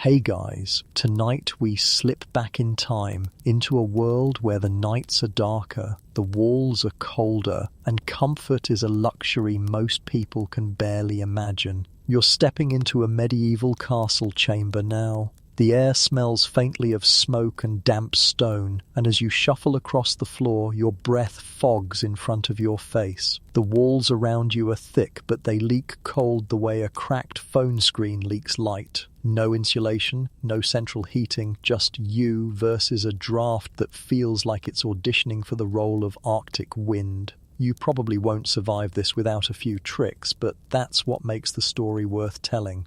Hey guys, tonight we slip back in time into a world where the nights are darker, the walls are colder, and comfort is a luxury most people can barely imagine. You're stepping into a medieval castle chamber now. The air smells faintly of smoke and damp stone, and as you shuffle across the floor, your breath fogs in front of your face. The walls around you are thick, but they leak cold the way a cracked phone screen leaks light. No insulation, no central heating, just you versus a draft that feels like it's auditioning for the role of Arctic wind. You probably won't survive this without a few tricks, but that's what makes the story worth telling.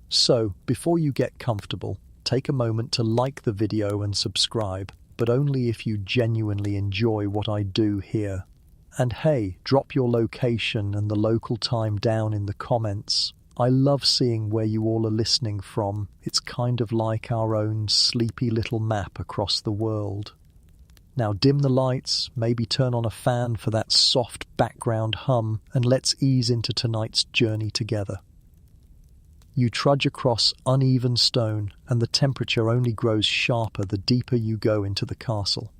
So, before you get comfortable, take a moment to like the video and subscribe, but only if you genuinely enjoy what I do here. And hey, drop your location and the local time down in the comments. I love seeing where you all are listening from. It's kind of like our own sleepy little map across the world. Now dim the lights, maybe turn on a fan for that soft background hum, and let's ease into tonight's journey together. You trudge across uneven stone, and the temperature only grows sharper the deeper you go into the castle.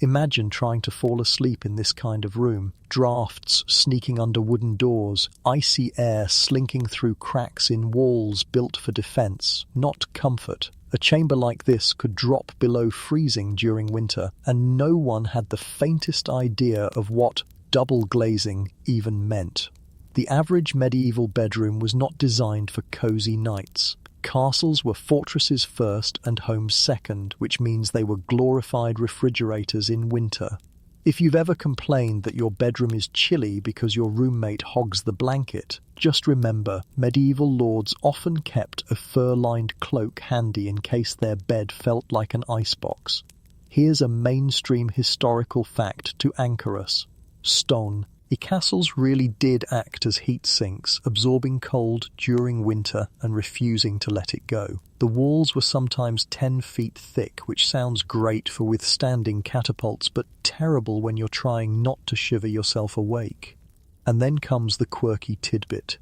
Imagine trying to fall asleep in this kind of room. Drafts sneaking under wooden doors, icy air slinking through cracks in walls built for defense, not comfort. A chamber like this could drop below freezing during winter, and no one had the faintest idea of what double glazing even meant. The average medieval bedroom was not designed for cozy nights. Castles were fortresses first and homes second, which means they were glorified refrigerators in winter. If you've ever complained that your bedroom is chilly because your roommate hogs the blanket, just remember, medieval lords often kept a fur-lined cloak handy in case their bed felt like an icebox. Here's a mainstream historical fact to anchor us. Stone. Castles really did act as heat sinks, absorbing cold during winter and refusing to let it go. The walls were sometimes 10 feet thick, which sounds great for withstanding catapults, but terrible when you're trying not to shiver yourself awake. And then comes the quirky tidbit.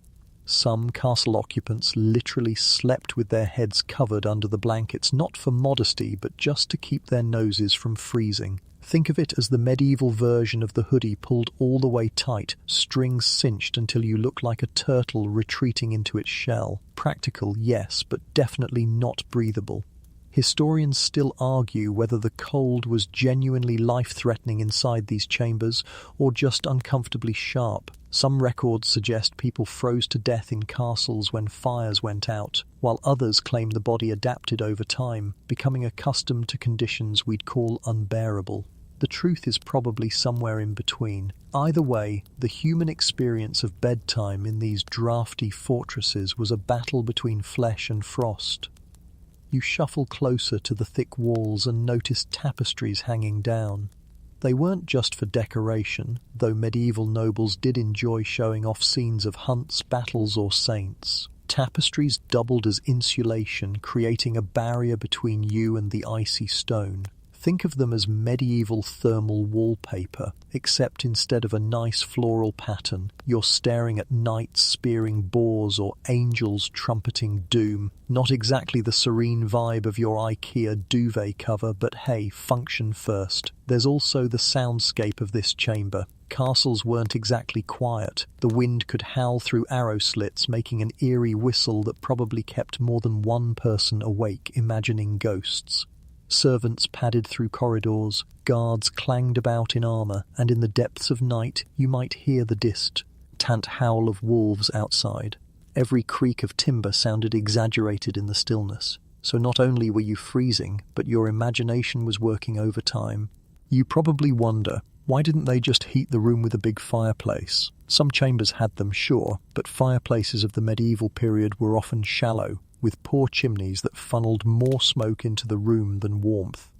Some castle occupants literally slept with their heads covered under the blankets, not for modesty, but just to keep their noses from freezing. Think of it as the medieval version of the hoodie pulled all the way tight, strings cinched until you look like a turtle retreating into its shell. Practical, yes, but definitely not breathable. Historians still argue whether the cold was genuinely life-threatening inside these chambers or just uncomfortably sharp. Some records suggest people froze to death in castles when fires went out, while others claim the body adapted over time, becoming accustomed to conditions we'd call unbearable. The truth is probably somewhere in between. Either way, the human experience of bedtime in these drafty fortresses was a battle between flesh and frost. You shuffle closer to the thick walls and notice tapestries hanging down. They weren't just for decoration, though medieval nobles did enjoy showing off scenes of hunts, battles, or saints. Tapestries doubled as insulation, creating a barrier between you and the icy stone. Think of them as medieval thermal wallpaper, except instead of a nice floral pattern, you're staring at knights spearing boars or angels trumpeting doom. Not exactly the serene vibe of your IKEA duvet cover, but hey, function first. There's also the soundscape of this chamber. Castles weren't exactly quiet. The wind could howl through arrow slits, making an eerie whistle that probably kept more than one person awake, imagining ghosts. Servants padded through corridors, guards clanged about in armour, and in the depths of night you might hear the distant howl of wolves outside. Every creak of timber sounded exaggerated in the stillness, so not only were you freezing, but your imagination was working overtime. You probably wonder, why didn't they just heat the room with a big fireplace? Some chambers had them, sure, but fireplaces of the medieval period were often shallow, with poor chimneys that funneled more smoke into the room than warmth.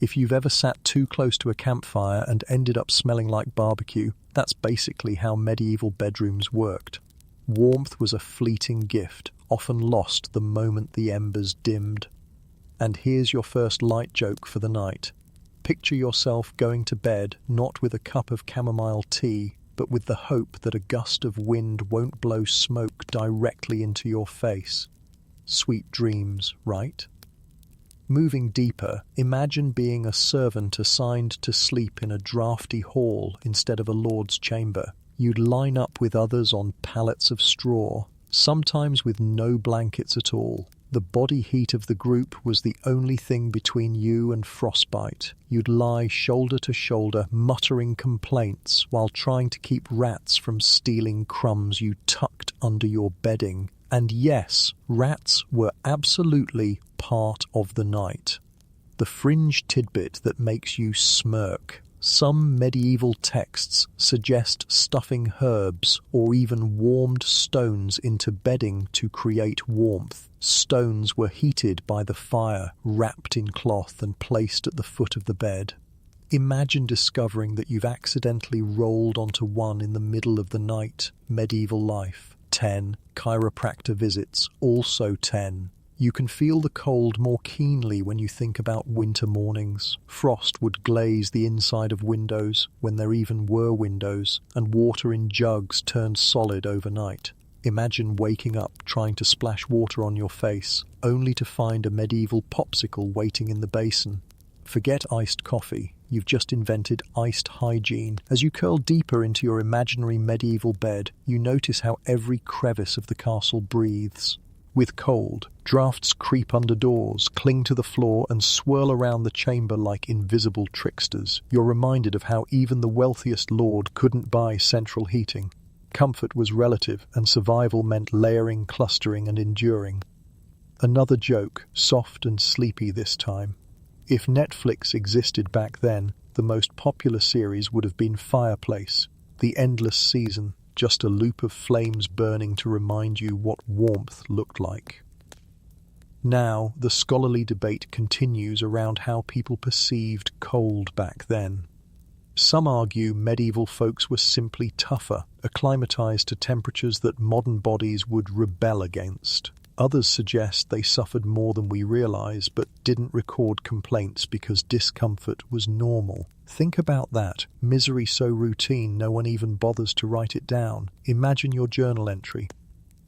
If you've ever sat too close to a campfire and ended up smelling like barbecue, that's basically how medieval bedrooms worked. Warmth was a fleeting gift, often lost the moment the embers dimmed. And here's your first light joke for the night. Picture yourself going to bed not with a cup of chamomile tea, but with the hope that a gust of wind won't blow smoke directly into your face. Sweet dreams, right? Moving deeper, imagine being a servant assigned to sleep in a drafty hall instead of a lord's chamber. You'd line up with others on pallets of straw, sometimes with no blankets at all. The body heat of the group was the only thing between you and frostbite. You'd lie shoulder to shoulder, muttering complaints while trying to keep rats from stealing crumbs you tucked under your bedding. And yes, rats were absolutely part of the night. The fringe tidbit that makes you smirk. Some medieval texts suggest stuffing herbs or even warmed stones into bedding to create warmth. Stones were heated by the fire, wrapped in cloth and placed at the foot of the bed. Imagine discovering that you've accidentally rolled onto one in the middle of the night. Medieval life. 10. Chiropractor visits, also 10. You can feel the cold more keenly when you think about winter mornings. Frost would glaze the inside of windows, when there even were windows, and water in jugs turned solid overnight. Imagine waking up trying to splash water on your face, only to find a medieval popsicle waiting in the basin. Forget iced coffee. You've just invented iced hygiene. As you curl deeper into your imaginary medieval bed, you notice how every crevice of the castle breathes. With cold, drafts creep under doors, cling to the floor, and swirl around the chamber like invisible tricksters. You're reminded of how even the wealthiest lord couldn't buy central heating. Comfort was relative, and survival meant layering, clustering, and enduring. Another joke, soft and sleepy this time. If Netflix existed back then, the most popular series would have been Fireplace, the endless season, just a loop of flames burning to remind you what warmth looked like. Now, the scholarly debate continues around how people perceived cold back then. Some argue medieval folks were simply tougher, acclimatized to temperatures that modern bodies would rebel against. Others suggest they suffered more than we realize, but didn't record complaints because discomfort was normal. Think about that. Misery so routine no one even bothers to write it down. Imagine your journal entry.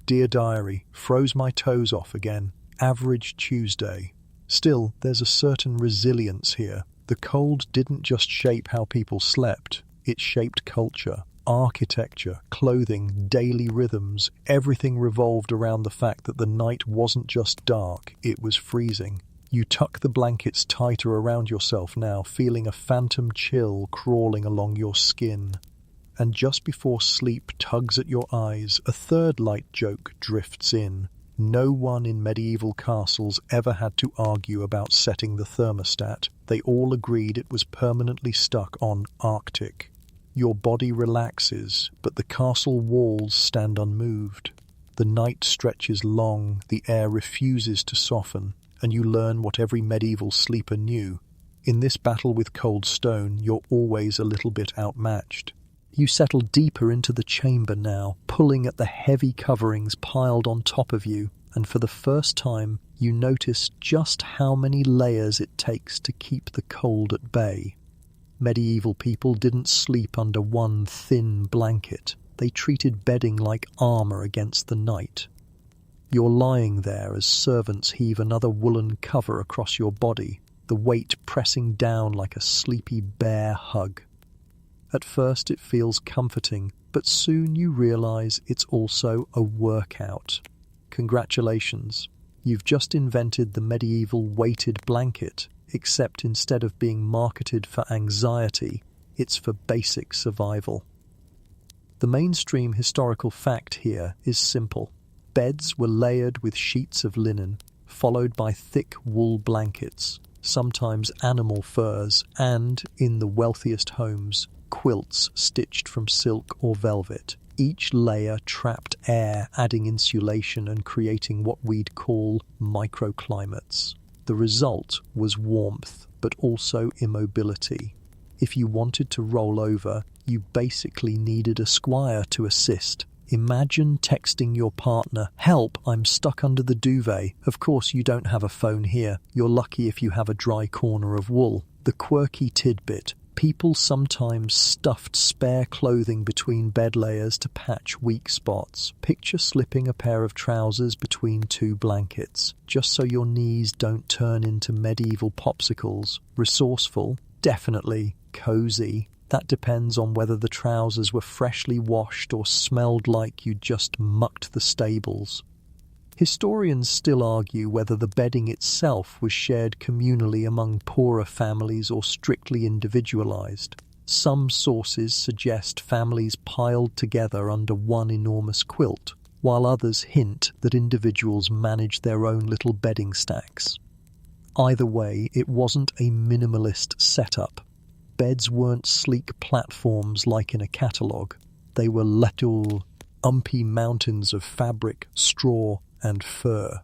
Dear Diary, froze my toes off again. Average Tuesday. Still, there's a certain resilience here. The cold didn't just shape how people slept, it shaped culture. Architecture, clothing, daily rhythms, everything revolved around the fact that the night wasn't just dark, it was freezing. You tuck the blankets tighter around yourself now, feeling a phantom chill crawling along your skin. And just before sleep tugs at your eyes, a third light joke drifts in. No one in medieval castles ever had to argue about setting the thermostat. They all agreed it was permanently stuck on Arctic. Your body relaxes, but the castle walls stand unmoved. The night stretches long, the air refuses to soften, and you learn what every medieval sleeper knew. In this battle with cold stone, you're always a little bit outmatched. You settle deeper into the chamber now, pulling at the heavy coverings piled on top of you, and for the first time, you notice just how many layers it takes to keep the cold at bay. Medieval people didn't sleep under one thin blanket. They treated bedding like armor against the night. You're lying there as servants heave another woolen cover across your body, the weight pressing down like a sleepy bear hug. At first it feels comforting, but soon you realize it's also a workout. Congratulations, you've just invented the medieval weighted blanket. Except instead of being marketed for anxiety, it's for basic survival. The mainstream historical fact here is simple. Beds were layered with sheets of linen, followed by thick wool blankets, sometimes animal furs, and, in the wealthiest homes, quilts stitched from silk or velvet. Each layer trapped air, adding insulation and creating what we'd call microclimates. The result was warmth, but also immobility. If you wanted to roll over, you basically needed a squire to assist. Imagine texting your partner, "Help, I'm stuck under the duvet." Of course, you don't have a phone here. You're lucky if you have a dry corner of wool. The quirky tidbit. People sometimes stuffed spare clothing between bed layers to patch weak spots. Picture slipping a pair of trousers between two blankets, just so your knees don't turn into medieval popsicles. Resourceful? Definitely. Cozy? That depends on whether the trousers were freshly washed or smelled like you just mucked the stables. Historians still argue whether the bedding itself was shared communally among poorer families or strictly individualized. Some sources suggest families piled together under one enormous quilt, while others hint that individuals managed their own little bedding stacks. Either way, it wasn't a minimalist setup. Beds weren't sleek platforms like in a catalogue. They were little, umpy mountains of fabric, straw, and fur.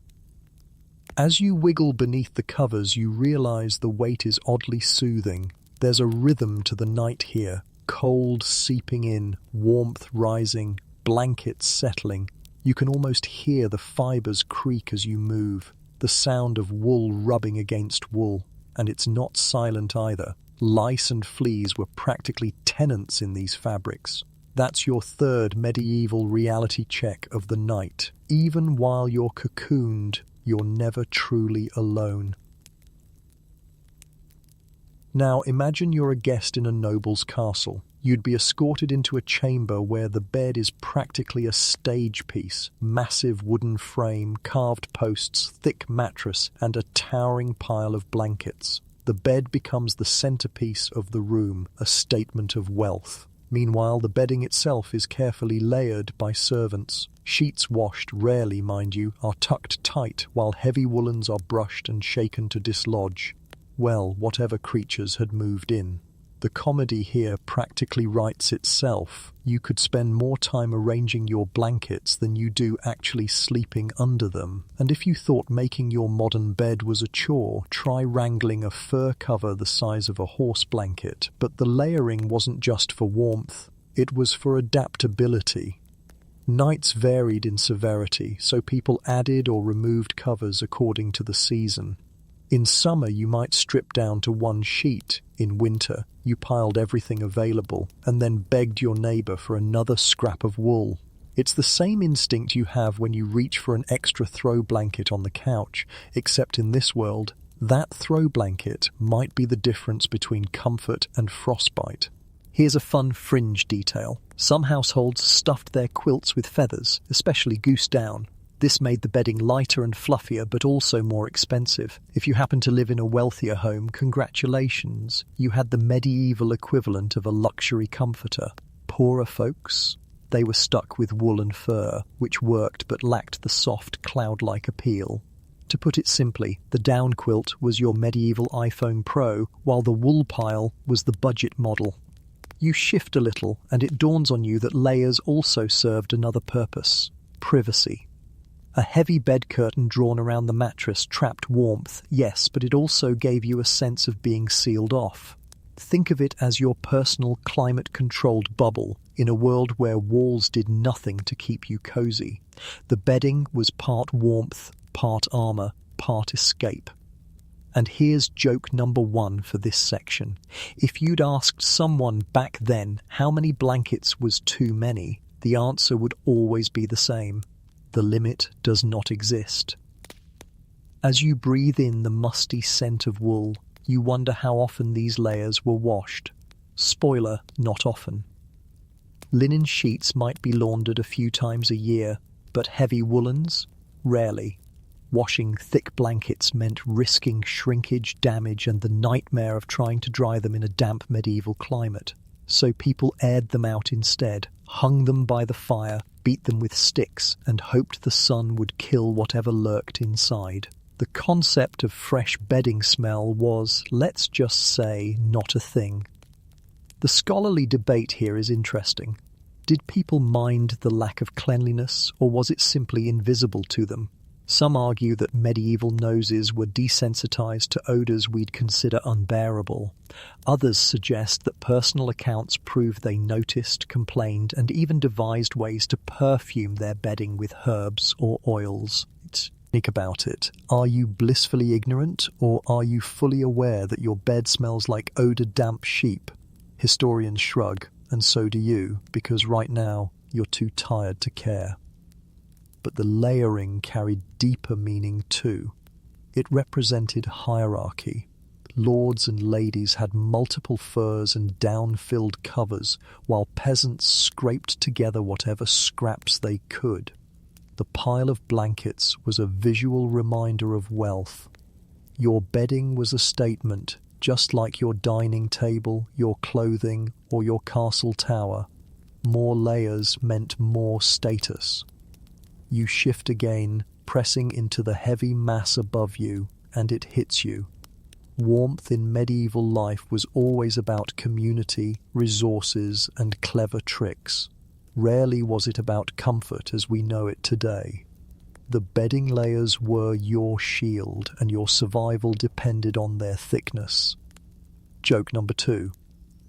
As you wiggle beneath the covers, you realize the weight is oddly soothing. There's a rhythm to the night here, cold seeping in, warmth rising, blankets settling. You can almost hear the fibers creak as you move, the sound of wool rubbing against wool, and it's not silent either. Lice and fleas were practically tenants in these fabrics. That's your third medieval reality check of the night. Even while you're cocooned, you're never truly alone. Now imagine you're a guest in a noble's castle. You'd be escorted into a chamber where the bed is practically a stage piece. Massive wooden frame, carved posts, thick mattress, and a towering pile of blankets. The bed becomes the centerpiece of the room, a statement of wealth. Meanwhile, the bedding itself is carefully layered by servants. Sheets washed, rarely mind you, are tucked tight, while heavy woolens are brushed and shaken to dislodge. Well, whatever creatures had moved in. The comedy here practically writes itself. You could spend more time arranging your blankets than you do actually sleeping under them. And if you thought making your modern bed was a chore, try wrangling a fur cover the size of a horse blanket. But the layering wasn't just for warmth, it was for adaptability. Nights varied in severity, so people added or removed covers according to the season. In summer, you might strip down to one sheet. In winter, you piled everything available and then begged your neighbor for another scrap of wool. It's the same instinct you have when you reach for an extra throw blanket on the couch, except in this world, that throw blanket might be the difference between comfort and frostbite. Here's a fun fringe detail. Some households stuffed their quilts with feathers, especially goose down. This made the bedding lighter and fluffier, but also more expensive. If you happen to live in a wealthier home, congratulations. You had the medieval equivalent of a luxury comforter. Poorer folks? They were stuck with wool and fur, which worked but lacked the soft, cloud-like appeal. To put it simply, the down quilt was your medieval iPhone Pro, while the wool pile was the budget model. You shift a little, and it dawns on you that layers also served another purpose: privacy. A heavy bed curtain drawn around the mattress trapped warmth, yes, but it also gave you a sense of being sealed off. Think of it as your personal climate-controlled bubble in a world where walls did nothing to keep you cozy. The bedding was part warmth, part armor, part escape. And here's joke number one for this section. If you'd asked someone back then how many blankets was too many, the answer would always be the same. The limit does not exist. As you breathe in the musty scent of wool, you wonder how often these layers were washed. Spoiler, not often. Linen sheets might be laundered a few times a year, but heavy woolens? Rarely. Washing thick blankets meant risking shrinkage, damage, and the nightmare of trying to dry them in a damp medieval climate. So people aired them out instead, hung them by the fire, beat them with sticks, and hoped the sun would kill whatever lurked inside. The concept of fresh bedding smell was, let's just say, not a thing. The scholarly debate here is interesting. Did people mind the lack of cleanliness, or was it simply invisible to them? Some argue that medieval noses were desensitized to odors we'd consider unbearable. Others suggest that personal accounts prove they noticed, complained, and even devised ways to perfume their bedding with herbs or oils. Think about it. Are you blissfully ignorant, or are you fully aware that your bed smells like odor-damp sheep? Historians shrug, and so do you, because right now you're too tired to care. But the layering carried deeper meaning too. It represented hierarchy. Lords and ladies had multiple furs and down-filled covers, while peasants scraped together whatever scraps they could. The pile of blankets was a visual reminder of wealth. Your bedding was a statement, just like your dining table, your clothing, or your castle tower. More layers meant more status. You shift again, pressing into the heavy mass above you, and it hits you. Warmth in medieval life was always about community, resources, and clever tricks. Rarely was it about comfort as we know it today. The bedding layers were your shield, and your survival depended on their thickness. Joke number 2.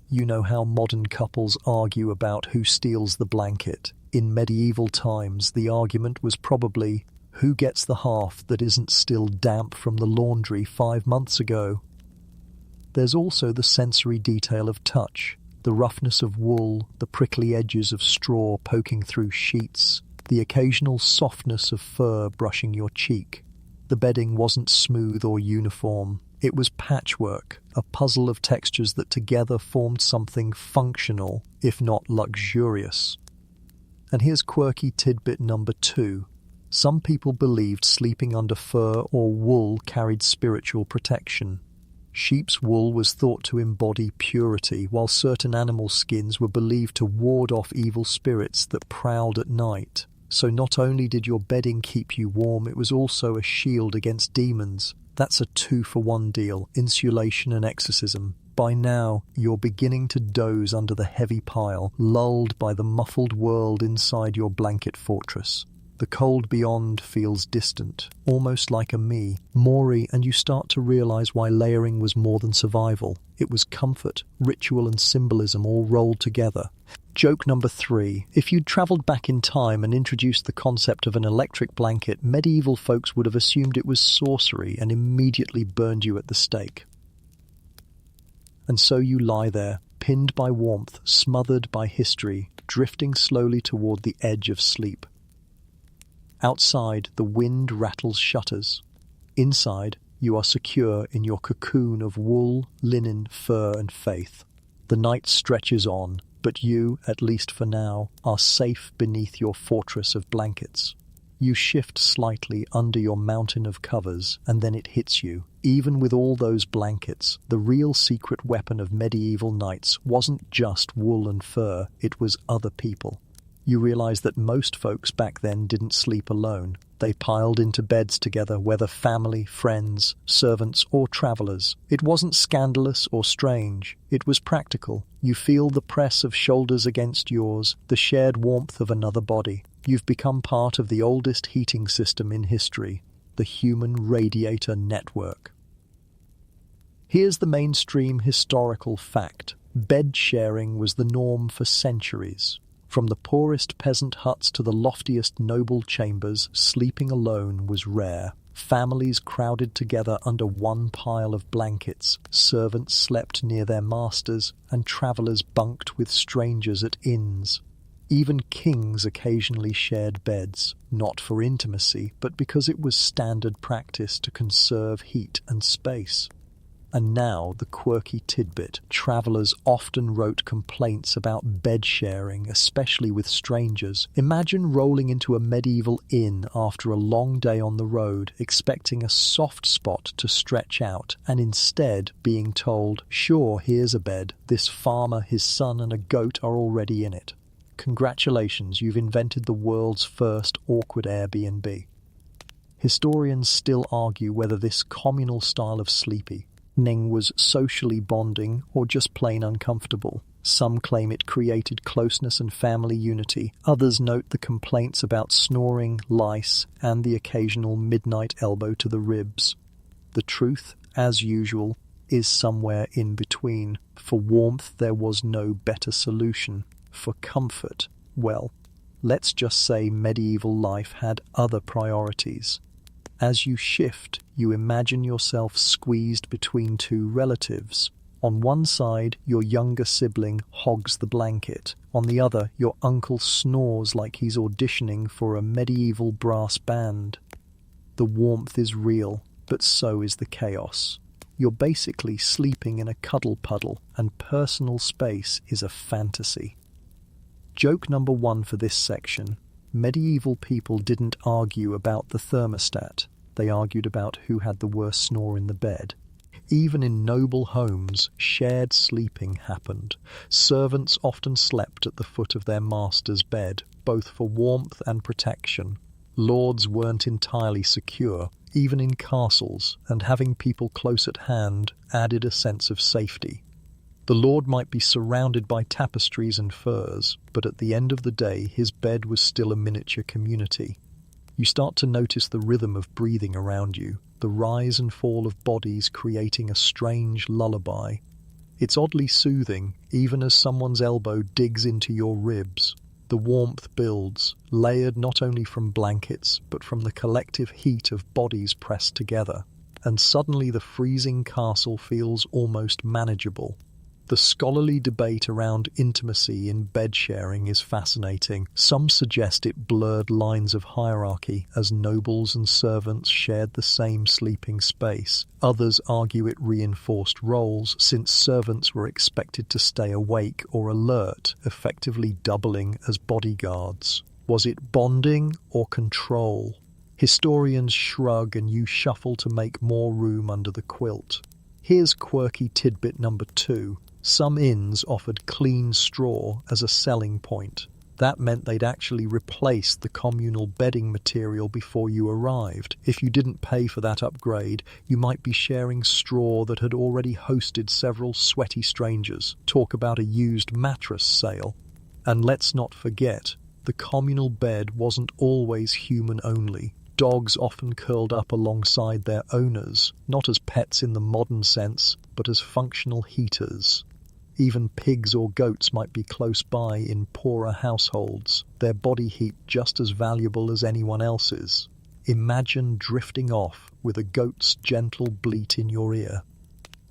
You know how modern couples argue about who steals the blanket. In medieval times, the argument was probably, who gets the half that isn't still damp from the laundry 5 months ago? There's also the sensory detail of touch, the roughness of wool, the prickly edges of straw poking through sheets, the occasional softness of fur brushing your cheek. The bedding wasn't smooth or uniform. It was patchwork, a puzzle of textures that together formed something functional, if not luxurious. And here's quirky tidbit number 2. Some people believed sleeping under fur or wool carried spiritual protection. Sheep's wool was thought to embody purity, while certain animal skins were believed to ward off evil spirits that prowled at night. So not only did your bedding keep you warm, it was also a shield against demons. That's a 2-for-1 deal, insulation and exorcism. By now, you're beginning to doze under the heavy pile, lulled by the muffled world inside your blanket fortress. The cold beyond feels distant, almost like a Maury, and you start to realize why layering was more than survival. It was comfort, ritual and symbolism all rolled together. Joke number 3. If you'd travelled back in time and introduced the concept of an electric blanket, medieval folks would have assumed it was sorcery and immediately burned you at the stake. And so you lie there, pinned by warmth, smothered by history, drifting slowly toward the edge of sleep. Outside, the wind rattles shutters. Inside, you are secure in your cocoon of wool, linen, fur, and faith. The night stretches on, but you, at least for now, are safe beneath your fortress of blankets. You shift slightly under your mountain of covers, and then it hits you. Even with all those blankets, the real secret weapon of medieval nights wasn't just wool and fur, it was other people. You realize that most folks back then didn't sleep alone. They piled into beds together, whether family, friends, servants, or travelers. It wasn't scandalous or strange. It was practical. You feel the press of shoulders against yours, the shared warmth of another body. You've become part of the oldest heating system in history, the human radiator network. Here's the mainstream historical fact. Bed sharing was the norm for centuries. From the poorest peasant huts to the loftiest noble chambers, sleeping alone was rare. Families crowded together under one pile of blankets, servants slept near their masters, and travellers bunked with strangers at inns. Even kings occasionally shared beds, not for intimacy, but because it was standard practice to conserve heat and space. And now the quirky tidbit. Travellers often wrote complaints about bed sharing, especially with strangers. Imagine rolling into a medieval inn after a long day on the road, expecting a soft spot to stretch out, and instead being told, "Sure, here's a bed. This farmer, his son, and a goat are already in it. Congratulations, you've invented the world's first awkward Airbnb." Historians still argue whether this communal style of sleeping was socially bonding or just plain uncomfortable. Some claim it created closeness and family unity. Others note the complaints about snoring, lice, and the occasional midnight elbow to the ribs. The truth, as usual, is somewhere in between. For warmth, there was no better solution. For comfort, well, let's just say medieval life had other priorities. As you shift, you imagine yourself squeezed between two relatives. On one side, your younger sibling hogs the blanket. On the other, your uncle snores like he's auditioning for a medieval brass band. The warmth is real, but so is the chaos. You're basically sleeping in a cuddle puddle, and personal space is a fantasy. Joke number 1 for this section. Medieval people didn't argue about the thermostat. They argued about who had the worst snore in the bed. Even in noble homes, shared sleeping happened. Servants often slept at the foot of their master's bed, both for warmth and protection. Lords weren't entirely secure, even in castles, and having people close at hand added a sense of safety. The lord might be surrounded by tapestries and furs, but at the end of the day his bed was still a miniature community. You start to notice the rhythm of breathing around you, the rise and fall of bodies creating a strange lullaby. It's oddly soothing, even as someone's elbow digs into your ribs. The warmth builds, layered not only from blankets, but from the collective heat of bodies pressed together. And suddenly the freezing castle feels almost manageable. The scholarly debate around intimacy in bed sharing is fascinating. Some suggest it blurred lines of hierarchy as nobles and servants shared the same sleeping space. Others argue it reinforced roles since servants were expected to stay awake or alert, effectively doubling as bodyguards. Was it bonding or control? Historians shrug and you shuffle to make more room under the quilt. Here's quirky tidbit number 2. Some inns offered clean straw as a selling point. That meant they'd actually replaced the communal bedding material before you arrived. If you didn't pay for that upgrade, you might be sharing straw that had already hosted several sweaty strangers. Talk about a used mattress sale. And let's not forget, the communal bed wasn't always human only. Dogs often curled up alongside their owners, not as pets in the modern sense, but as functional heaters. Even pigs or goats might be close by in poorer households, their body heat just as valuable as anyone else's. Imagine drifting off with a goat's gentle bleat in your ear.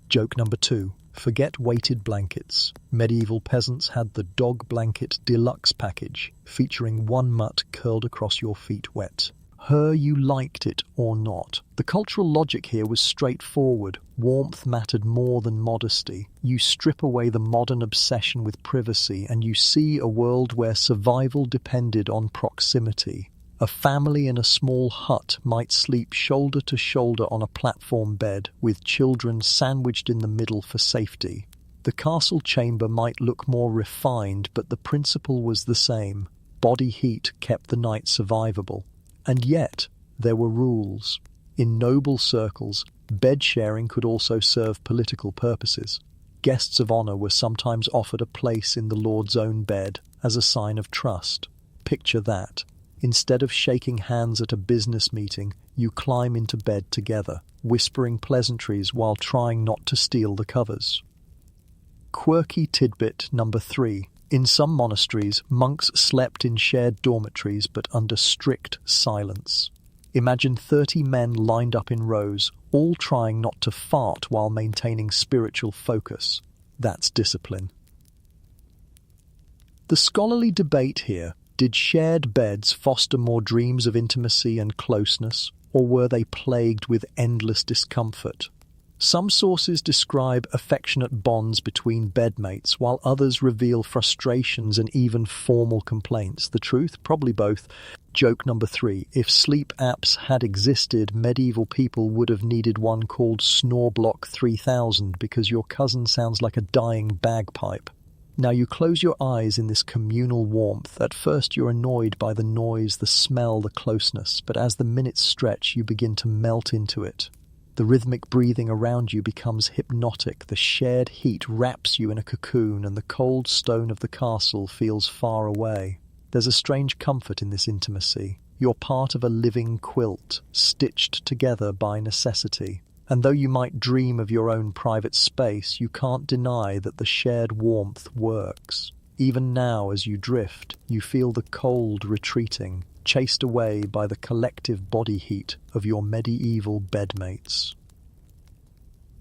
Joke number 2. Forget weighted blankets. Medieval peasants had the dog blanket deluxe package, featuring one mutt curled across your feet wet. You liked it or not. The cultural logic here was straightforward. Warmth mattered more than modesty. You strip away the modern obsession with privacy and you see a world where survival depended on proximity. A family in a small hut might sleep shoulder to shoulder on a platform bed, with children sandwiched in the middle for safety. The castle chamber might look more refined, but the principle was the same. Body heat kept the night survivable. And yet, there were rules. In noble circles, bed sharing could also serve political purposes. Guests of honor were sometimes offered a place in the lord's own bed as a sign of trust. Picture that. Instead of shaking hands at a business meeting, you climb into bed together, whispering pleasantries while trying not to steal the covers. Quirky tidbit number 3. In some monasteries, monks slept in shared dormitories but under strict silence. Imagine 30 men lined up in rows, all trying not to fart while maintaining spiritual focus. That's discipline. The scholarly debate here: did shared beds foster more dreams of intimacy and closeness, or were they plagued with endless discomfort? Some sources describe affectionate bonds between bedmates, while others reveal frustrations and even formal complaints. The truth? Probably both. Joke number 3. If sleep apps had existed, medieval people would have needed one called Snoreblock 3000 because your cousin sounds like a dying bagpipe. Now you close your eyes in this communal warmth. At first you're annoyed by the noise, the smell, the closeness, but as the minutes stretch, you begin to melt into it. The rhythmic breathing around you becomes hypnotic, the shared heat wraps you in a cocoon, and the cold stone of the castle feels far away. There's a strange comfort in this intimacy. You're part of a living quilt, stitched together by necessity. And though you might dream of your own private space, you can't deny that the shared warmth works. Even now, as you drift, you feel the cold retreating, chased away by the collective body heat of your medieval bedmates.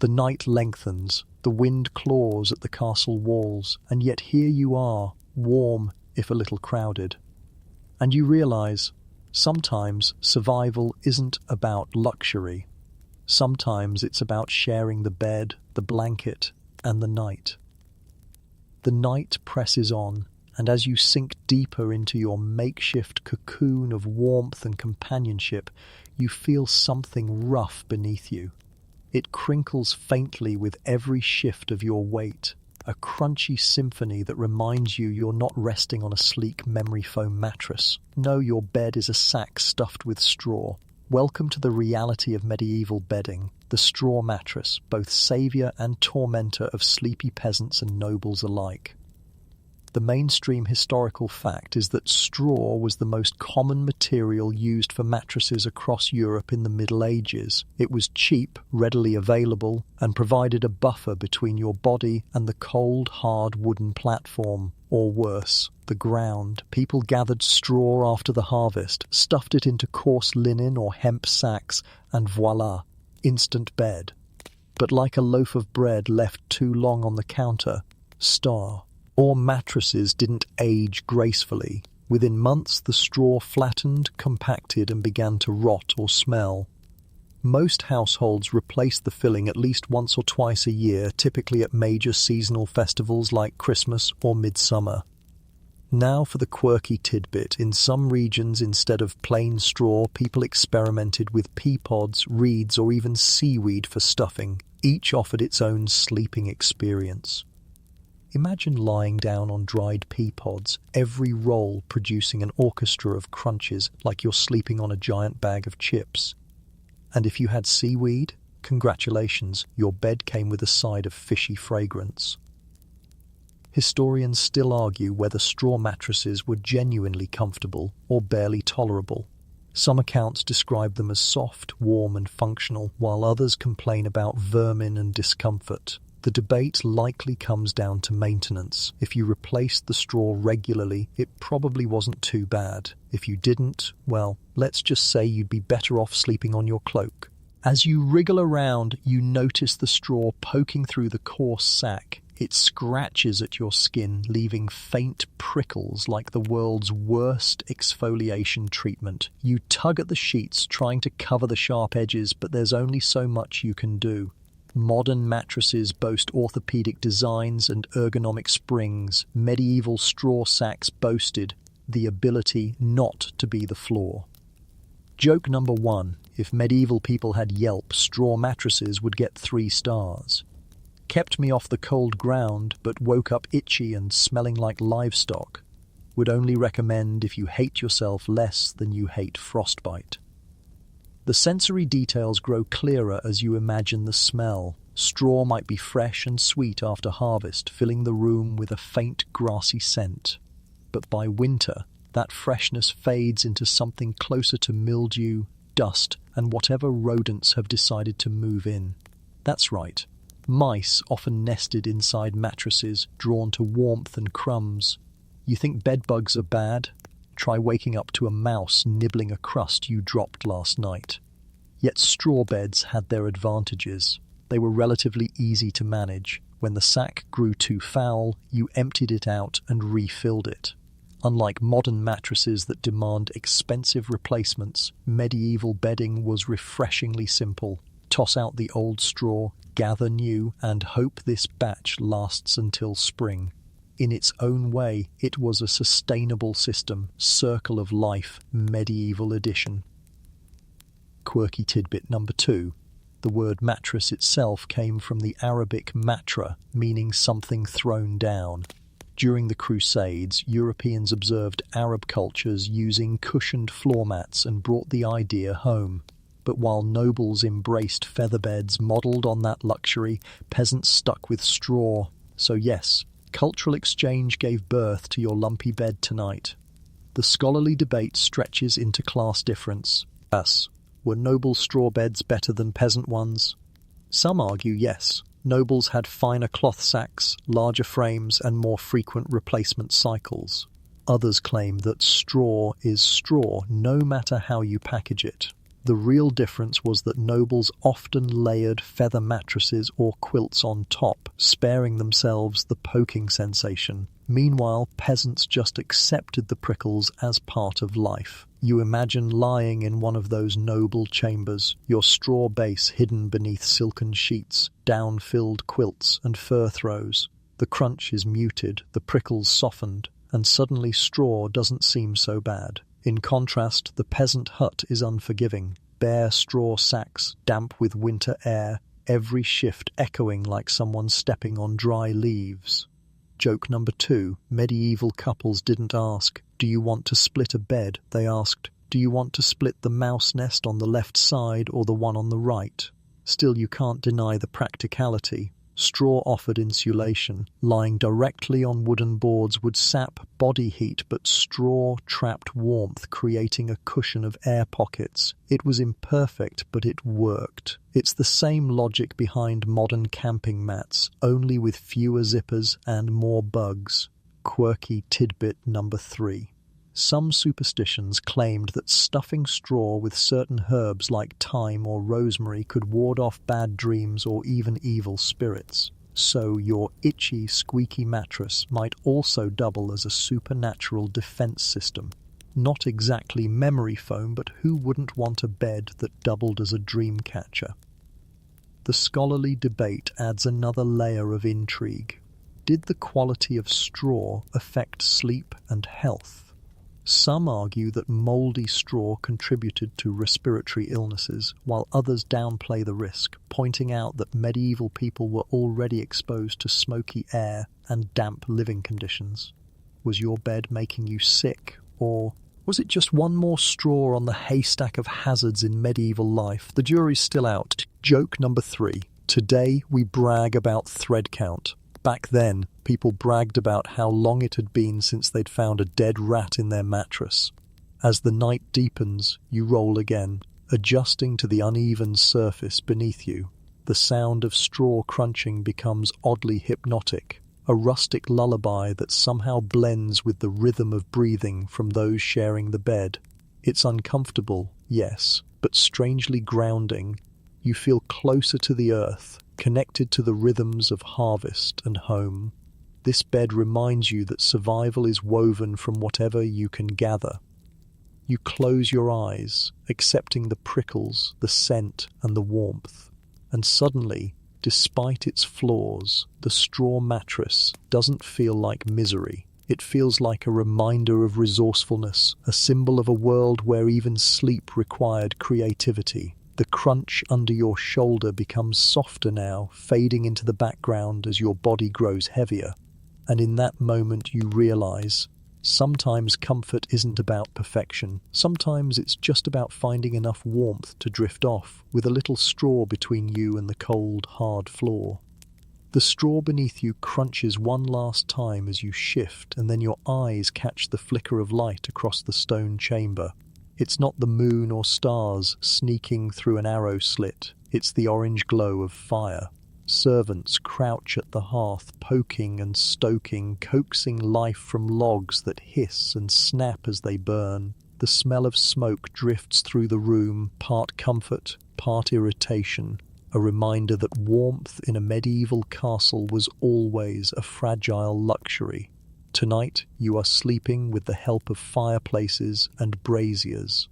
The night lengthens, the wind claws at the castle walls, and yet here you are, warm if a little crowded. And you realize, sometimes survival isn't about luxury. Sometimes it's about sharing the bed, the blanket, and the night. The night presses on, and as you sink deeper into your makeshift cocoon of warmth and companionship, you feel something rough beneath you. It crinkles faintly with every shift of your weight, a crunchy symphony that reminds you you're not resting on a sleek memory foam mattress. No, your bed is a sack stuffed with straw. Welcome to the reality of medieval bedding, the straw mattress, both savior and tormentor of sleepy peasants and nobles alike. The mainstream historical fact is that straw was the most common material used for mattresses across Europe in the Middle Ages. It was cheap, readily available, and provided a buffer between your body and the cold, hard wooden platform, or worse, the ground. People gathered straw after the harvest, stuffed it into coarse linen or hemp sacks, and voila, instant bed. But like a loaf of bread left too long on the counter, or mattresses didn't age gracefully. Within months, the straw flattened, compacted, and began to rot or smell. Most households replaced the filling at least once or twice a year, typically at major seasonal festivals like Christmas or midsummer. Now for the quirky tidbit. In some regions, instead of plain straw, people experimented with pea pods, reeds, or even seaweed for stuffing. Each offered its own sleeping experience. Imagine lying down on dried pea pods, every roll producing an orchestra of crunches like you're sleeping on a giant bag of chips. And if you had seaweed, congratulations, your bed came with a side of fishy fragrance. Historians still argue whether straw mattresses were genuinely comfortable or barely tolerable. Some accounts describe them as soft, warm, and functional, while others complain about vermin and discomfort. The debate likely comes down to maintenance. If you replaced the straw regularly, it probably wasn't too bad. If you didn't, well, let's just say you'd be better off sleeping on your cloak. As you wriggle around, you notice the straw poking through the coarse sack. It scratches at your skin, leaving faint prickles like the world's worst exfoliation treatment. You tug at the sheets, trying to cover the sharp edges, but there's only so much you can do. Modern mattresses boast orthopedic designs and ergonomic springs. Medieval straw sacks boasted the ability not to be the floor. Joke number 1. If medieval people had Yelp, straw mattresses would get 3 stars. Kept me off the cold ground, but woke up itchy and smelling like livestock. Would only recommend if you hate yourself less than you hate frostbite. The sensory details grow clearer as you imagine the smell. Straw might be fresh and sweet after harvest, filling the room with a faint grassy scent. But by winter, that freshness fades into something closer to mildew, dust, and whatever rodents have decided to move in. That's right. Mice often nested inside mattresses, drawn to warmth and crumbs. You think bedbugs are bad? Try waking up to a mouse nibbling a crust you dropped last night. Yet straw beds had their advantages. They were relatively easy to manage. When the sack grew too foul, you emptied it out and refilled it. Unlike modern mattresses that demand expensive replacements, medieval bedding was refreshingly simple. Toss out the old straw, gather new, and hope this batch lasts until spring. In its own way, it was a sustainable system, circle of life, medieval edition. Quirky tidbit number 2. The word mattress itself came from the Arabic matra, meaning something thrown down. During the Crusades, Europeans observed Arab cultures using cushioned floor mats and brought the idea home. But while nobles embraced featherbeds modelled on that luxury, peasants stuck with straw. So yes, cultural exchange gave birth to your lumpy bed tonight. The scholarly debate stretches into class difference. Thus, were noble straw beds better than peasant ones? Some argue yes. Nobles had finer cloth sacks, larger frames, and more frequent replacement cycles. Others claim that straw is straw, no matter how you package it. The real difference was that nobles often layered feather mattresses or quilts on top, sparing themselves the poking sensation. Meanwhile, peasants just accepted the prickles as part of life. You imagine lying in one of those noble chambers, your straw base hidden beneath silken sheets, down-filled quilts and fur throws. The crunch is muted, the prickles softened, and suddenly straw doesn't seem so bad. In contrast, the peasant hut is unforgiving. Bare straw sacks, damp with winter air, every shift echoing like someone stepping on dry leaves. Joke number 2. Medieval couples didn't ask, "Do you want to split a bed?" They asked, "Do you want to split the mouse nest on the left side or the one on the right?" Still, you can't deny the practicality. Straw offered insulation. Lying directly on wooden boards would sap body heat, but straw trapped warmth, creating a cushion of air pockets. It was imperfect, but it worked. It's the same logic behind modern camping mats, only with fewer zippers and more bugs. Quirky tidbit number 3. Some superstitions claimed that stuffing straw with certain herbs like thyme or rosemary could ward off bad dreams or even evil spirits. So your itchy, squeaky mattress might also double as a supernatural defense system. Not exactly memory foam, but who wouldn't want a bed that doubled as a dream catcher? The scholarly debate adds another layer of intrigue. Did the quality of straw affect sleep and health? Some argue that mouldy straw contributed to respiratory illnesses, while others downplay the risk, pointing out that medieval people were already exposed to smoky air and damp living conditions. Was your bed making you sick, or was it just one more straw on the haystack of hazards in medieval life? The jury's still out. Joke number 3. Today we brag about thread count. Back then, people bragged about how long it had been since they'd found a dead rat in their mattress. As the night deepens, you roll again, adjusting to the uneven surface beneath you. The sound of straw crunching becomes oddly hypnotic, a rustic lullaby that somehow blends with the rhythm of breathing from those sharing the bed. It's uncomfortable, yes, but strangely grounding. You feel closer to the earth, connected to the rhythms of harvest and home. This bed reminds you that survival is woven from whatever you can gather. You close your eyes, accepting the prickles, the scent, and the warmth. And suddenly, despite its flaws, the straw mattress doesn't feel like misery. It feels like a reminder of resourcefulness, a symbol of a world where even sleep required creativity. The crunch under your shoulder becomes softer now, fading into the background as your body grows heavier. And in that moment you realize, sometimes comfort isn't about perfection. Sometimes it's just about finding enough warmth to drift off, with a little straw between you and the cold, hard floor. The straw beneath you crunches one last time as you shift, and then your eyes catch the flicker of light across the stone chamber. It's not the moon or stars sneaking through an arrow slit. It's the orange glow of fire. Servants crouch at the hearth, poking and stoking, coaxing life from logs that hiss and snap as they burn. The smell of smoke drifts through the room, part comfort, part irritation, a reminder that warmth in a medieval castle was always a fragile luxury. Tonight you are sleeping with the help of fireplaces and braziers.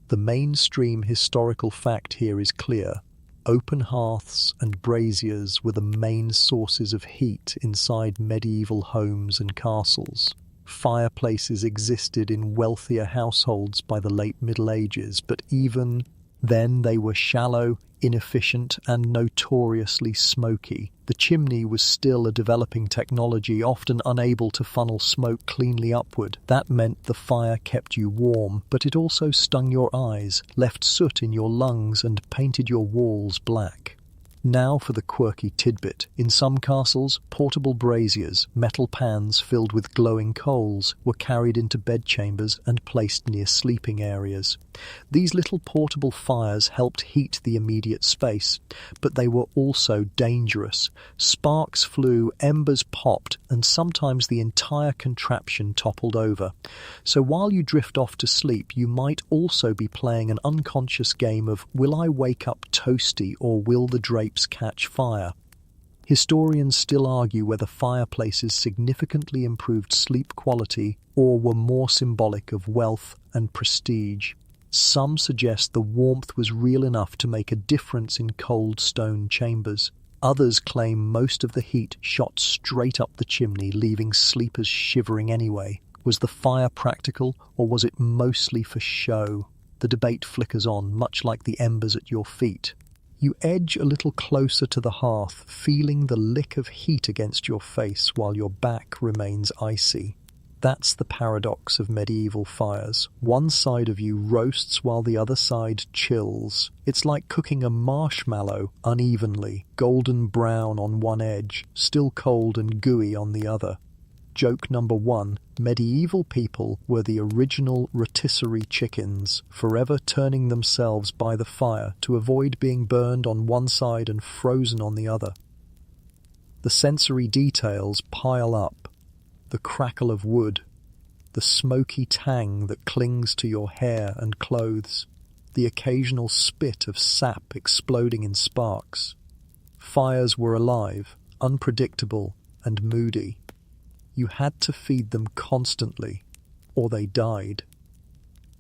The mainstream historical fact here is clear. Open hearths and braziers were the main sources of heat inside medieval homes and castles. Fireplaces existed in wealthier households by the late Middle Ages, but even then they were shallow, inefficient, and notoriously smoky. The chimney was still a developing technology, often unable to funnel smoke cleanly upward. That meant the fire kept you warm, but it also stung your eyes, left soot in your lungs, and painted your walls black. Now for the quirky tidbit. In some castles, portable braziers, metal pans filled with glowing coals, were carried into bedchambers and placed near sleeping areas. These little portable fires helped heat the immediate space, but they were also dangerous. Sparks flew, embers popped, and sometimes the entire contraption toppled over. So while you drift off to sleep, you might also be playing an unconscious game of will I wake up toasty or will the drapes catch fire? Historians still argue whether fireplaces significantly improved sleep quality or were more symbolic of wealth and prestige. Some suggest the warmth was real enough to make a difference in cold stone chambers. Others claim most of the heat shot straight up the chimney, leaving sleepers shivering anyway. Was the fire practical, or was it mostly for show? The debate flickers on, much like the embers at your feet. You edge a little closer to the hearth, feeling the lick of heat against your face while your back remains icy. That's the paradox of medieval fires. One side of you roasts while the other side chills. It's like cooking a marshmallow unevenly, golden brown on one edge, still cold and gooey on the other. Joke number 1. Medieval people were the original rotisserie chickens, forever turning themselves by the fire to avoid being burned on one side and frozen on the other. The sensory details pile up. The crackle of wood, the smoky tang that clings to your hair and clothes, the occasional spit of sap exploding in sparks. Fires were alive, unpredictable, and moody. You had to feed them constantly, or they died.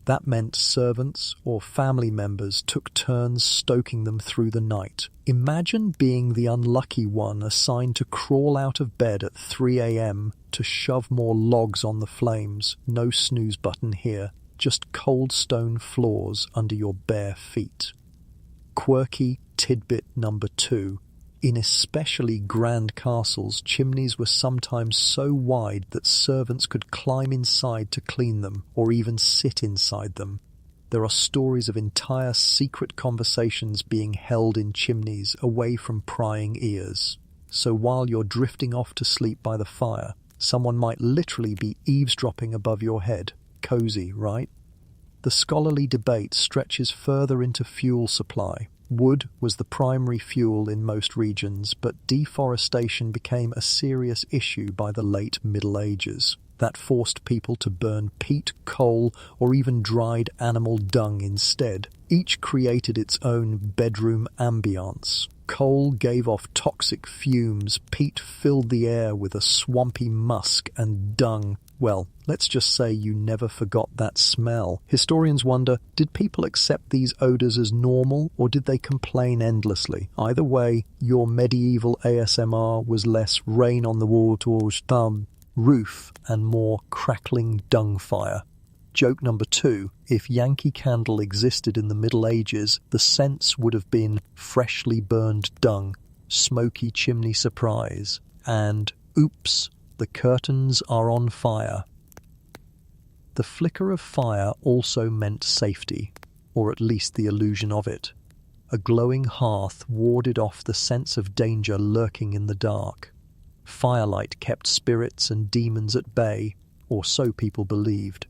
That meant servants or family members took turns stoking them through the night. Imagine being the unlucky one assigned to crawl out of bed at 3 a.m. to shove more logs on the flames. No snooze button here, just cold stone floors under your bare feet. Quirky tidbit number 2. In especially grand castles, chimneys were sometimes so wide that servants could climb inside to clean them, or even sit inside them. There are stories of entire secret conversations being held in chimneys away from prying ears. So while you're drifting off to sleep by the fire, someone might literally be eavesdropping above your head. Cozy, right? The scholarly debate stretches further into fuel supply. Wood was the primary fuel in most regions, but deforestation became a serious issue by the late Middle Ages. That forced people to burn peat, coal, or even dried animal dung instead. Each created its own bedroom ambience. Coal gave off toxic fumes, peat filled the air with a swampy musk, and dung, well, let's just say you never forgot that smell. Historians wonder, did people accept these odours as normal, or did they complain endlessly? Either way, your medieval ASMR was less rain on the water's roof and more crackling dung fire. Joke number 2. If Yankee Candle existed in the Middle Ages, the scents would have been freshly burned dung, smoky chimney surprise, and oops, the curtains are on fire. The flicker of fire also meant safety, or at least the illusion of it. A glowing hearth warded off the sense of danger lurking in the dark. Firelight kept spirits and demons at bay, or so people believed.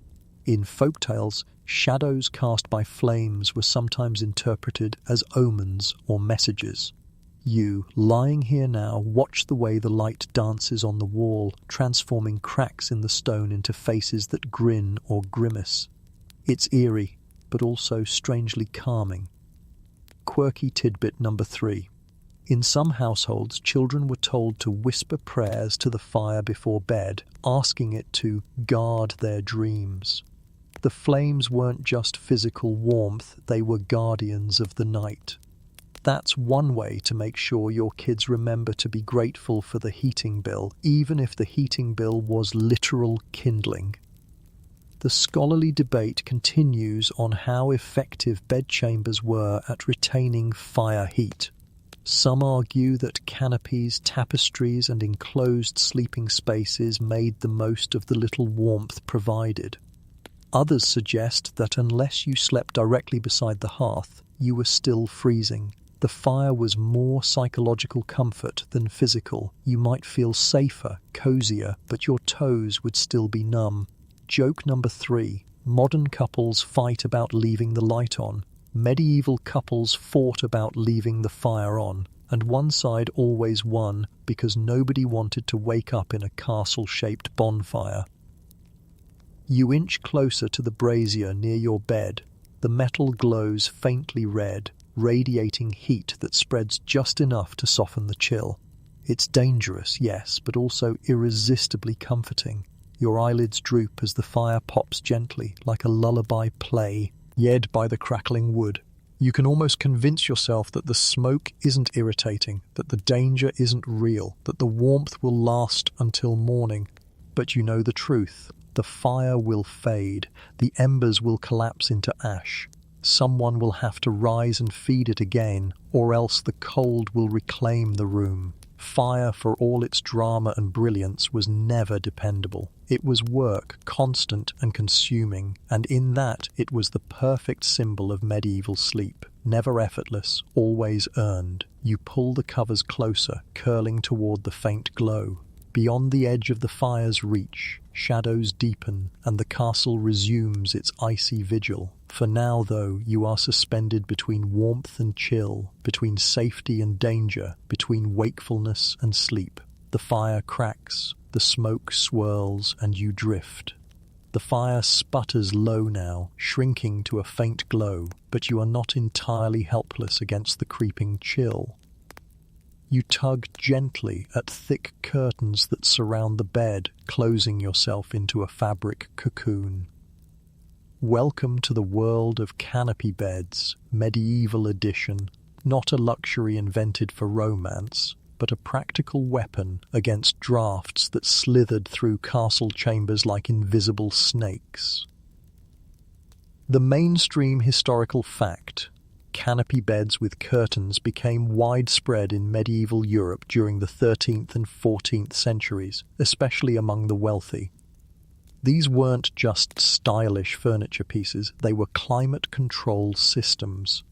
In folktales, shadows cast by flames were sometimes interpreted as omens or messages. You, lying here now, watch the way the light dances on the wall, transforming cracks in the stone into faces that grin or grimace. It's eerie, but also strangely calming. Quirky tidbit number 3. In some households, children were told to whisper prayers to the fire before bed, asking it to guard their dreams. The flames weren't just physical warmth, they were guardians of the night. That's one way to make sure your kids remember to be grateful for the heating bill, even if the heating bill was literal kindling. The scholarly debate continues on how effective bedchambers were at retaining fire heat. Some argue that canopies, tapestries, and enclosed sleeping spaces made the most of the little warmth provided. Others suggest that unless you slept directly beside the hearth, you were still freezing. The fire was more psychological comfort than physical. You might feel safer, cozier, but your toes would still be numb. Joke number 3. Modern couples fight about leaving the light on. Medieval couples fought about leaving the fire on, and one side always won because nobody wanted to wake up in a castle-shaped bonfire. You inch closer to the brazier near your bed. The metal glows faintly red, radiating heat that spreads just enough to soften the chill. It's dangerous, yes, but also irresistibly comforting. Your eyelids droop as the fire pops gently, like a lullaby play, led by the crackling wood. You can almost convince yourself that the smoke isn't irritating, that the danger isn't real, that the warmth will last until morning. But you know the truth. The fire will fade. The embers will collapse into ash. Someone will have to rise and feed it again, or else the cold will reclaim the room. Fire, for all its drama and brilliance, was never dependable. It was work, constant and consuming, and in that it was the perfect symbol of medieval sleep. Never effortless, always earned. You pull the covers closer, curling toward the faint glow. Beyond the edge of the fire's reach, shadows deepen, and the castle resumes its icy vigil. For now, though, you are suspended between warmth and chill, between safety and danger, between wakefulness and sleep. The fire cracks, the smoke swirls, and you drift. The fire sputters low now, shrinking to a faint glow, but you are not entirely helpless against the creeping chill. You tug gently at thick curtains that surround the bed, closing yourself into a fabric cocoon. Welcome to the world of canopy beds, medieval edition, not a luxury invented for romance, but a practical weapon against drafts that slithered through castle chambers like invisible snakes. The mainstream historical fact: canopy beds with curtains became widespread in medieval Europe during the 13th and 14th centuries, especially among the wealthy. These weren't just stylish furniture pieces, they were climate-control systems.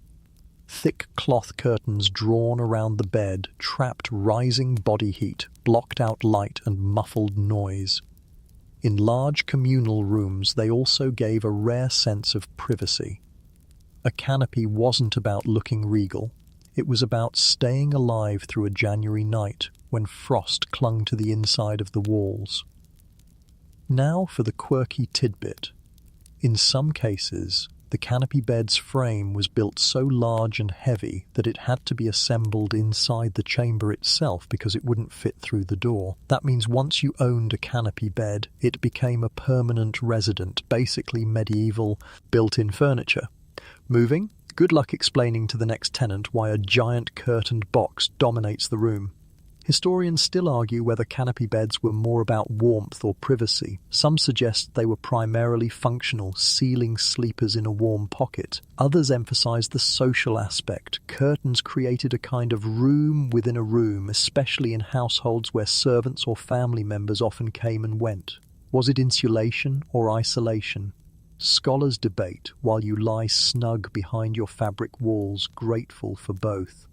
Thick cloth curtains drawn around the bed trapped rising body heat, blocked out light and muffled noise. In large communal rooms, they also gave a rare sense of privacy. A canopy wasn't about looking regal. It was about staying alive through a January night when frost clung to the inside of the walls. Now for the quirky tidbit. In some cases, the canopy bed's frame was built so large and heavy that it had to be assembled inside the chamber itself because it wouldn't fit through the door. That means once you owned a canopy bed, it became a permanent resident, basically medieval built-in furniture. Moving? Good luck explaining to the next tenant why a giant curtained box dominates the room. Historians still argue whether canopy beds were more about warmth or privacy. Some suggest they were primarily functional, sealing sleepers in a warm pocket. Others emphasize the social aspect. Curtains created a kind of room within a room, especially in households where servants or family members often came and went. Was it insulation or isolation? Scholars debate while you lie snug behind your fabric walls, grateful for both.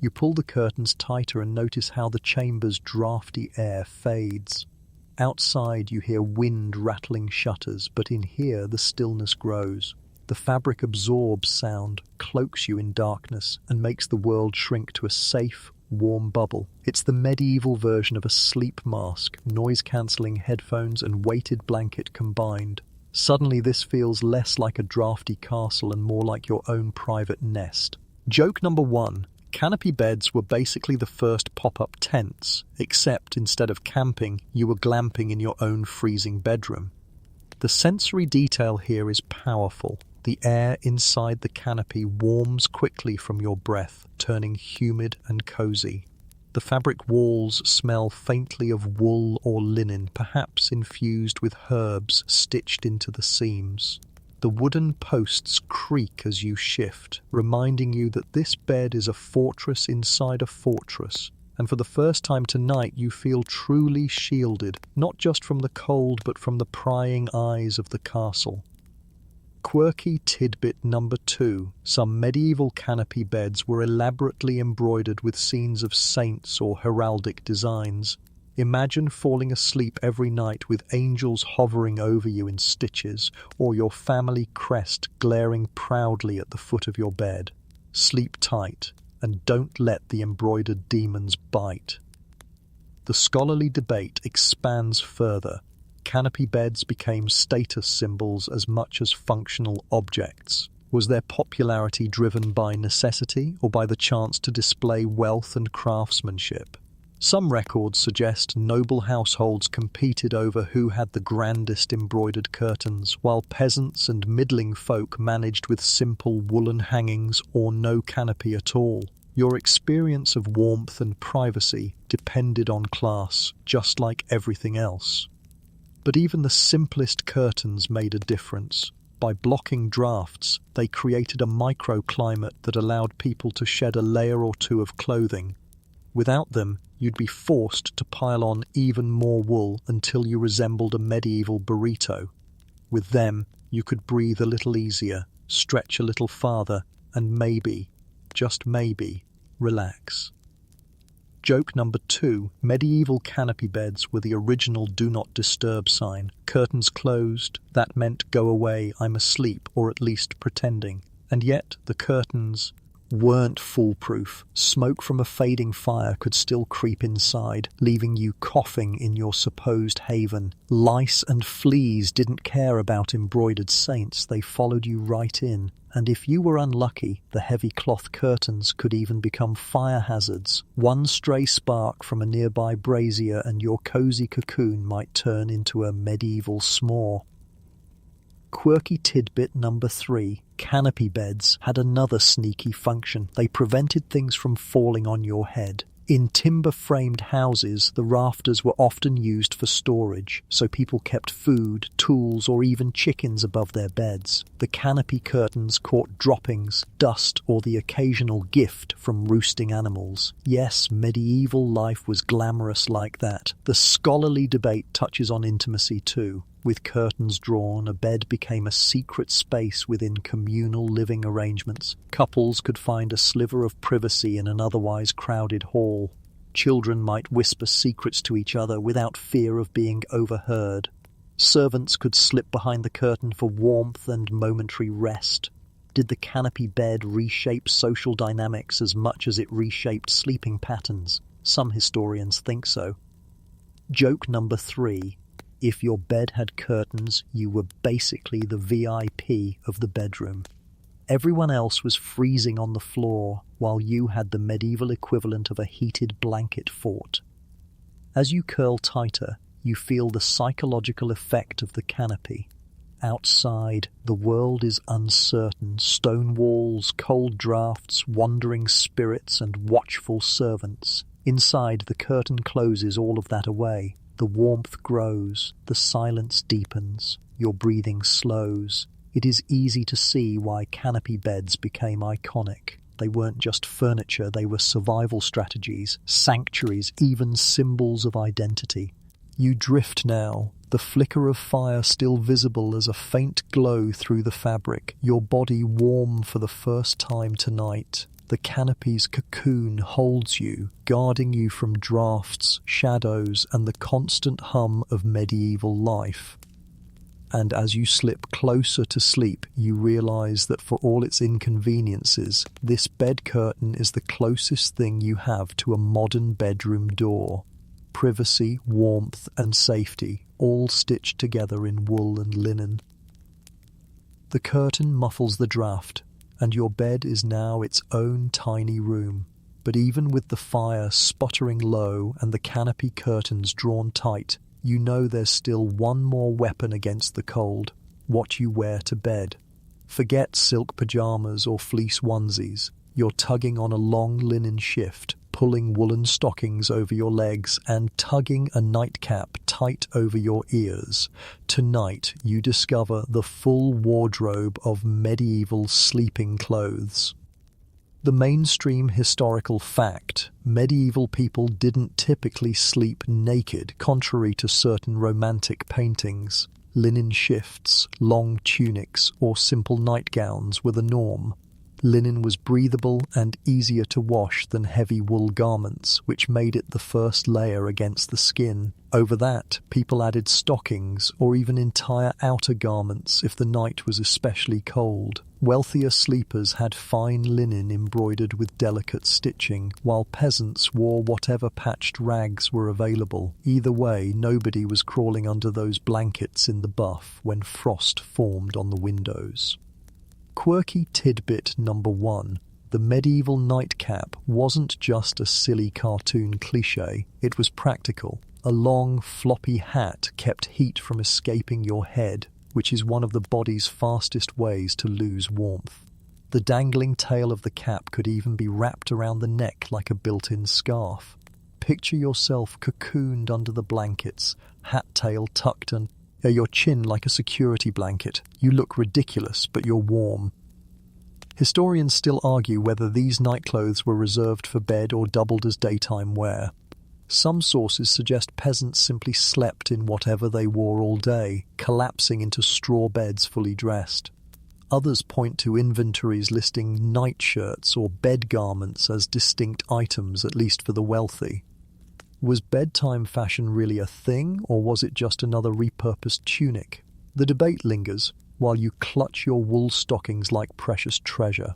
You pull the curtains tighter and notice how the chamber's drafty air fades. Outside you hear wind rattling shutters, but in here the stillness grows. The fabric absorbs sound, cloaks you in darkness, and makes the world shrink to a safe, warm bubble. It's the medieval version of a sleep mask, noise-cancelling headphones and weighted blanket combined. Suddenly this feels less like a drafty castle and more like your own private nest. Joke number 1. Canopy beds were basically the first pop-up tents, except instead of camping, you were glamping in your own freezing bedroom. The sensory detail here is powerful. The air inside the canopy warms quickly from your breath, turning humid and cozy. The fabric walls smell faintly of wool or linen, perhaps infused with herbs stitched into the seams. The wooden posts creak as you shift, reminding you that this bed is a fortress inside a fortress, and for the first time tonight you feel truly shielded, not just from the cold but from the prying eyes of the castle. Quirky tidbit number 2. Some medieval canopy beds were elaborately embroidered with scenes of saints or heraldic designs. Imagine falling asleep every night with angels hovering over you in stitches, or your family crest glaring proudly at the foot of your bed. Sleep tight, and don't let the embroidered demons bite. The scholarly debate expands further. Canopy beds became status symbols as much as functional objects. Was their popularity driven by necessity or by the chance to display wealth and craftsmanship? Some records suggest noble households competed over who had the grandest embroidered curtains, while peasants and middling folk managed with simple woolen hangings or no canopy at all. Your experience of warmth and privacy depended on class, just like everything else. But even the simplest curtains made a difference. By blocking drafts, they created a microclimate that allowed people to shed a layer or two of clothing. Without them, you'd be forced to pile on even more wool until you resembled a medieval burrito. With them, you could breathe a little easier, stretch a little farther, and maybe, just maybe, relax. Joke number 2. Medieval canopy beds were the original do not disturb sign. Curtains closed, that meant go away, I'm asleep, or at least pretending. And yet the curtains weren't foolproof. Smoke from a fading fire could still creep inside, leaving you coughing in your supposed haven. Lice and fleas didn't care about embroidered saints, they followed you right in. And if you were unlucky, the heavy cloth curtains could even become fire hazards. One stray spark from a nearby brazier and your cozy cocoon might turn into a medieval s'more. Quirky tidbit number 3. Canopy beds had another sneaky function. They prevented things from falling on your head. In timber-framed houses, the rafters were often used for storage, so people kept food, tools, or even chickens above their beds. The canopy curtains caught droppings, dust, or the occasional gift from roosting animals. Yes, medieval life was glamorous like that. The scholarly debate touches on intimacy too. With curtains drawn, a bed became a secret space within communal living arrangements. Couples could find a sliver of privacy in an otherwise crowded hall. Children might whisper secrets to each other without fear of being overheard. Servants could slip behind the curtain for warmth and momentary rest. Did the canopy bed reshape social dynamics as much as it reshaped sleeping patterns? Some historians think so. Joke number 3. If your bed had curtains, you were basically the VIP of the bedroom. Everyone else was freezing on the floor, while you had the medieval equivalent of a heated blanket fort. As you curl tighter, you feel the psychological effect of the canopy. Outside, the world is uncertain. Stone walls, cold drafts, wandering spirits, and watchful servants. Inside, the curtain closes all of that away. The warmth grows, the silence deepens, your breathing slows. It is easy to see why canopy beds became iconic. They weren't just furniture, they were survival strategies, sanctuaries, even symbols of identity. You drift now, the flicker of fire still visible as a faint glow through the fabric, your body warm for the first time tonight. The canopy's cocoon holds you, guarding you from drafts, shadows, and the constant hum of medieval life. And as you slip closer to sleep, you realize that for all its inconveniences, this bed curtain is the closest thing you have to a modern bedroom door. Privacy, warmth, and safety, all stitched together in wool and linen. The curtain muffles the draft, and your bed is now its own tiny room. But even with the fire sputtering low and the canopy curtains drawn tight, you know there's still one more weapon against the cold: what you wear to bed. Forget silk pajamas or fleece onesies. You're tugging on a long linen shift, pulling woolen stockings over your legs and tugging a nightcap tight over your ears. Tonight you discover the full wardrobe of medieval sleeping clothes. The mainstream historical fact: medieval people didn't typically sleep naked, contrary to certain romantic paintings. Linen shifts, long tunics, or simple nightgowns were the norm. Linen was breathable and easier to wash than heavy wool garments, which made it the first layer against the skin. Over that, people added stockings or even entire outer garments if the night was especially cold. Wealthier sleepers had fine linen embroidered with delicate stitching, while peasants wore whatever patched rags were available. Either way, nobody was crawling under those blankets in the buff when frost formed on the windows. Quirky tidbit number 1. The medieval nightcap wasn't just a silly cartoon cliché, it was practical. A long, floppy hat kept heat from escaping your head, which is one of the body's fastest ways to lose warmth. The dangling tail of the cap could even be wrapped around the neck like a built-in scarf. Picture yourself cocooned under the blankets, hat tail tucked and your chin like a security blanket. You look ridiculous, but you're warm. Historians still argue whether these nightclothes were reserved for bed or doubled as daytime wear. Some sources suggest peasants simply slept in whatever they wore all day, collapsing into straw beds fully dressed. Others point to inventories listing nightshirts or bed garments as distinct items, at least for the wealthy. Was bedtime fashion really a thing, or was it just another repurposed tunic? The debate lingers, while you clutch your wool stockings like precious treasure.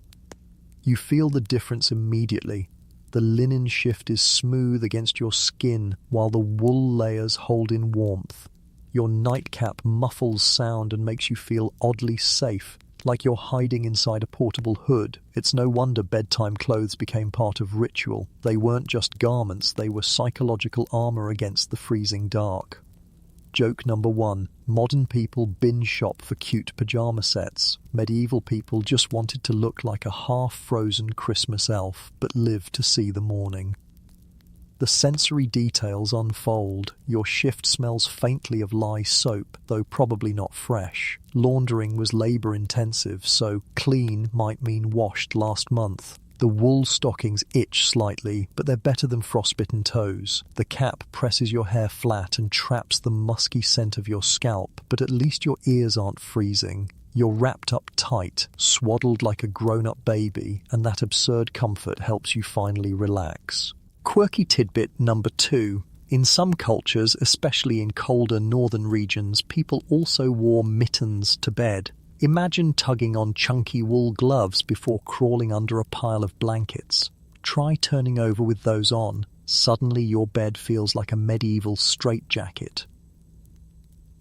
You feel the difference immediately. The linen shift is smooth against your skin, while the wool layers hold in warmth. Your nightcap muffles sound and makes you feel oddly safe, like you're hiding inside a portable hood. It's no wonder bedtime clothes became part of ritual. They weren't just garments, they were psychological armor against the freezing dark. Joke number 1. Modern people binge shop for cute pajama sets. Medieval people just wanted to look like a half-frozen Christmas elf, but live to see the morning. The sensory details unfold. Your shift smells faintly of lye soap, though probably not fresh. Laundering was labor-intensive, so clean might mean washed last month. The wool stockings itch slightly, but they're better than frostbitten toes. The cap presses your hair flat and traps the musky scent of your scalp, but at least your ears aren't freezing. You're wrapped up tight, swaddled like a grown-up baby, and that absurd comfort helps you finally relax. Quirky tidbit number 2. In some cultures, especially in colder northern regions, people also wore mittens to bed. Imagine tugging on chunky wool gloves before crawling under a pile of blankets. Try turning over with those on. Suddenly your bed feels like a medieval straitjacket.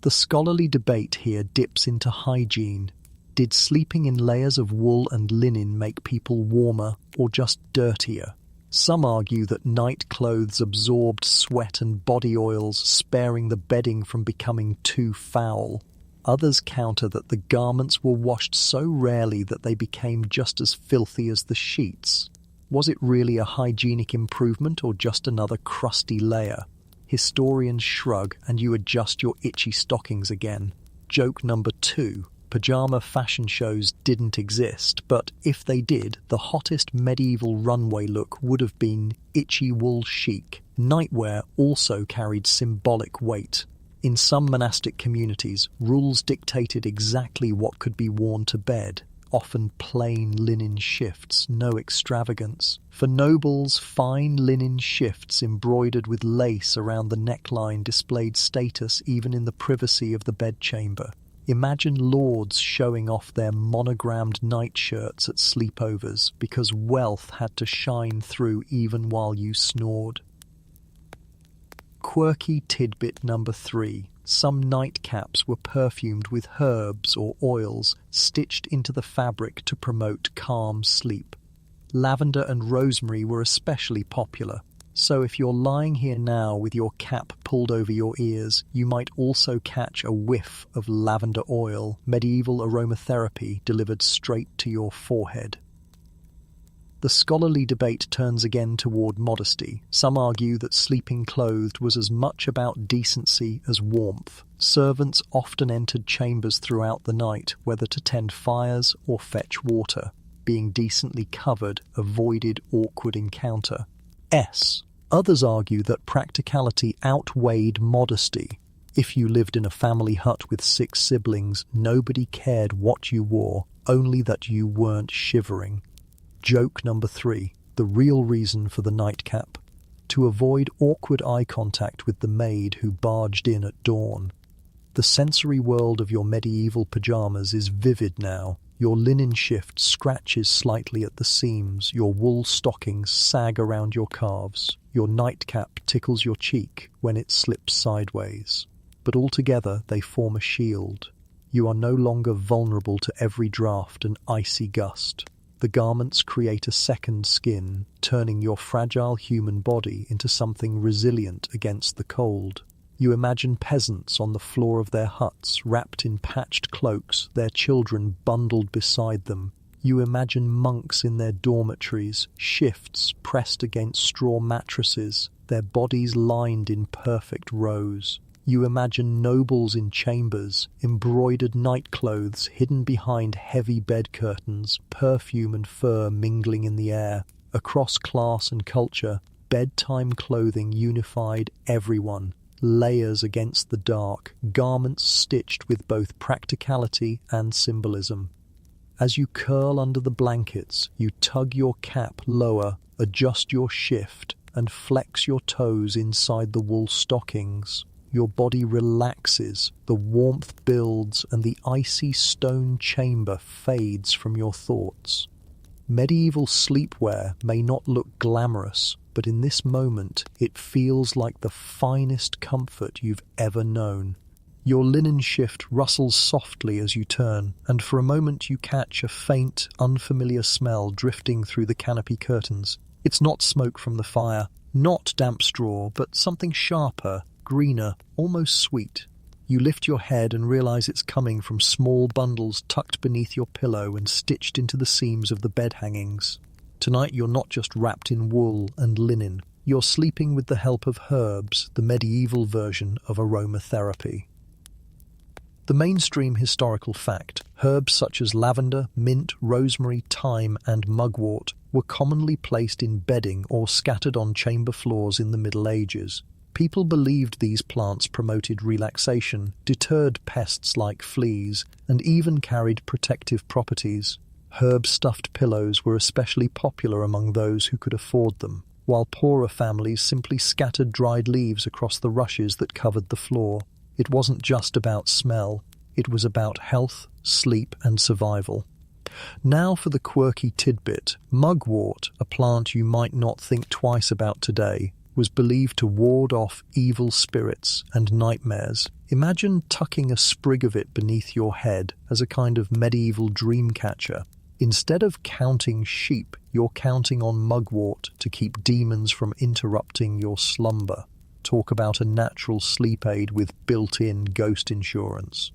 The scholarly debate here dips into hygiene. Did sleeping in layers of wool and linen make people warmer or just dirtier? Some argue that night clothes absorbed sweat and body oils, sparing the bedding from becoming too foul. Others counter that the garments were washed so rarely that they became just as filthy as the sheets. Was it really a hygienic improvement or just another crusty layer? Historians shrug and you adjust your itchy stockings again. Joke number 2. Pajama fashion shows didn't exist, but if they did, the hottest medieval runway look would have been itchy wool chic. Nightwear also carried symbolic weight. In some monastic communities, rules dictated exactly what could be worn to bed, often plain linen shifts, no extravagance. For nobles, fine linen shifts embroidered with lace around the neckline displayed status even in the privacy of the bedchamber. Imagine lords showing off their monogrammed nightshirts at sleepovers because wealth had to shine through even while you snored. Quirky tidbit number 3. Some nightcaps were perfumed with herbs or oils stitched into the fabric to promote calm sleep. Lavender and rosemary were especially popular, so if you're lying here now with your cap pulled over your ears, you might also catch a whiff of lavender oil, medieval aromatherapy delivered straight to your forehead. The scholarly debate turns again toward modesty. Some argue that sleeping clothed was as much about decency as warmth. Servants often entered chambers throughout the night, whether to tend fires or fetch water. Being decently covered avoided awkward encounter. Others argue that practicality outweighed modesty. If you lived in a family hut with 6 siblings, nobody cared what you wore, only that you weren't shivering. Joke number 3. The real reason for the nightcap. To avoid awkward eye contact with the maid who barged in at dawn. The sensory world of your medieval pajamas is vivid now. Your linen shift scratches slightly at the seams, your wool stockings sag around your calves, your nightcap tickles your cheek when it slips sideways. But altogether they form a shield. You are no longer vulnerable to every draft and icy gust. The garments create a second skin, turning your fragile human body into something resilient against the cold. You imagine peasants on the floor of their huts, wrapped in patched cloaks, their children bundled beside them. You imagine monks in their dormitories, shifts pressed against straw mattresses, their bodies lined in perfect rows. You imagine nobles in chambers, embroidered nightclothes hidden behind heavy bed curtains, perfume and fur mingling in the air. Across class and culture, bedtime clothing unified everyone. Layers against the dark, garments stitched with both practicality and symbolism. As you curl under the blankets, you tug your cap lower, adjust your shift, and flex your toes inside the wool stockings. Your body relaxes, the warmth builds, and the icy stone chamber fades from your thoughts. Medieval sleepwear may not look glamorous, but in this moment it feels like the finest comfort you've ever known. Your linen shift rustles softly as you turn, and for a moment you catch a faint, unfamiliar smell drifting through the canopy curtains. It's not smoke from the fire, not damp straw, but something sharper, greener, almost sweet. You lift your head and realize it's coming from small bundles tucked beneath your pillow and stitched into the seams of the bed hangings. Tonight you're not just wrapped in wool and linen. You're sleeping with the help of herbs, the medieval version of aromatherapy. The mainstream historical fact, herbs such as lavender, mint, rosemary, thyme, and mugwort were commonly placed in bedding or scattered on chamber floors in the Middle Ages. People believed these plants promoted relaxation, deterred pests like fleas, and even carried protective properties. Herb-stuffed pillows were especially popular among those who could afford them, while poorer families simply scattered dried leaves across the rushes that covered the floor. It wasn't just about smell, it was about health, sleep, and survival. Now for the quirky tidbit. Mugwort, a plant you might not think twice about today, was believed to ward off evil spirits and nightmares. Imagine tucking a sprig of it beneath your head as a kind of medieval dream catcher. Instead of counting sheep, you're counting on mugwort to keep demons from interrupting your slumber. Talk about a natural sleep aid with built-in ghost insurance.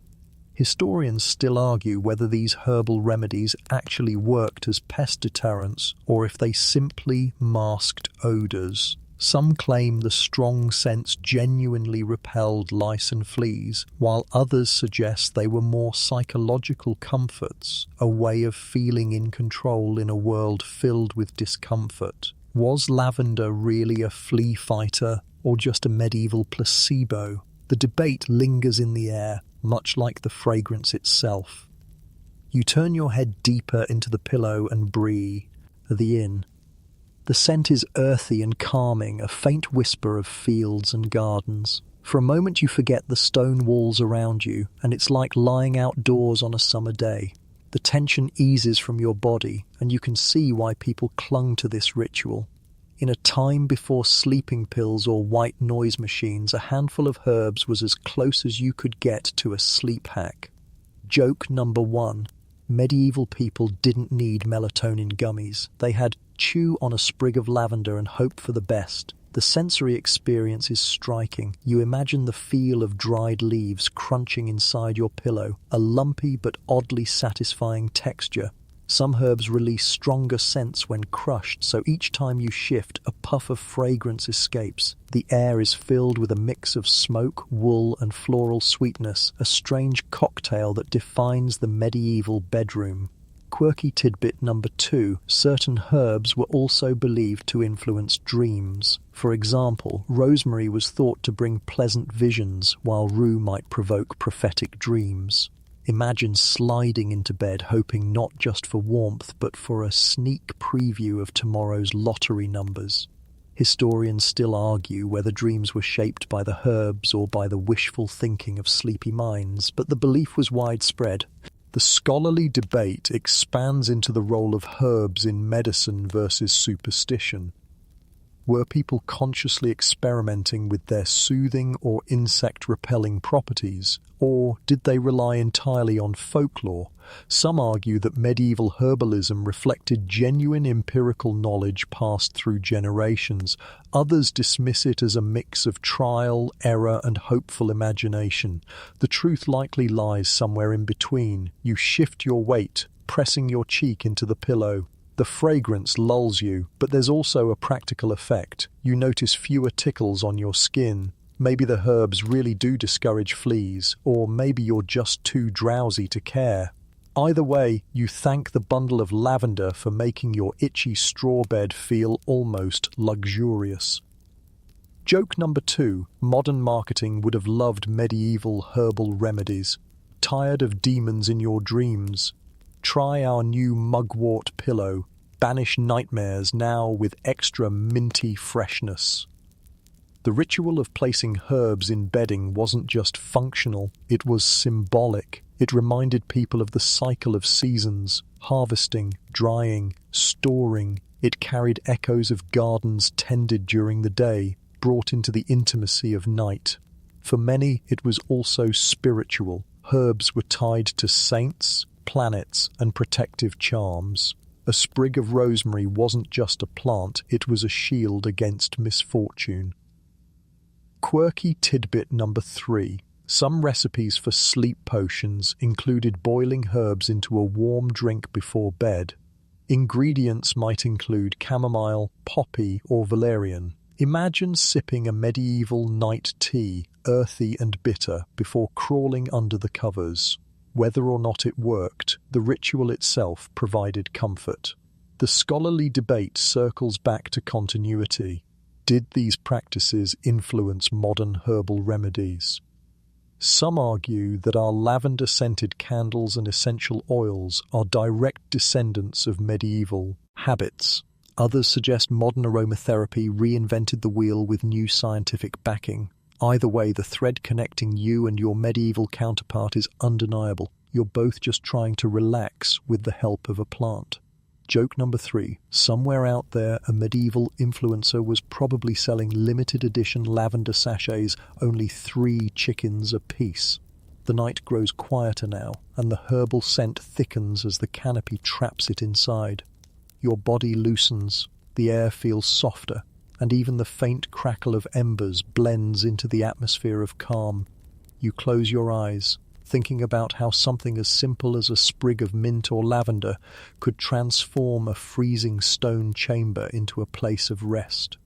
Historians still argue whether these herbal remedies actually worked as pest deterrents or if they simply masked odors. Some claim the strong scents genuinely repelled lice and fleas, while others suggest they were more psychological comforts, a way of feeling in control in a world filled with discomfort. Was lavender really a flea fighter, or just a medieval placebo? The debate lingers in the air, much like the fragrance itself. You turn your head deeper into the pillow and breathe. The inn. The scent is earthy and calming, a faint whisper of fields and gardens. For a moment you forget the stone walls around you, and it's like lying outdoors on a summer day. The tension eases from your body, and you can see why people clung to this ritual. In a time before sleeping pills or white noise machines, a handful of herbs was as close as you could get to a sleep hack. Joke number 1. Medieval people didn't need melatonin gummies. They had chew on a sprig of lavender and hope for the best. The sensory experience is striking. You imagine the feel of dried leaves crunching inside your pillow, a lumpy but oddly satisfying texture. Some herbs release stronger scents when crushed, so each time you shift, a puff of fragrance escapes. The air is filled with a mix of smoke, wool, and floral sweetness, a strange cocktail that defines the medieval bedroom. Quirky tidbit number 2. Certain herbs were also believed to influence dreams. For example, rosemary was thought to bring pleasant visions, while rue might provoke prophetic dreams. Imagine sliding into bed hoping not just for warmth but for a sneak preview of tomorrow's lottery numbers. Historians still argue whether dreams were shaped by the herbs or by the wishful thinking of sleepy minds, but the belief was widespread. The scholarly debate expands into the role of herbs in medicine versus superstition. Were people consciously experimenting with their soothing or insect-repelling properties, or did they rely entirely on folklore? Some argue that medieval herbalism reflected genuine empirical knowledge passed through generations. Others dismiss it as a mix of trial, error, and hopeful imagination. The truth likely lies somewhere in between. You shift your weight, pressing your cheek into the pillow. The fragrance lulls you, but there's also a practical effect. You notice fewer tickles on your skin. Maybe the herbs really do discourage fleas, or maybe you're just too drowsy to care. Either way, you thank the bundle of lavender for making your itchy straw bed feel almost luxurious. Joke number 2. Modern marketing would have loved medieval herbal remedies. Tired of demons in your dreams? Try our new mugwort pillow. Banish nightmares now with extra minty freshness. The ritual of placing herbs in bedding wasn't just functional, it was symbolic. It reminded people of the cycle of seasons, harvesting, drying, storing. It carried echoes of gardens tended during the day, brought into the intimacy of night. For many, it was also spiritual. Herbs were tied to saints, planets, and protective charms. A sprig of rosemary wasn't just a plant, it was a shield against misfortune. Quirky tidbit number 3. Some recipes for sleep potions included boiling herbs into a warm drink before bed. Ingredients might include chamomile, poppy, or valerian. Imagine sipping a medieval night tea, earthy and bitter, before crawling under the covers. Whether or not it worked, the ritual itself provided comfort. The scholarly debate circles back to continuity. Did these practices influence modern herbal remedies? Some argue that our lavender-scented candles and essential oils are direct descendants of medieval habits. Others suggest modern aromatherapy reinvented the wheel with new scientific backing. Either way, the thread connecting you and your medieval counterpart is undeniable. You're both just trying to relax with the help of a plant. Joke number 3. Somewhere out there, a medieval influencer was probably selling limited edition lavender sachets, only 3 chickens apiece. The night grows quieter now, and the herbal scent thickens as the canopy traps it inside. Your body loosens, the air feels softer, and even the faint crackle of embers blends into the atmosphere of calm. You close your eyes, thinking about how something as simple as a sprig of mint or lavender could transform a freezing stone chamber into a place of rest.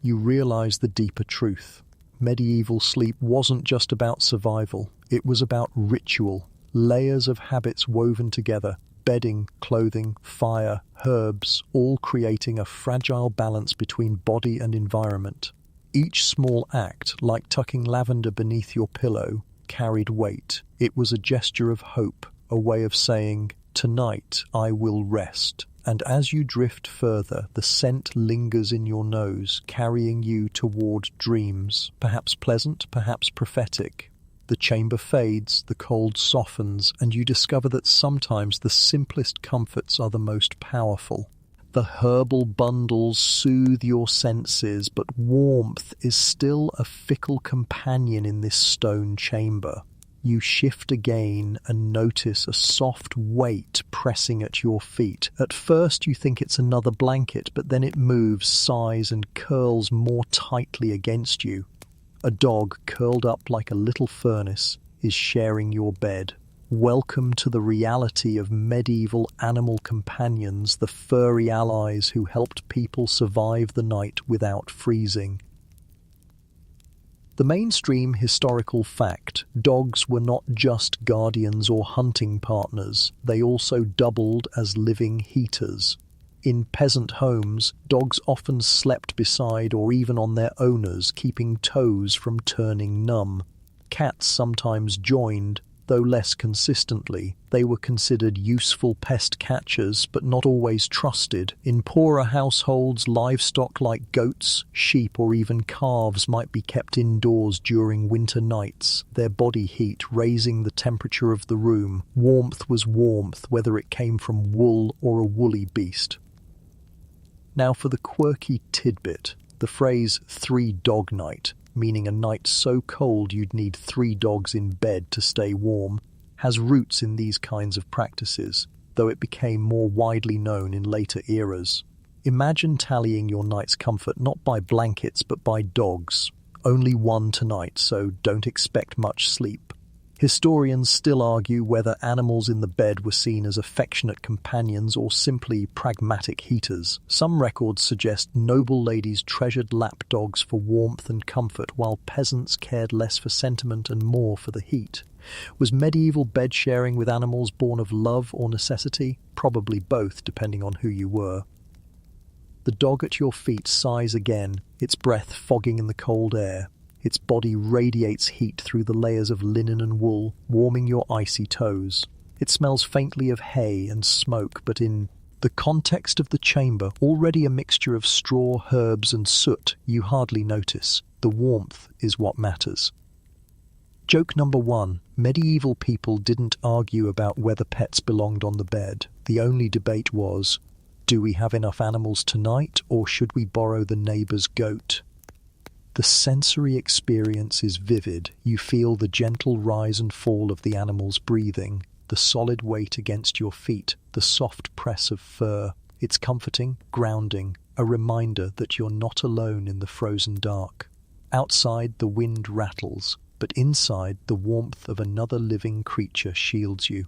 You realize the deeper truth. Medieval sleep wasn't just about survival, it was about ritual, layers of habits woven together. Bedding, clothing, fire, herbs, all creating a fragile balance between body and environment. Each small act, like tucking lavender beneath your pillow, carried weight. It was a gesture of hope, a way of saying, "Tonight I will rest." And as you drift further, the scent lingers in your nose, carrying you toward dreams, perhaps pleasant, perhaps prophetic. The chamber fades, the cold softens, and you discover that sometimes the simplest comforts are the most powerful. The herbal bundles soothe your senses, but warmth is still a fickle companion in this stone chamber. You shift again and notice a soft weight pressing at your feet. At first you think it's another blanket, but then it moves, sighs, and curls more tightly against you. A dog curled up like a little furnace is sharing your bed. Welcome to the reality of medieval animal companions, the furry allies who helped people survive the night without freezing. The mainstream historical fact: dogs were not just guardians or hunting partners, they also doubled as living heaters. In peasant homes, dogs often slept beside or even on their owners, keeping toes from turning numb. Cats sometimes joined, though less consistently. They were considered useful pest catchers, but not always trusted. In poorer households, livestock like goats, sheep, or even calves might be kept indoors during winter nights, their body heat raising the temperature of the room. Warmth was warmth, whether it came from wool or a woolly beast. Now for the quirky tidbit, the phrase three-dog night, meaning a night so cold you'd need 3 dogs in bed to stay warm, has roots in these kinds of practices, though it became more widely known in later eras. Imagine tallying your night's comfort not by blankets but by dogs. Only one tonight, so don't expect much sleep. Historians still argue whether animals in the bed were seen as affectionate companions or simply pragmatic heaters. Some records suggest noble ladies treasured lap dogs for warmth and comfort, while peasants cared less for sentiment and more for the heat. Was medieval bed sharing with animals born of love or necessity? Probably both, depending on who you were. The dog at your feet sighs again, its breath fogging in the cold air. Its body radiates heat through the layers of linen and wool, warming your icy toes. It smells faintly of hay and smoke, but in the context of the chamber, already a mixture of straw, herbs, and soot, you hardly notice. The warmth is what matters. Joke number 1. Medieval people didn't argue about whether pets belonged on the bed. The only debate was, do we have enough animals tonight, or should we borrow the neighbour's goat? The sensory experience is vivid. You feel the gentle rise and fall of the animal's breathing, the solid weight against your feet, the soft press of fur. It's comforting, grounding, a reminder that you're not alone in the frozen dark. Outside, the wind rattles, but inside, the warmth of another living creature shields you.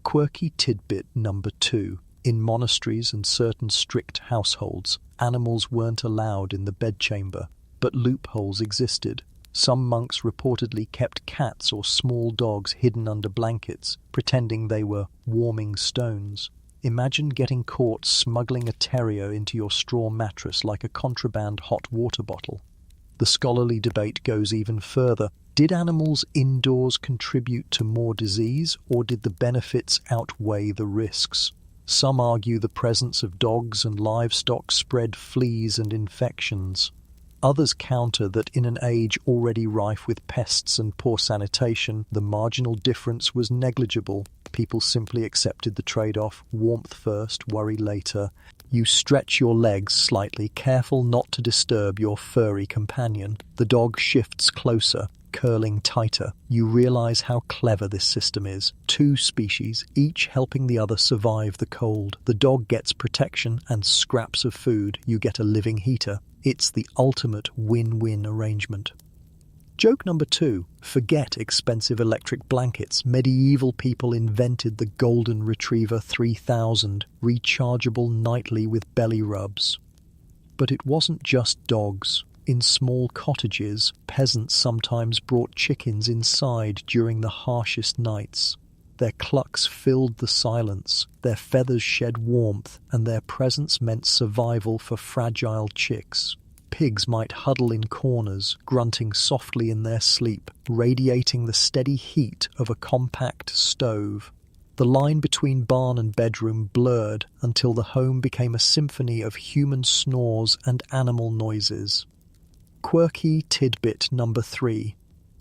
Quirky tidbit number 2. In monasteries and certain strict households, animals weren't allowed in the bedchamber, but loopholes existed. Some monks reportedly kept cats or small dogs hidden under blankets, pretending they were warming stones. Imagine getting caught smuggling a terrier into your straw mattress like a contraband hot water bottle. The scholarly debate goes even further. Did animals indoors contribute to more disease, or did the benefits outweigh the risks? Some argue the presence of dogs and livestock spread fleas and infections. Others counter that in an age already rife with pests and poor sanitation, the marginal difference was negligible. People simply accepted the trade-off: warmth first, worry later. You stretch your legs slightly, careful not to disturb your furry companion. The dog shifts closer, curling tighter. You realize how clever this system is. 2 species, each helping the other survive the cold. The dog gets protection and scraps of food. You get a living heater. It's the ultimate win-win arrangement. Joke number 2. Forget expensive electric blankets. Medieval people invented the Golden Retriever 3000, rechargeable nightly with belly rubs. But it wasn't just dogs. In small cottages, peasants sometimes brought chickens inside during the harshest nights. Their clucks filled the silence, their feathers shed warmth, and their presence meant survival for fragile chicks. Pigs might huddle in corners, grunting softly in their sleep, radiating the steady heat of a compact stove. The line between barn and bedroom blurred until the home became a symphony of human snores and animal noises. Quirky tidbit number 3.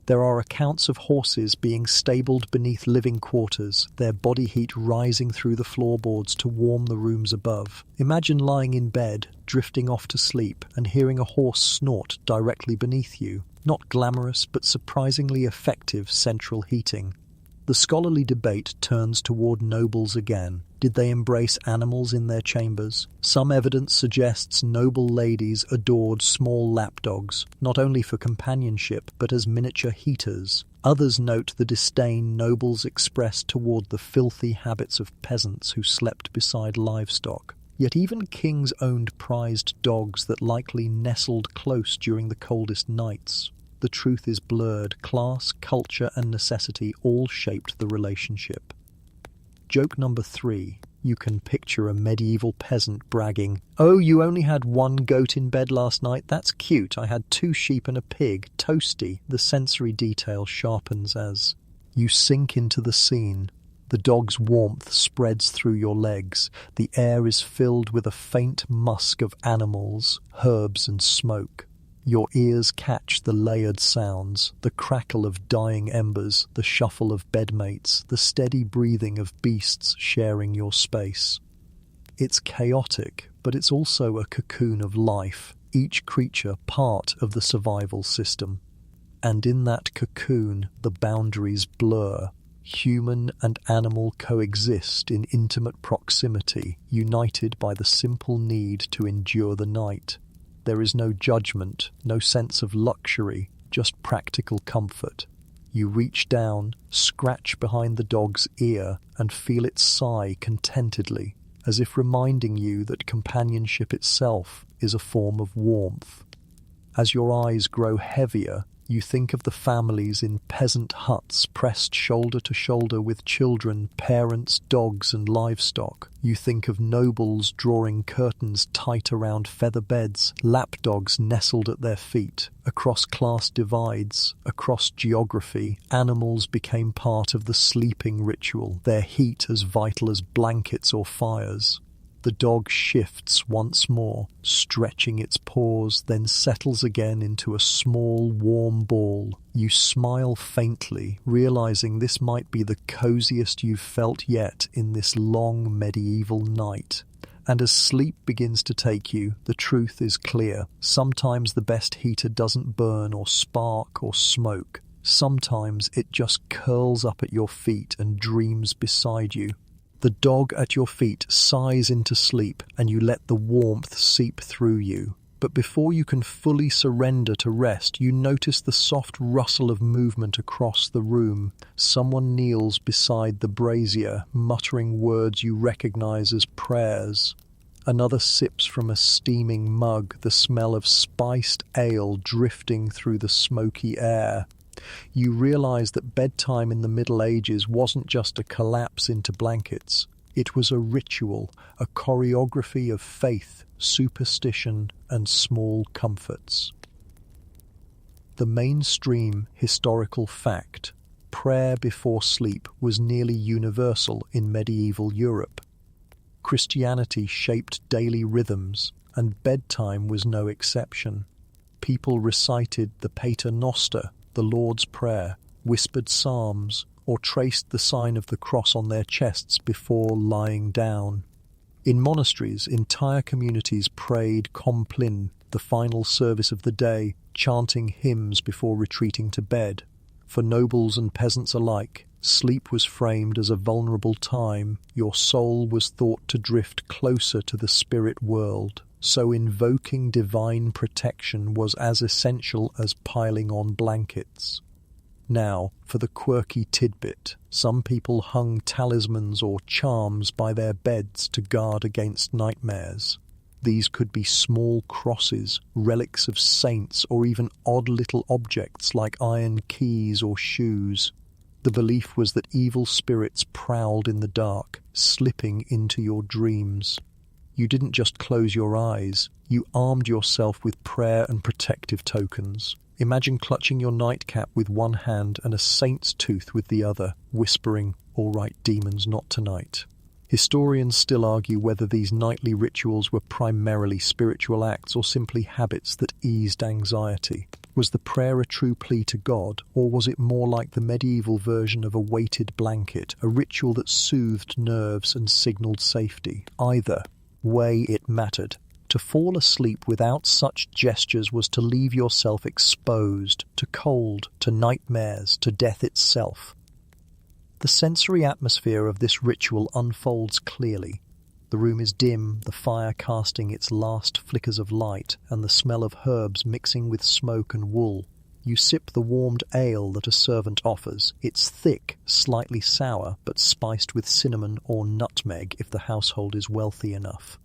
There are accounts of horses being stabled beneath living quarters, their body heat rising through the floorboards to warm the rooms above. Imagine lying in bed, drifting off to sleep, and hearing a horse snort directly beneath you. Not glamorous, but surprisingly effective central heating. The scholarly debate turns toward nobles again. Did they embrace animals in their chambers? Some evidence suggests noble ladies adored small lapdogs, not only for companionship but as miniature heaters. Others note the disdain nobles expressed toward the filthy habits of peasants who slept beside livestock. Yet even kings owned prized dogs that likely nestled close during the coldest nights. the truth is blurred. Class, culture, and necessity all shaped the relationship. Joke number 3. You can picture a medieval peasant bragging, "Oh, you only had one goat in bed last night? That's cute. I had 2 sheep and a pig. Toasty." The sensory detail sharpens as you sink into the scene. The dog's warmth spreads through your legs. The air is filled with a faint musk of animals, herbs, and smoke. Your ears catch the layered sounds, the crackle of dying embers, the shuffle of bedmates, the steady breathing of beasts sharing your space. It's chaotic, but it's also a cocoon of life, each creature part of the survival system. And in that cocoon, the boundaries blur. Human and animal coexist in intimate proximity, united by the simple need to endure the night. There is no judgment, no sense of luxury, just practical comfort. You reach down, scratch behind the dog's ear, and feel it sigh contentedly, as if reminding you that companionship itself is a form of warmth. As your eyes grow heavier, you think of the families in peasant huts pressed shoulder to shoulder with children, parents, dogs, and livestock. You think of nobles drawing curtains tight around feather beds, lapdogs nestled at their feet. Across class divides, across geography, animals became part of the sleeping ritual, their heat as vital as blankets or fires. The dog shifts once more, stretching its paws, then settles again into a small, warm ball. You smile faintly, realizing this might be the coziest you've felt yet in this long medieval night. And as sleep begins to take you, the truth is clear. Sometimes the best heater doesn't burn or spark or smoke. Sometimes it just curls up at your feet and dreams beside you. The dog at your feet sighs into sleep, and you let the warmth seep through you. But before you can fully surrender to rest, you notice the soft rustle of movement across the room. Someone kneels beside the brazier, muttering words you recognize as prayers. Another sips from a steaming mug, the smell of spiced ale drifting through the smoky air. You realize that bedtime in the Middle Ages wasn't just a collapse into blankets. It was a ritual, a choreography of faith, superstition, and small comforts. The mainstream historical fact, prayer before sleep, was nearly universal in medieval Europe. Christianity shaped daily rhythms, and bedtime was no exception. People recited the Pater Noster, the Lord's Prayer, whispered psalms, or traced the sign of the cross on their chests before lying down. In monasteries, entire communities prayed Compline, the final service of the day, chanting hymns before retreating to bed. For nobles and peasants alike, sleep was framed as a vulnerable time. Your soul was thought to drift closer to the spirit world. So invoking divine protection was as essential as piling on blankets. Now, for the quirky tidbit, some people hung talismans or charms by their beds to guard against nightmares. These could be small crosses, relics of saints, or even odd little objects like iron keys or shoes. The belief was that evil spirits prowled in the dark, slipping into your dreams. You didn't just close your eyes, you armed yourself with prayer and protective tokens. Imagine clutching your nightcap with one hand and a saint's tooth with the other, whispering, "All right, demons, not tonight." Historians still argue whether these nightly rituals were primarily spiritual acts or simply habits that eased anxiety. Was the prayer a true plea to God, or was it more like the medieval version of a weighted blanket, a ritual that soothed nerves and signaled safety? Either way, it mattered. To fall asleep without such gestures was to leave yourself exposed to cold, to nightmares, to death itself. The sensory atmosphere of this ritual unfolds clearly. The room is dim, the fire casting its last flickers of light, and the smell of herbs mixing with smoke and wool. You sip the warmed ale that a servant offers. It's thick, slightly sour, but spiced with cinnamon or nutmeg if the household is wealthy enough.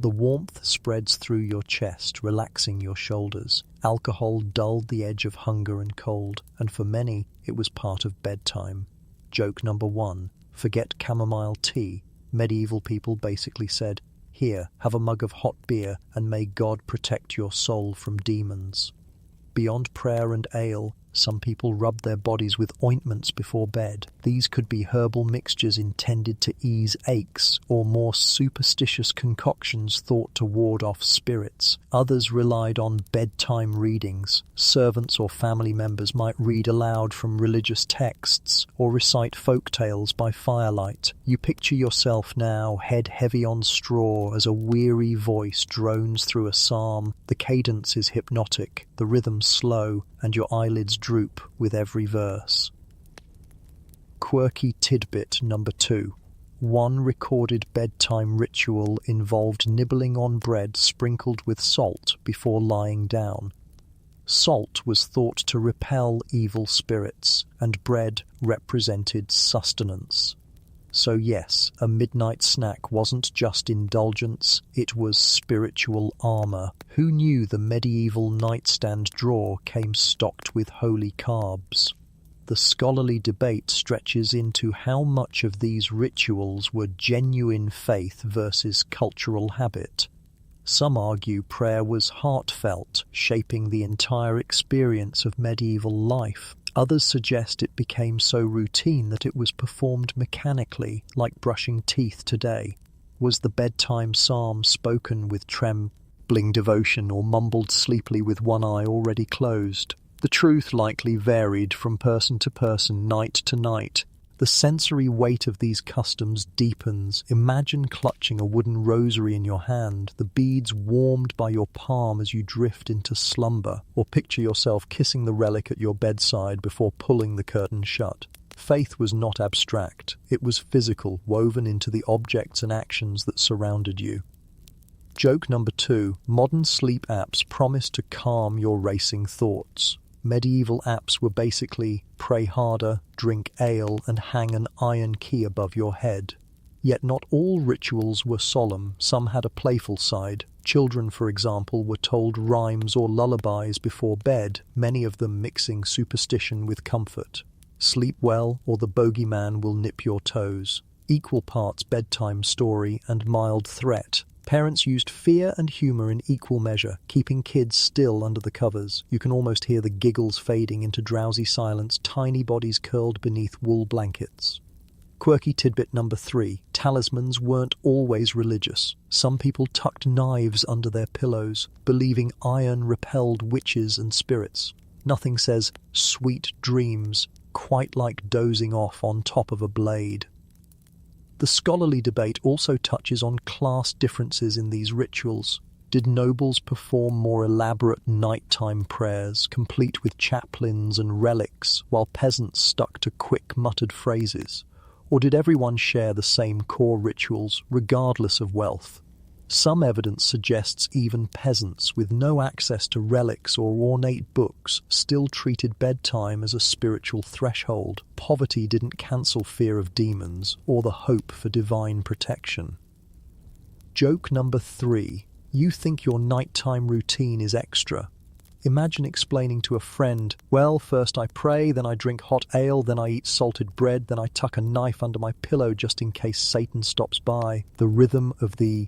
The warmth spreads through your chest, relaxing your shoulders. Alcohol dulled the edge of hunger and cold, and for many, it was part of bedtime. Joke number 1. Forget chamomile tea. Medieval people basically said, "Here, have a mug of hot beer, and may God protect your soul from demons." Beyond prayer and ale, some people rubbed their bodies with ointments before bed. These could be herbal mixtures intended to ease aches, or more superstitious concoctions thought to ward off spirits. Others relied on bedtime readings. Servants or family members might read aloud from religious texts, or recite folk tales by firelight. You picture yourself now, head heavy on straw, as a weary voice drones through a psalm. The cadence is hypnotic, the rhythm slow, and your eyelids droop with every verse. Quirky tidbit number 2. One recorded bedtime ritual involved nibbling on bread sprinkled with salt before lying down. Salt was thought to repel evil spirits, and bread represented sustenance. So yes, a midnight snack wasn't just indulgence, it was spiritual armor. Who knew the medieval nightstand drawer came stocked with holy carbs? The scholarly debate stretches into how much of these rituals were genuine faith versus cultural habit. Some argue prayer was heartfelt, shaping the entire experience of medieval life. Others suggest it became so routine that it was performed mechanically, like brushing teeth today. Was the bedtime psalm spoken with trembling devotion or mumbled sleepily with one eye already closed? The truth likely varied from person to person, night to night. The sensory weight of these customs deepens. Imagine clutching a wooden rosary in your hand, the beads warmed by your palm as you drift into slumber, or picture yourself kissing the relic at your bedside before pulling the curtain shut. Faith was not abstract. It was physical, woven into the objects and actions that surrounded you. Joke number 2. Modern sleep apps promise to calm your racing thoughts. Medieval apps were basically pray harder, drink ale, and hang an iron key above your head. Yet not all rituals were solemn, some had a playful side. Children, for example, were told rhymes or lullabies before bed, many of them mixing superstition with comfort. Sleep well, or the bogeyman will nip your toes. Equal parts bedtime story and mild threat. Parents used fear and humor in equal measure, keeping kids still under the covers. You can almost hear the giggles fading into drowsy silence, tiny bodies curled beneath wool blankets. Quirky tidbit number 3. Talismans weren't always religious. Some people tucked knives under their pillows, believing iron repelled witches and spirits. Nothing says sweet dreams quite like dozing off on top of a blade. The scholarly debate also touches on class differences in these rituals. Did nobles perform more elaborate nighttime prayers, complete with chaplins and relics, while peasants stuck to quick muttered phrases? Or did everyone share the same core rituals, regardless of wealth? Some evidence suggests even peasants, with no access to relics or ornate books, still treated bedtime as a spiritual threshold. Poverty didn't cancel fear of demons or the hope for divine protection. Joke number 3. You think your nighttime routine is extra. Imagine explaining to a friend, "Well, first I pray, then I drink hot ale, then I eat salted bread, then I tuck a knife under my pillow just in case Satan stops by." The rhythm of the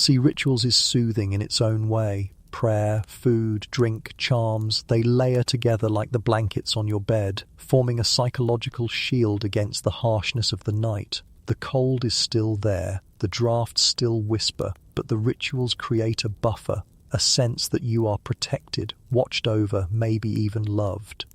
rituals is soothing in its own way. Prayer, food, drink, charms, they layer together like the blankets on your bed, forming a psychological shield against the harshness of the night. The cold is still there, the drafts still whisper, but the rituals create a buffer, a sense that you are protected, watched over, maybe even loved.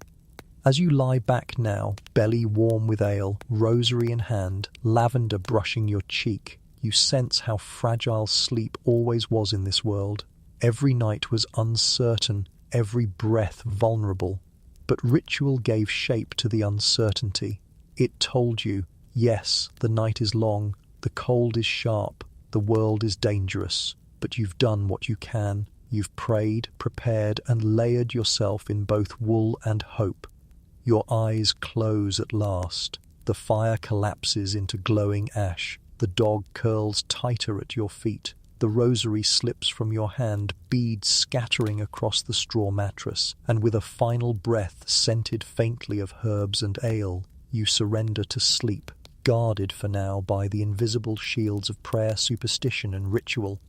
As you lie back now, belly warm with ale, rosary in hand, lavender brushing your cheek, you sense how fragile sleep always was in this world. Every night was uncertain, every breath vulnerable. But ritual gave shape to the uncertainty. It told you, yes, the night is long, the cold is sharp, the world is dangerous, but you've done what you can. You've prayed, prepared, and layered yourself in both wool and hope. Your eyes close at last. The fire collapses into glowing ash. The dog curls tighter at your feet. The rosary slips from your hand, beads scattering across the straw mattress, and with a final breath scented faintly of herbs and ale, you surrender to sleep, guarded for now by the invisible shields of prayer, superstition, and ritual.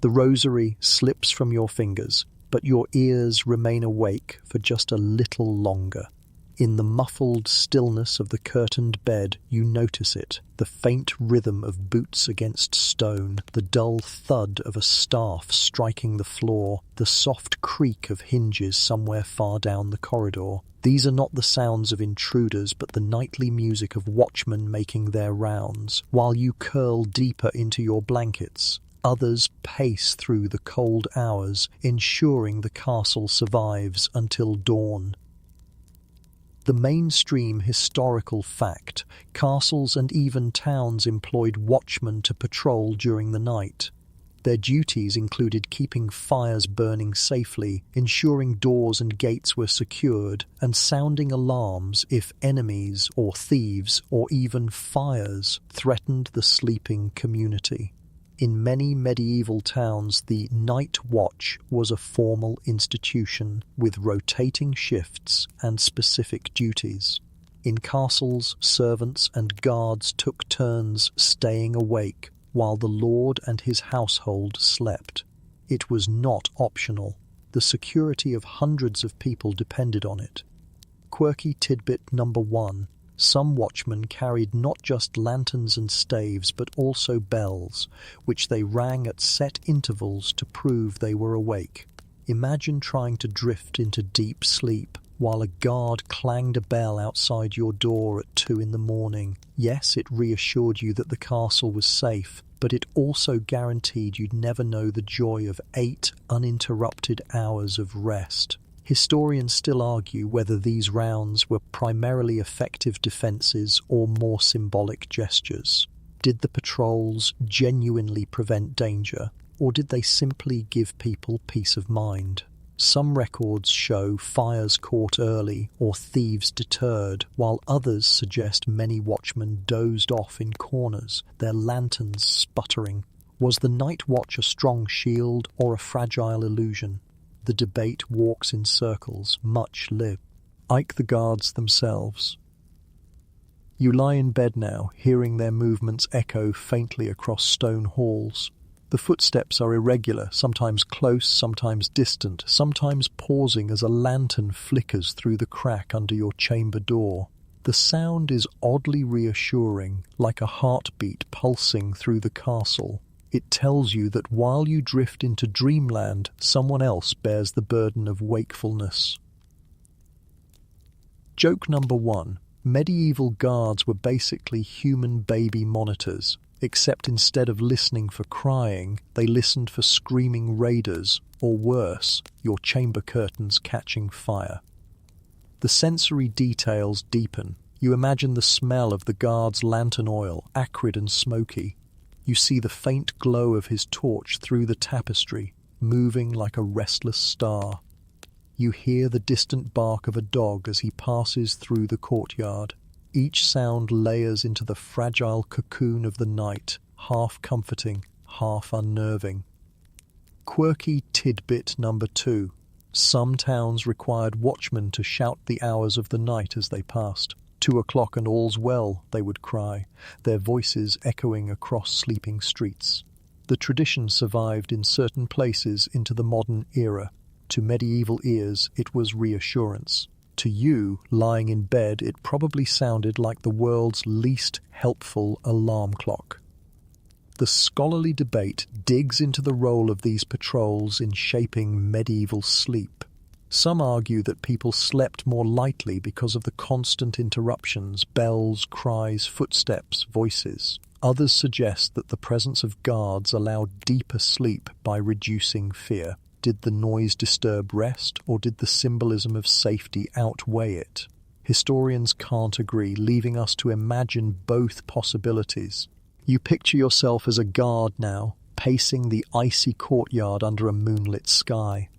The rosary slips from your fingers, but your ears remain awake for just a little longer. In the muffled stillness of the curtained bed, you notice it, the faint rhythm of boots against stone, the dull thud of a staff striking the floor, the soft creak of hinges somewhere far down the corridor. These are not the sounds of intruders, but the nightly music of watchmen making their rounds, while you curl deeper into your blankets. Others pace through the cold hours, ensuring the castle survives until dawn. The mainstream historical fact, castles and even towns employed watchmen to patrol during the night. Their duties included keeping fires burning safely, ensuring doors and gates were secured, and sounding alarms if enemies or thieves or even fires threatened the sleeping community. In many medieval towns, the night watch was a formal institution with rotating shifts and specific duties. In castles, servants and guards took turns staying awake while the lord and his household slept. It was not optional. The security of hundreds of people depended on it. Quirky tidbit number 1. Some watchmen carried not just lanterns and staves, but also bells, which they rang at set intervals to prove they were awake. Imagine trying to drift into deep sleep while a guard clanged a bell outside your door at 2 a.m. Yes, it reassured you that the castle was safe, but it also guaranteed you'd never know the joy of 8 uninterrupted hours of rest. Historians still argue whether these rounds were primarily effective defences or more symbolic gestures. Did the patrols genuinely prevent danger, or did they simply give people peace of mind? Some records show fires caught early or thieves deterred, while others suggest many watchmen dozed off in corners, their lanterns sputtering. Was the night watch a strong shield or a fragile illusion? The debate walks in circles, much lived. Like the guards themselves. You lie in bed now, hearing their movements echo faintly across stone halls. The footsteps are irregular, sometimes close, sometimes distant, sometimes pausing as a lantern flickers through the crack under your chamber door. The sound is oddly reassuring, like a heartbeat pulsing through the castle. It tells you that while you drift into dreamland, someone else bears the burden of wakefulness. Joke number 1. Medieval guards were basically human baby monitors, except instead of listening for crying, they listened for screaming raiders, or worse, your chamber curtains catching fire. The sensory details deepen. You imagine the smell of the guard's lantern oil, acrid and smoky. You see the faint glow of his torch through the tapestry, moving like a restless star. You hear the distant bark of a dog as he passes through the courtyard. Each sound layers into the fragile cocoon of the night, half comforting, half unnerving. Quirky tidbit number 2. Some towns required watchmen to shout the hours of the night as they passed. 2 o'clock and all's well, they would cry, their voices echoing across sleeping streets. The tradition survived in certain places into the modern era. To medieval ears, it was reassurance. To you, lying in bed, it probably sounded like the world's least helpful alarm clock. The scholarly debate digs into the role of these patrols in shaping medieval sleep. Some argue that people slept more lightly because of the constant interruptions, bells, cries, footsteps, voices. Others suggest that the presence of guards allowed deeper sleep by reducing fear. Did the noise disturb rest, or did the symbolism of safety outweigh it? Historians can't agree, leaving us to imagine both possibilities. You picture yourself as a guard now, pacing the icy courtyard under a moonlit sky.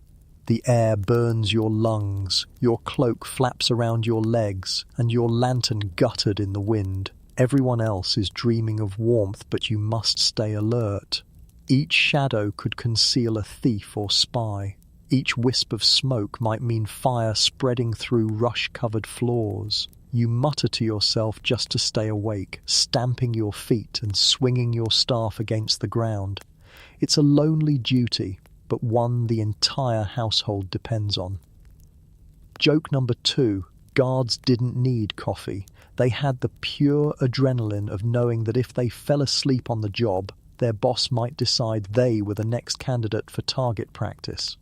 The air burns your lungs, your cloak flaps around your legs, and your lantern guttered in the wind. Everyone else is dreaming of warmth, but you must stay alert. Each shadow could conceal a thief or spy. Each wisp of smoke might mean fire spreading through rush-covered floors. You mutter to yourself just to stay awake, stamping your feet and swinging your staff against the ground. It's a lonely duty, but one the entire household depends on. Joke number 2. Guards didn't need coffee. They had the pure adrenaline of knowing that if they fell asleep on the job, their boss might decide they were the next candidate for target practice.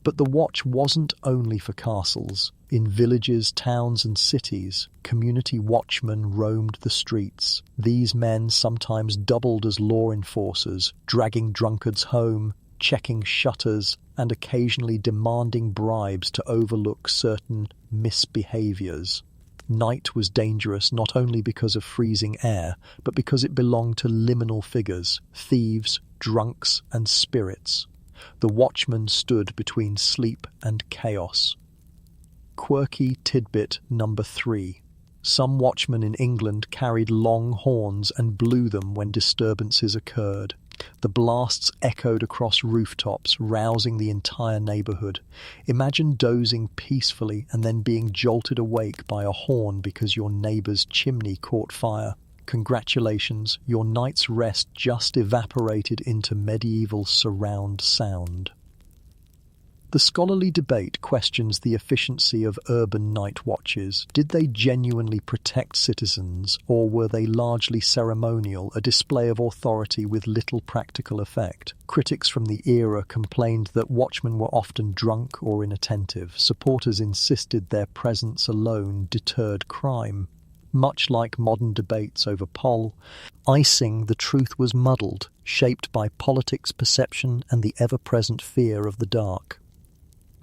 But the watch wasn't only for castles. In villages, towns and cities, community watchmen roamed the streets. These men sometimes doubled as law enforcers, dragging drunkards home, checking shutters, and occasionally demanding bribes to overlook certain misbehaviors. Night was dangerous not only because of freezing air, but because it belonged to liminal figures, thieves, drunks, and spirits. The watchman stood between sleep and chaos. Quirky tidbit number 3. Some watchmen in England carried long horns and blew them when disturbances occurred. The blasts echoed across rooftops, rousing the entire neighborhood. Imagine dozing peacefully and then being jolted awake by a horn because your neighbor's chimney caught fire. Congratulations, your night's rest just evaporated into medieval surround sound. The scholarly debate questions the efficiency of urban night watches. Did they genuinely protect citizens, or were they largely ceremonial, a display of authority with little practical effect? Critics from the era complained that watchmen were often drunk or inattentive. Supporters insisted their presence alone deterred crime. Much like modern debates over icing, the truth was muddled, shaped by politics, perception, and the ever-present fear of the dark.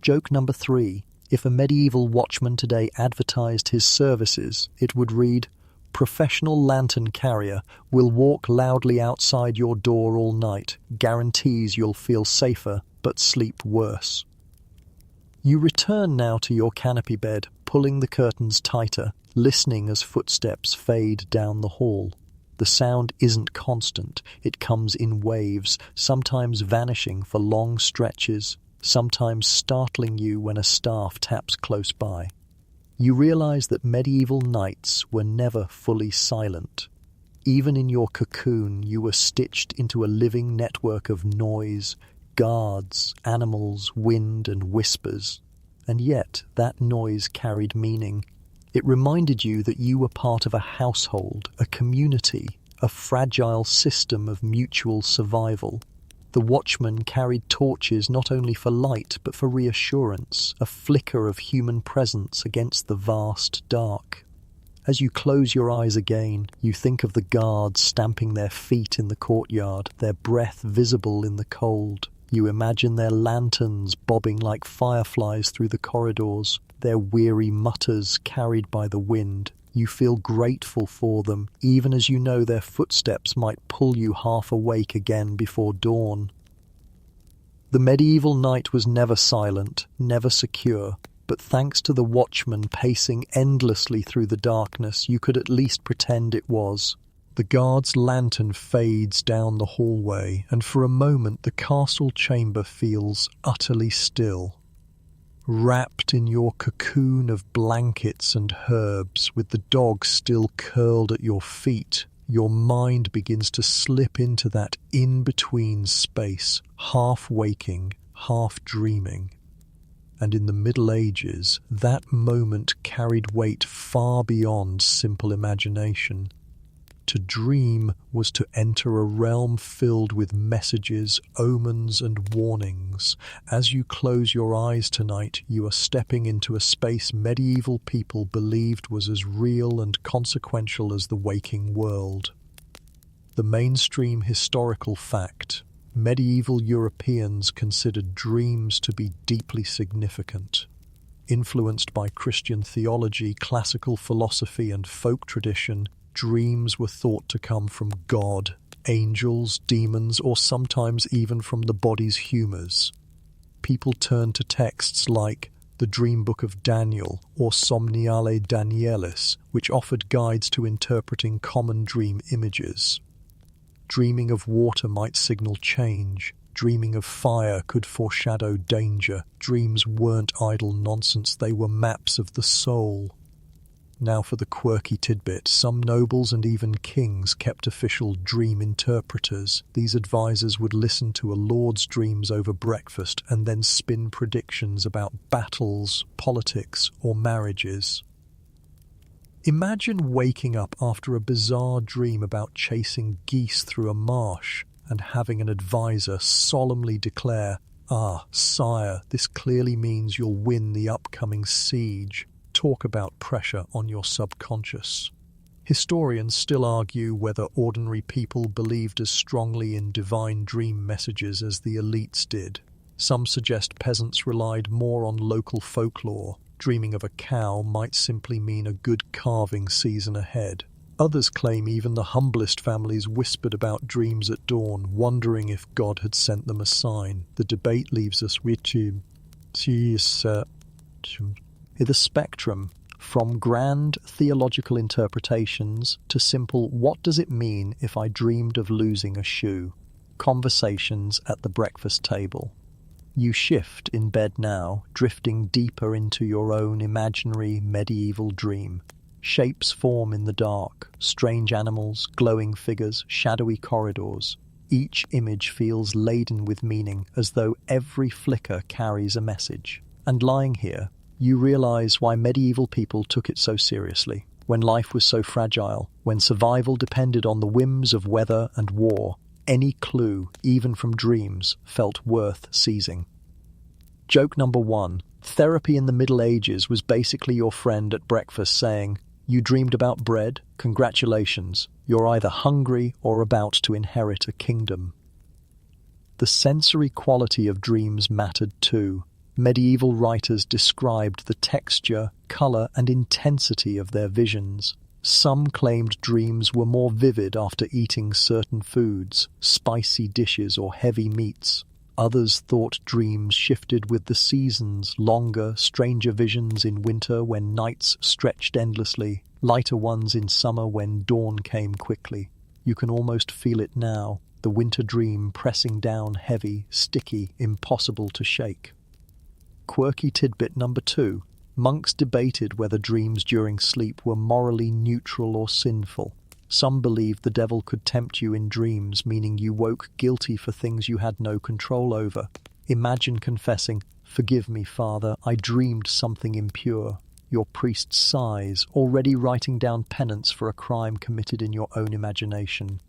Joke number 3. If a medieval watchman today advertised his services, it would read, "Professional lantern carrier will walk loudly outside your door all night, guarantees you'll feel safer but sleep worse." You return now to your canopy bed, pulling the curtains tighter, listening as footsteps fade down the hall. The sound isn't constant, it comes in waves, sometimes vanishing for long stretches, sometimes startling you when a staff taps close by. You realize that medieval nights were never fully silent. Even in your cocoon, you were stitched into a living network of noise, guards, animals, wind, and whispers. And yet, that noise carried meaning. It reminded you that you were part of a household, a community, a fragile system of mutual survival. The watchman carried torches not only for light but for reassurance, a flicker of human presence against the vast dark. As you close your eyes again, you think of the guards stamping their feet in the courtyard, their breath visible in the cold. You imagine their lanterns bobbing like fireflies through the corridors, their weary mutters carried by the wind. You feel grateful for them, even as you know their footsteps might pull you half awake again before dawn. The medieval night was never silent, never secure, but thanks to the watchman pacing endlessly through the darkness, you could at least pretend it was. The guard's lantern fades down the hallway, and for a moment the castle chamber feels utterly still. Wrapped in your cocoon of blankets and herbs, with the dog still curled at your feet, your mind begins to slip into that in-between space, half waking, half dreaming. And in the Middle Ages, that moment carried weight far beyond simple imagination. To dream was to enter a realm filled with messages, omens, and warnings. As you close your eyes tonight, you are stepping into a space medieval people believed was as real and consequential as the waking world. The mainstream historical fact: medieval Europeans considered dreams to be deeply significant. Influenced by Christian theology, classical philosophy, and folk tradition, dreams were thought to come from God, angels, demons, or sometimes even from the body's humours. People turned to texts like the Dream Book of Daniel or Somniale Danielis, which offered guides to interpreting common dream images. Dreaming of water might signal change. Dreaming of fire could foreshadow danger. Dreams weren't idle nonsense, they were maps of the soul. Now for the quirky tidbit. Some nobles and even kings kept official dream interpreters. These advisors would listen to a lord's dreams over breakfast and then spin predictions about battles, politics, or marriages. Imagine waking up after a bizarre dream about chasing geese through a marsh and having an advisor solemnly declare, "Ah, sire, this clearly means you'll win the upcoming siege." Talk about pressure on your subconscious. Historians still argue whether ordinary people believed as strongly in divine dream messages as the elites did. Some suggest peasants relied more on local folklore. Dreaming of a cow might simply mean a good calving season ahead. Others claim even the humblest families whispered about dreams at dawn, wondering if God had sent them a sign. The debate leaves us with the spectrum, from grand theological interpretations to simple "what does it mean if I dreamed of losing a shoe?" Conversations at the breakfast table. You shift in bed now, drifting deeper into your own imaginary medieval dream. Shapes form in the dark, strange animals, glowing figures, shadowy corridors. Each image feels laden with meaning, as though every flicker carries a message. And lying here, you realize why medieval people took it so seriously. When life was so fragile, when survival depended on the whims of weather and war, any clue, even from dreams, felt worth seizing. Joke number 1. Therapy in the Middle Ages was basically your friend at breakfast saying, "You dreamed about bread? Congratulations. You're either hungry or about to inherit a kingdom." The sensory quality of dreams mattered too. Medieval writers described the texture, color, and intensity of their visions. Some claimed dreams were more vivid after eating certain foods, spicy dishes or heavy meats. Others thought dreams shifted with the seasons, longer, stranger visions in winter when nights stretched endlessly, lighter ones in summer when dawn came quickly. You can almost feel it now, the winter dream pressing down heavy, sticky, impossible to shake. Quirky tidbit number 2. Monks debated whether dreams during sleep were morally neutral or sinful. Some believed the devil could tempt you in dreams, meaning you woke guilty for things you had no control over. Imagine confessing, "Forgive me, Father, I dreamed something impure." Your priest sighs, already writing down penance for a crime committed in your own imagination.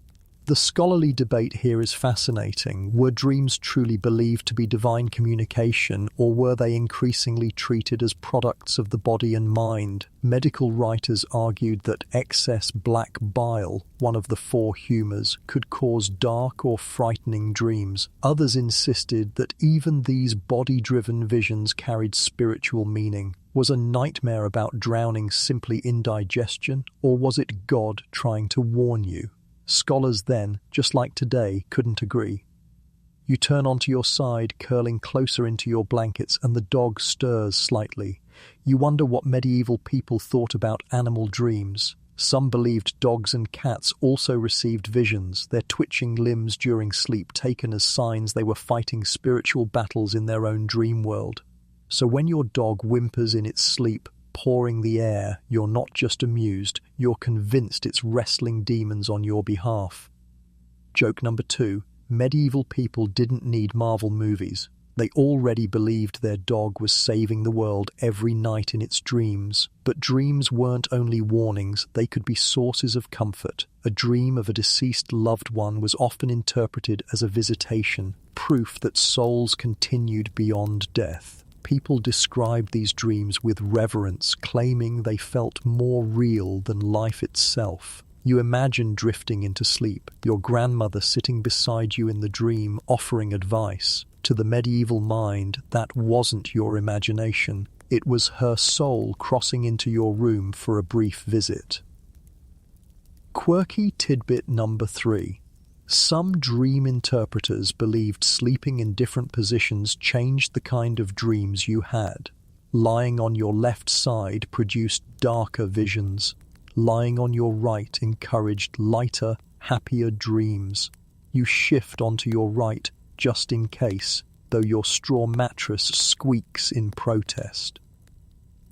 The scholarly debate here is fascinating. Were dreams truly believed to be divine communication, or were they increasingly treated as products of the body and mind? Medical writers argued that excess black bile, one of the 4 humors, could cause dark or frightening dreams. Others insisted that even these body-driven visions carried spiritual meaning. Was a nightmare about drowning simply indigestion, or was it God trying to warn you? Scholars then, just like today, couldn't agree. You turn onto your side, curling closer into your blankets, and the dog stirs slightly. You wonder what medieval people thought about animal dreams. Some believed dogs and cats also received visions, their twitching limbs during sleep taken as signs they were fighting spiritual battles in their own dream world. So when your dog whimpers in its sleep, pawing the air, you're not just amused, you're convinced it's wrestling demons on your behalf. Joke number 2. Medieval people didn't need Marvel movies. They already believed their dog was saving the world every night in its dreams. But dreams weren't only warnings, they could be sources of comfort. A dream of a deceased loved one was often interpreted as a visitation, proof that souls continued beyond death. People described these dreams with reverence, claiming they felt more real than life itself. You imagine drifting into sleep, your grandmother sitting beside you in the dream, offering advice. To the medieval mind, that wasn't your imagination. It was her soul crossing into your room for a brief visit. Quirky tidbit number 3. Some dream interpreters believed sleeping in different positions changed the kind of dreams you had. Lying on your left side produced darker visions. Lying on your right encouraged lighter, happier dreams. You shift onto your right just in case, though your straw mattress squeaks in protest.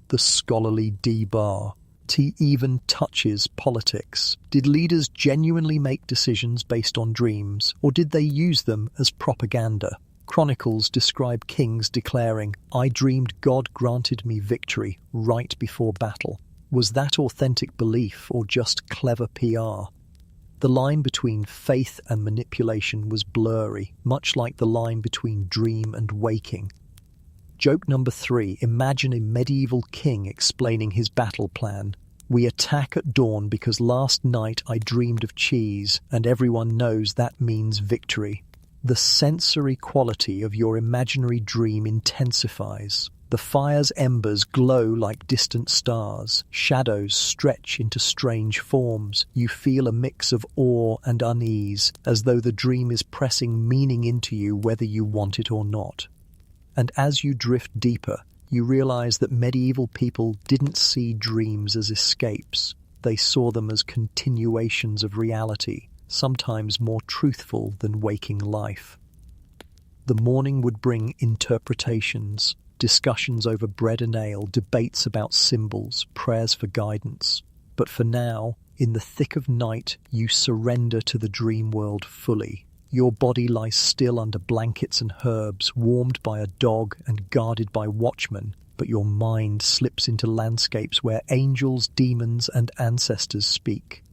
The scholarly D-bar. T even touches politics. Did leaders genuinely make decisions based on dreams, or did they use them as propaganda? Chronicles describe kings declaring, "I dreamed God granted me victory right before battle." Was that authentic belief or just clever PR? The line between faith and manipulation was blurry, much like the line between dream and waking. Joke number 3. Imagine a medieval king explaining his battle plan. "We attack at dawn because last night I dreamed of cheese, and everyone knows that means victory." The sensory quality of your imaginary dream intensifies. The fire's embers glow like distant stars. Shadows stretch into strange forms. You feel a mix of awe and unease, as though the dream is pressing meaning into you whether you want it or not. And as you drift deeper, you realize that medieval people didn't see dreams as escapes. They saw them as continuations of reality, sometimes more truthful than waking life. The morning would bring interpretations, discussions over bread and ale, debates about symbols, prayers for guidance. But for now, in the thick of night, you surrender to the dream world fully. Your body lies still under blankets and herbs, warmed by a dog and guarded by watchmen, but your mind slips into landscapes where angels, demons, and ancestors speak.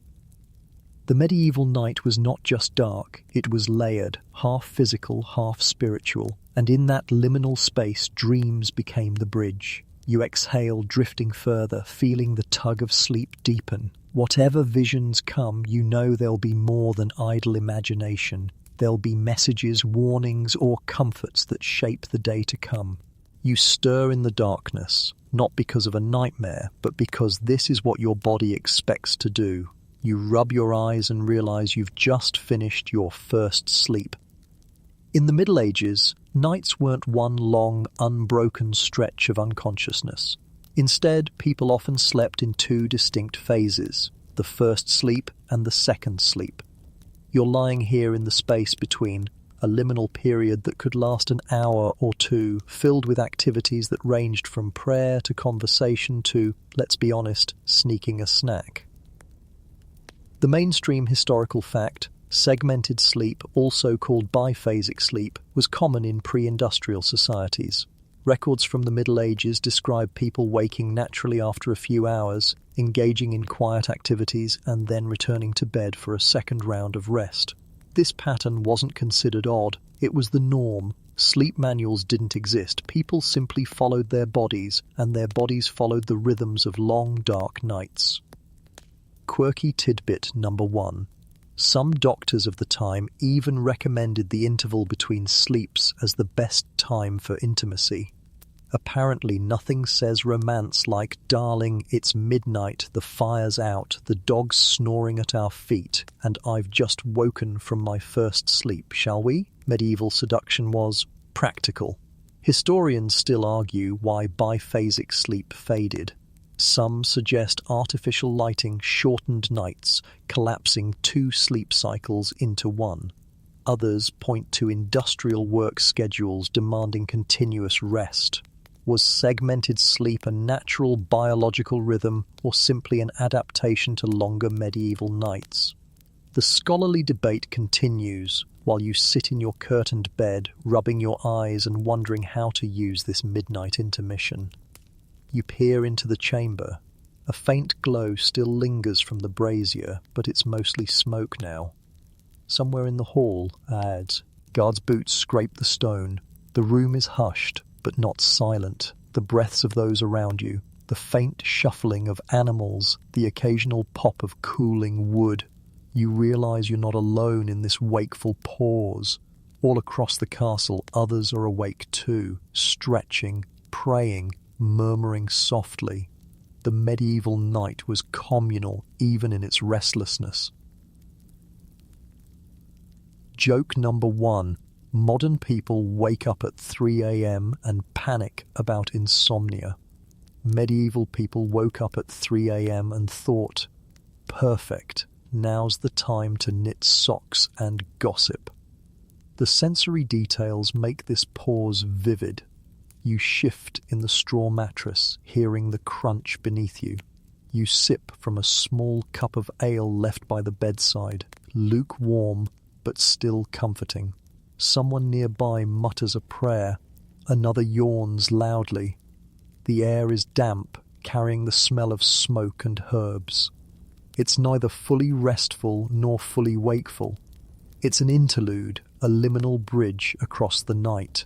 The medieval night was not just dark, it was layered, half physical, half spiritual, and in that liminal space dreams became the bridge. You exhale, drifting further, feeling the tug of sleep deepen. Whatever visions come, you know there'll be more than idle imagination. There'll be messages, warnings, or comforts that shape the day to come. You stir in the darkness, not because of a nightmare, but because this is what your body expects to do. You rub your eyes and realize you've just finished your first sleep. In the Middle Ages, nights weren't one long, unbroken stretch of unconsciousness. Instead, people often slept in 2 distinct phases, the first sleep and the second sleep. You're lying here in the space between, a liminal period that could last an hour or 2, filled with activities that ranged from prayer to conversation to, let's be honest, sneaking a snack. The mainstream historical fact, segmented sleep, also called biphasic sleep, was common in pre-industrial societies. Records from the Middle Ages describe people waking naturally after a few hours, engaging in quiet activities, and then returning to bed for a second round of rest. This pattern wasn't considered odd, it was the norm. Sleep manuals didn't exist, people simply followed their bodies, and their bodies followed the rhythms of long, dark nights. Quirky tidbit number 1. Some doctors of the time even recommended the interval between sleeps as the best time for intimacy. Apparently nothing says romance like, "Darling, it's midnight, the fire's out, the dog's snoring at our feet, and I've just woken from my first sleep, shall we?" Medieval seduction was practical. Historians still argue why biphasic sleep faded. Some suggest artificial lighting shortened nights, collapsing 2 sleep cycles into one. Others point to industrial work schedules demanding continuous rest. Was segmented sleep a natural biological rhythm or simply an adaptation to longer medieval nights? The scholarly debate continues while you sit in your curtained bed, rubbing your eyes and wondering how to use this midnight intermission. You peer into the chamber. A faint glow still lingers from the brazier, but it's mostly smoke now. Somewhere in the hall, adds, guards' boots scrape the stone. The room is hushed, but not silent. The breaths of those around you, the faint shuffling of animals, the occasional pop of cooling wood. You realize you're not alone in this wakeful pause. All across the castle, others are awake too, stretching, praying, murmuring softly. The medieval night was communal even in its restlessness. Joke number 1. Modern people wake up at 3 a.m. and panic about insomnia. Medieval people woke up at 3 a.m. and thought, perfect, now's the time to knit socks and gossip. The sensory details make this pause vivid. You shift in the straw mattress, hearing the crunch beneath you. You sip from a small cup of ale left by the bedside, lukewarm but still comforting. Someone nearby mutters a prayer. Another yawns loudly. The air is damp, carrying the smell of smoke and herbs. It's neither fully restful nor fully wakeful. It's an interlude, a liminal bridge across the night.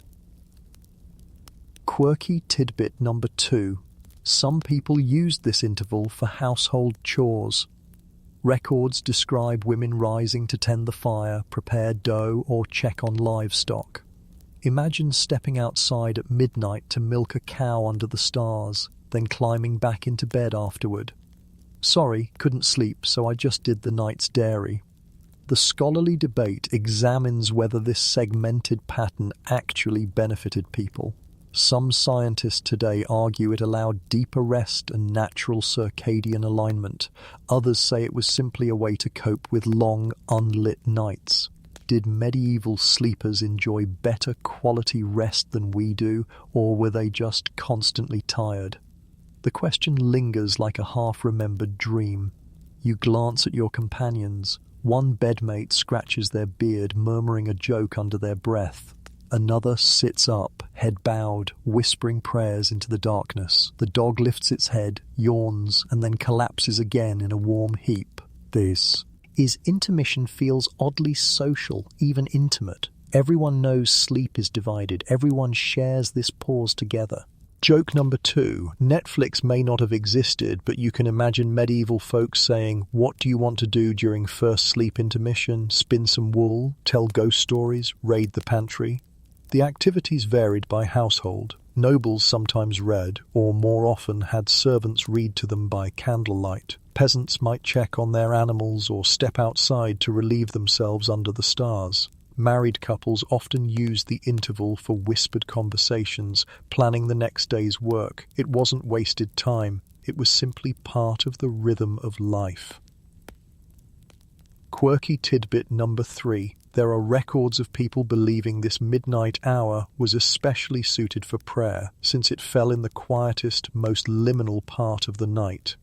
Quirky tidbit number 2. Some people used this interval for household chores. Records describe women rising to tend the fire, prepare dough, or check on livestock. Imagine stepping outside at midnight to milk a cow under the stars, then climbing back into bed afterward. Sorry, couldn't sleep, so I just did the night's dairy. The scholarly debate examines whether this segmented pattern actually benefited people. Some scientists today argue it allowed deeper rest and natural circadian alignment. Others say it was simply a way to cope with long, unlit nights. Did medieval sleepers enjoy better quality rest than we do, or were they just constantly tired? The question lingers like a half-remembered dream. You glance at your companions. One bedmate scratches their beard, murmuring a joke under their breath. Another sits up, head bowed, whispering prayers into the darkness. The dog lifts its head, yawns, and then collapses again in a warm heap. This intermission feels oddly social, even intimate. Everyone knows sleep is divided. Everyone shares this pause together. Joke number 2. Netflix may not have existed, but you can imagine medieval folks saying, "What do you want to do during first sleep intermission? Spin some wool, tell ghost stories, raid the pantry?" The activities varied by household. Nobles sometimes read, or more often had servants read to them by candlelight. Peasants might check on their animals or step outside to relieve themselves under the stars. Married couples often used the interval for whispered conversations, planning the next day's work. It wasn't wasted time. It was simply part of the rhythm of life. Quirky tidbit number 3. There are records of people believing this midnight hour was especially suited for prayer, since it fell in the quietest, most liminal part of the night.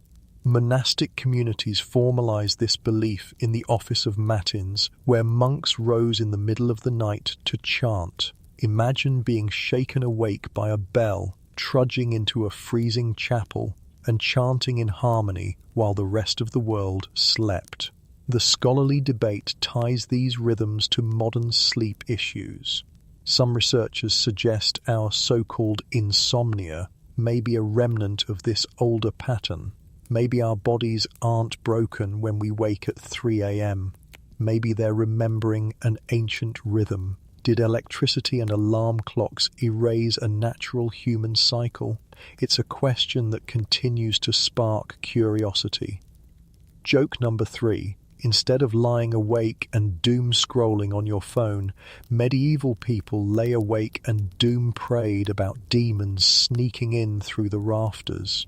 Monastic communities formalized this belief in the office of matins, where monks rose in the middle of the night to chant. Imagine being shaken awake by a bell, trudging into a freezing chapel, and chanting in harmony while the rest of the world slept. The scholarly debate ties these rhythms to modern sleep issues. Some researchers suggest our so-called insomnia may be a remnant of this older pattern. Maybe our bodies aren't broken when we wake at 3 a.m. Maybe they're remembering an ancient rhythm. Did electricity and alarm clocks erase a natural human cycle? It's a question that continues to spark curiosity. Joke number 3. Instead of lying awake and doom-scrolling on your phone, medieval people lay awake and doom-prayed about demons sneaking in through the rafters.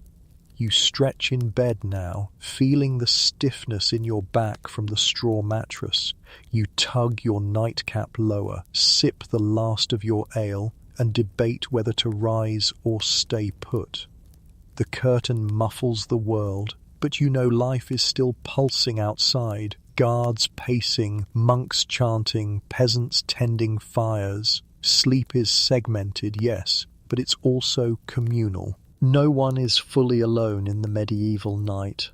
You stretch in bed now, feeling the stiffness in your back from the straw mattress. You tug your nightcap lower, sip the last of your ale, and debate whether to rise or stay put. The curtain muffles the world, but you know life is still pulsing outside. Guards pacing, monks chanting, peasants tending fires. Sleep is segmented, yes, but it's also communal. No one is fully alone in the medieval night.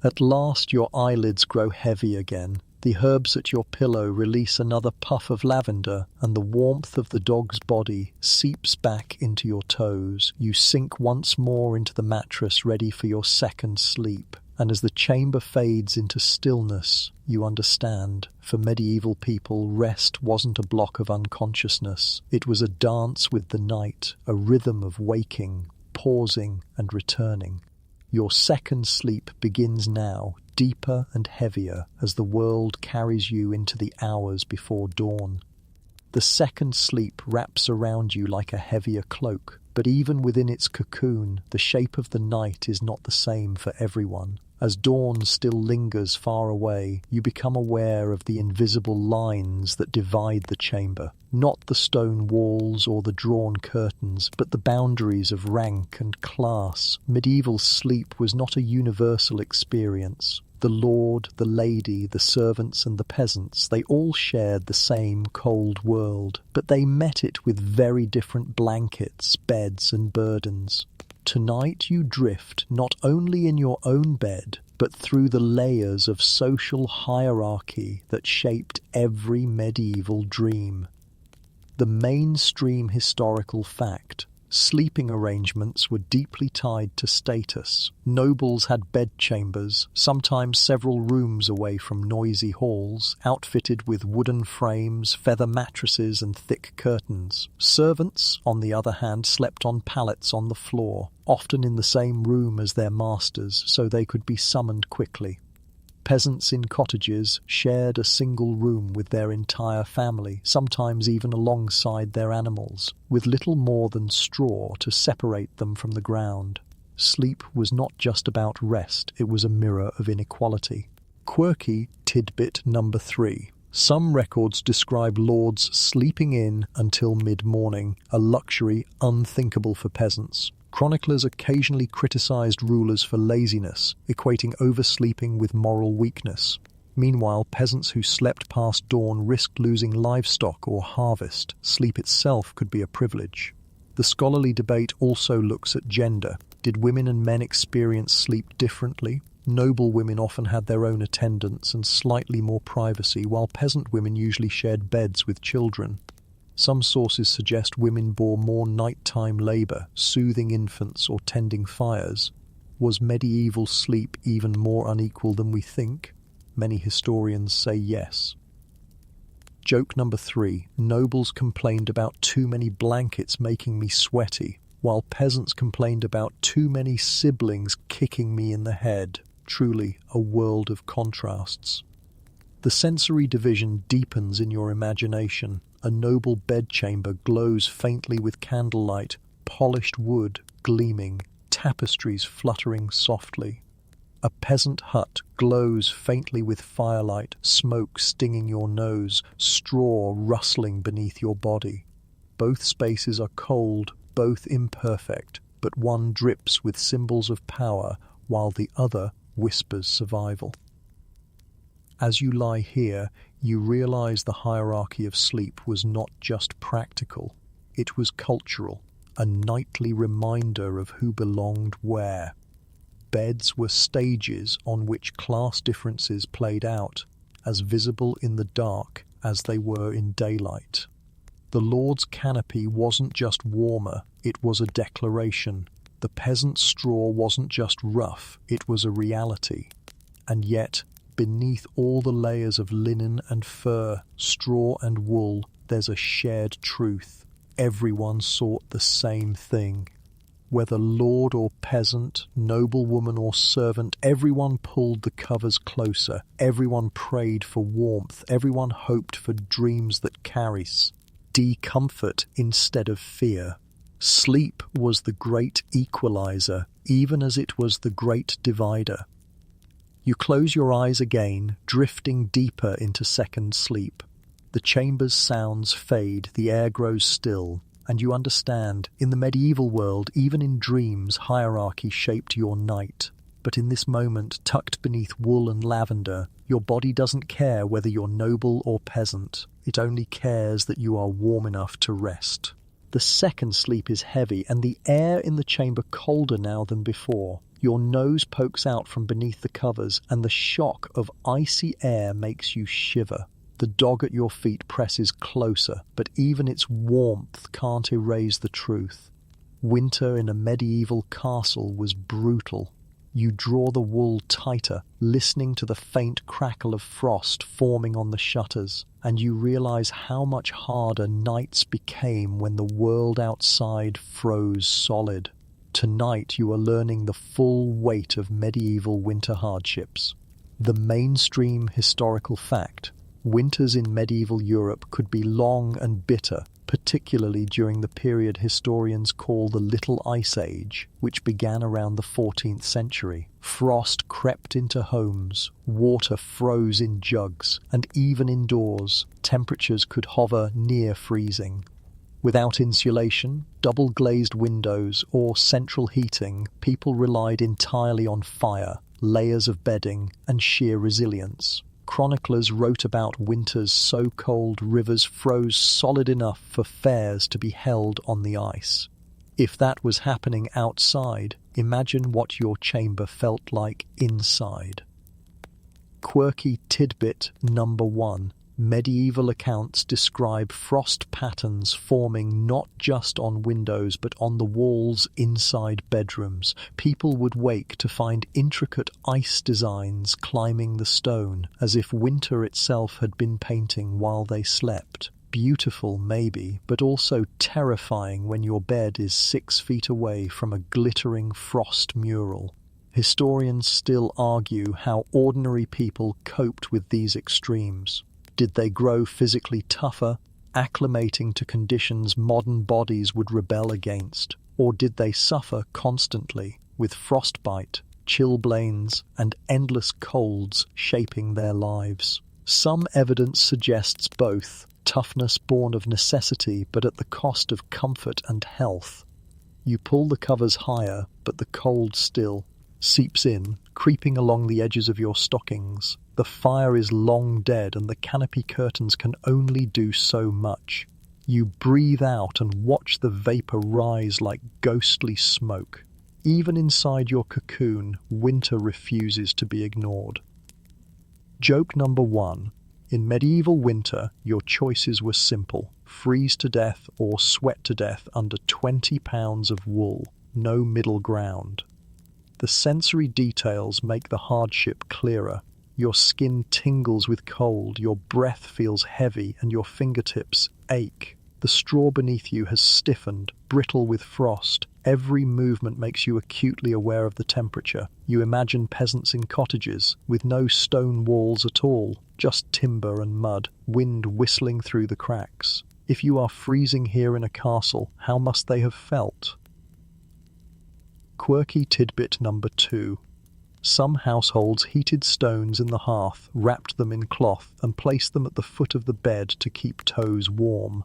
At last your eyelids grow heavy again. The herbs at your pillow release another puff of lavender, and the warmth of the dog's body seeps back into your toes. You sink once more into the mattress, ready for your second sleep. And as the chamber fades into stillness, you understand. For medieval people, rest wasn't a block of unconsciousness. It was a dance with the night, a rhythm of waking, pausing and returning. Your second sleep begins now, deeper and heavier, as the world carries you into the hours before dawn. The second sleep wraps around you like a heavier cloak, but even within its cocoon, the shape of the night is not the same for everyone. As dawn still lingers far away, you become aware of the invisible lines that divide the chamber. Not the stone walls or the drawn curtains, but the boundaries of rank and class. Medieval sleep was not a universal experience. The lord, the lady, the servants and the peasants, they all shared the same cold world, but they met it with very different blankets, beds and burdens. Tonight you drift not only in your own bed, but through the layers of social hierarchy that shaped every medieval dream. The mainstream historical fact: sleeping arrangements were deeply tied to status. Nobles had bedchambers, sometimes several rooms away from noisy halls, outfitted with wooden frames, feather mattresses and thick curtains. Servants, on the other hand, slept on pallets on the floor, often in the same room as their masters, so they could be summoned quickly. Peasants in cottages shared a single room with their entire family, sometimes even alongside their animals, with little more than straw to separate them from the ground. Sleep was not just about rest, it was a mirror of inequality. Quirky tidbit number 3. Some records describe lords sleeping in until mid-morning, a luxury unthinkable for peasants. Chroniclers occasionally criticized rulers for laziness, equating oversleeping with moral weakness. Meanwhile, peasants who slept past dawn risked losing livestock or harvest. Sleep itself could be a privilege. The scholarly debate also looks at gender. Did women and men experience sleep differently? Noble women often had their own attendants and slightly more privacy, while peasant women usually shared beds with children. Some sources suggest women bore more nighttime labour, soothing infants or tending fires. Was medieval sleep even more unequal than we think? Many historians say yes. Joke number 3. Nobles complained about too many blankets making me sweaty, while peasants complained about too many siblings kicking me in the head. Truly a world of contrasts. The sensory division deepens in your imagination. A noble bedchamber glows faintly with candlelight, polished wood gleaming, tapestries fluttering softly. A peasant hut glows faintly with firelight, smoke stinging your nose, straw rustling beneath your body. Both spaces are cold, both imperfect, but one drips with symbols of power, while the other whispers survival. As you lie here, you realize the hierarchy of sleep was not just practical, it was cultural, a nightly reminder of who belonged where. Beds were stages on which class differences played out, as visible in the dark as they were in daylight. The lord's canopy wasn't just warmer, it was a declaration. The peasant's straw wasn't just rough, it was a reality. And yet, beneath all the layers of linen and fur, straw and wool, there's a shared truth. Everyone sought the same thing. Whether lord or peasant, noblewoman or servant, everyone pulled the covers closer. Everyone prayed for warmth. Everyone hoped for dreams that carries comfort instead of fear. Sleep was the great equalizer, even as it was the great divider. You close your eyes again, drifting deeper into second sleep. The chamber's sounds fade, the air grows still, and you understand, in the medieval world, even in dreams, hierarchy shaped your night. But in this moment, tucked beneath wool and lavender, your body doesn't care whether you're noble or peasant. It only cares that you are warm enough to rest. The second sleep is heavy, and the air in the chamber colder now than before. Your nose pokes out from beneath the covers, and the shock of icy air makes you shiver. The dog at your feet presses closer, but even its warmth can't erase the truth. Winter in a medieval castle was brutal. You draw the wool tighter, listening to the faint crackle of frost forming on the shutters, and you realize how much harder nights became when the world outside froze solid. Tonight you are learning the full weight of medieval winter hardships. The mainstream historical fact: winters in medieval Europe could be long and bitter, particularly during the period historians call the Little Ice Age, which began around the 14th century. Frost crept into homes, water froze in jugs, and even indoors, temperatures could hover near freezing. Without insulation, double-glazed windows, or central heating, people relied entirely on fire, layers of bedding, and sheer resilience. Chroniclers wrote about winters so cold rivers froze solid enough for fairs to be held on the ice. If that was happening outside, imagine what your chamber felt like inside. Quirky tidbit number 1. Medieval accounts describe frost patterns forming not just on windows but on the walls inside bedrooms. People would wake to find intricate ice designs climbing the stone, as if winter itself had been painting while they slept. Beautiful, maybe, but also terrifying when your bed is 6 feet away from a glittering frost mural. Historians still argue how ordinary people coped with these extremes. Did they grow physically tougher, acclimating to conditions modern bodies would rebel against? Or did they suffer constantly, with frostbite, chilblains, and endless colds shaping their lives? Some evidence suggests both, toughness born of necessity but at the cost of comfort and health. You pull the covers higher, but the cold still seeps in, creeping along the edges of your stockings. The fire is long dead and the canopy curtains can only do so much. You breathe out and watch the vapor rise like ghostly smoke. Even inside your cocoon, winter refuses to be ignored. Joke number 1. In medieval winter, your choices were simple: freeze to death or sweat to death under 20 pounds of wool. No middle ground. The sensory details make the hardship clearer. Your skin tingles with cold, your breath feels heavy, and your fingertips ache. The straw beneath you has stiffened, brittle with frost. Every movement makes you acutely aware of the temperature. You imagine peasants in cottages, with no stone walls at all, just timber and mud, wind whistling through the cracks. If you are freezing here in a castle, how must they have felt? Quirky tidbit number 2. Some households heated stones in the hearth, wrapped them in cloth, and placed them at the foot of the bed to keep toes warm.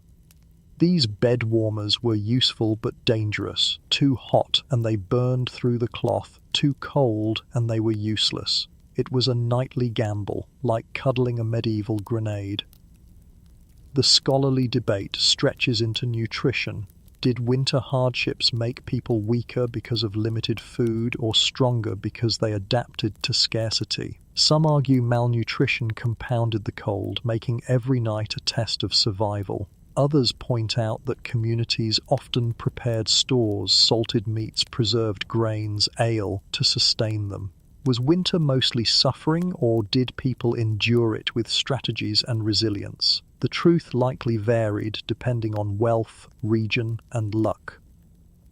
These bed warmers were useful but dangerous. Too hot and they burned through the cloth, too cold and they were useless. It was a nightly gamble, like cuddling a medieval grenade. The scholarly debate stretches into nutrition. Did winter hardships make people weaker because of limited food or stronger because they adapted to scarcity? Some argue malnutrition compounded the cold, making every night a test of survival. Others point out that communities often prepared stores, salted meats, preserved grains, ale, to sustain them. Was winter mostly suffering, or did people endure it with strategies and resilience? The truth likely varied depending on wealth, region, and luck.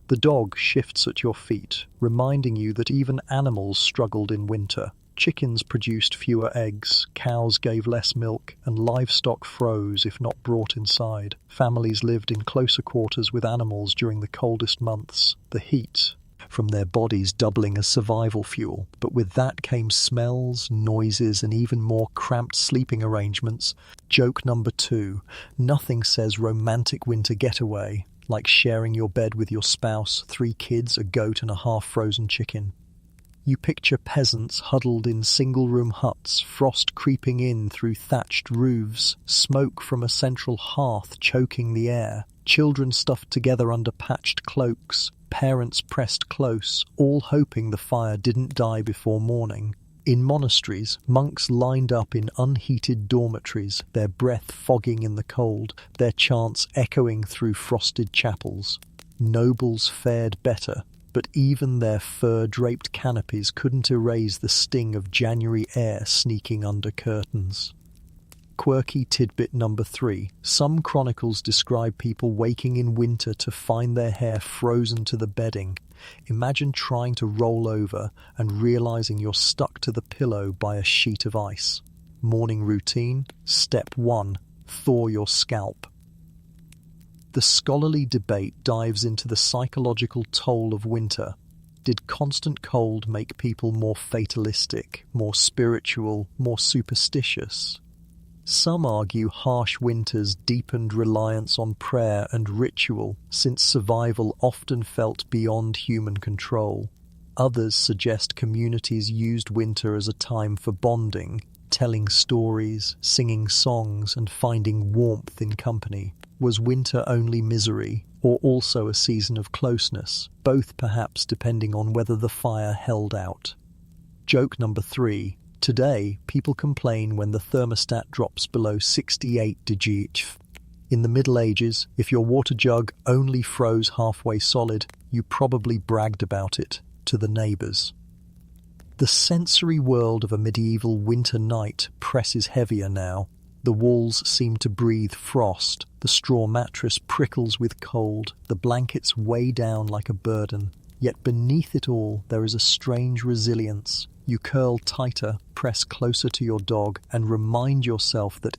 The dog shifts at your feet, reminding you that even animals struggled in winter. Chickens produced fewer eggs, cows gave less milk, and livestock froze if not brought inside. Families lived in closer quarters with animals during the coldest months. The heat from their bodies doubling as survival fuel, but with that came smells, noises, and even more cramped sleeping arrangements. Joke number 2. Nothing says romantic winter getaway like sharing your bed with your spouse, 3 kids, a goat, and a half-frozen chicken. You picture peasants huddled in single-room huts, frost creeping in through thatched roofs, smoke from a central hearth choking the air, children stuffed together under patched cloaks, parents pressed close, all hoping the fire didn't die before morning. In monasteries, monks lined up in unheated dormitories, their breath fogging in the cold, their chants echoing through frosted chapels. Nobles fared better, but even their fur-draped canopies couldn't erase the sting of January air sneaking under curtains. Quirky tidbit number 3. Some chronicles describe people waking in winter to find their hair frozen to the bedding. Imagine trying to roll over and realizing you're stuck to the pillow by a sheet of ice. Morning routine. Step 1. Thaw your scalp. The scholarly debate dives into the psychological toll of winter. Did constant cold make people more fatalistic, more spiritual, more superstitious? Some argue harsh winters deepened reliance on prayer and ritual, since survival often felt beyond human control. Others suggest communities used winter as a time for bonding, telling stories, singing songs, and finding warmth in company. Was winter only misery, or also a season of closeness, both perhaps depending on whether the fire held out? Joke number 3. Today, people complain when the thermostat drops below 68 degrees. In the Middle Ages, if your water jug only froze halfway solid, you probably bragged about it to the neighbours. The sensory world of a medieval winter night presses heavier now. The walls seem to breathe frost, the straw mattress prickles with cold, the blankets weigh down like a burden. Yet beneath it all, there is a strange resilience. You curl tighter, press closer to your dog, and remind yourself that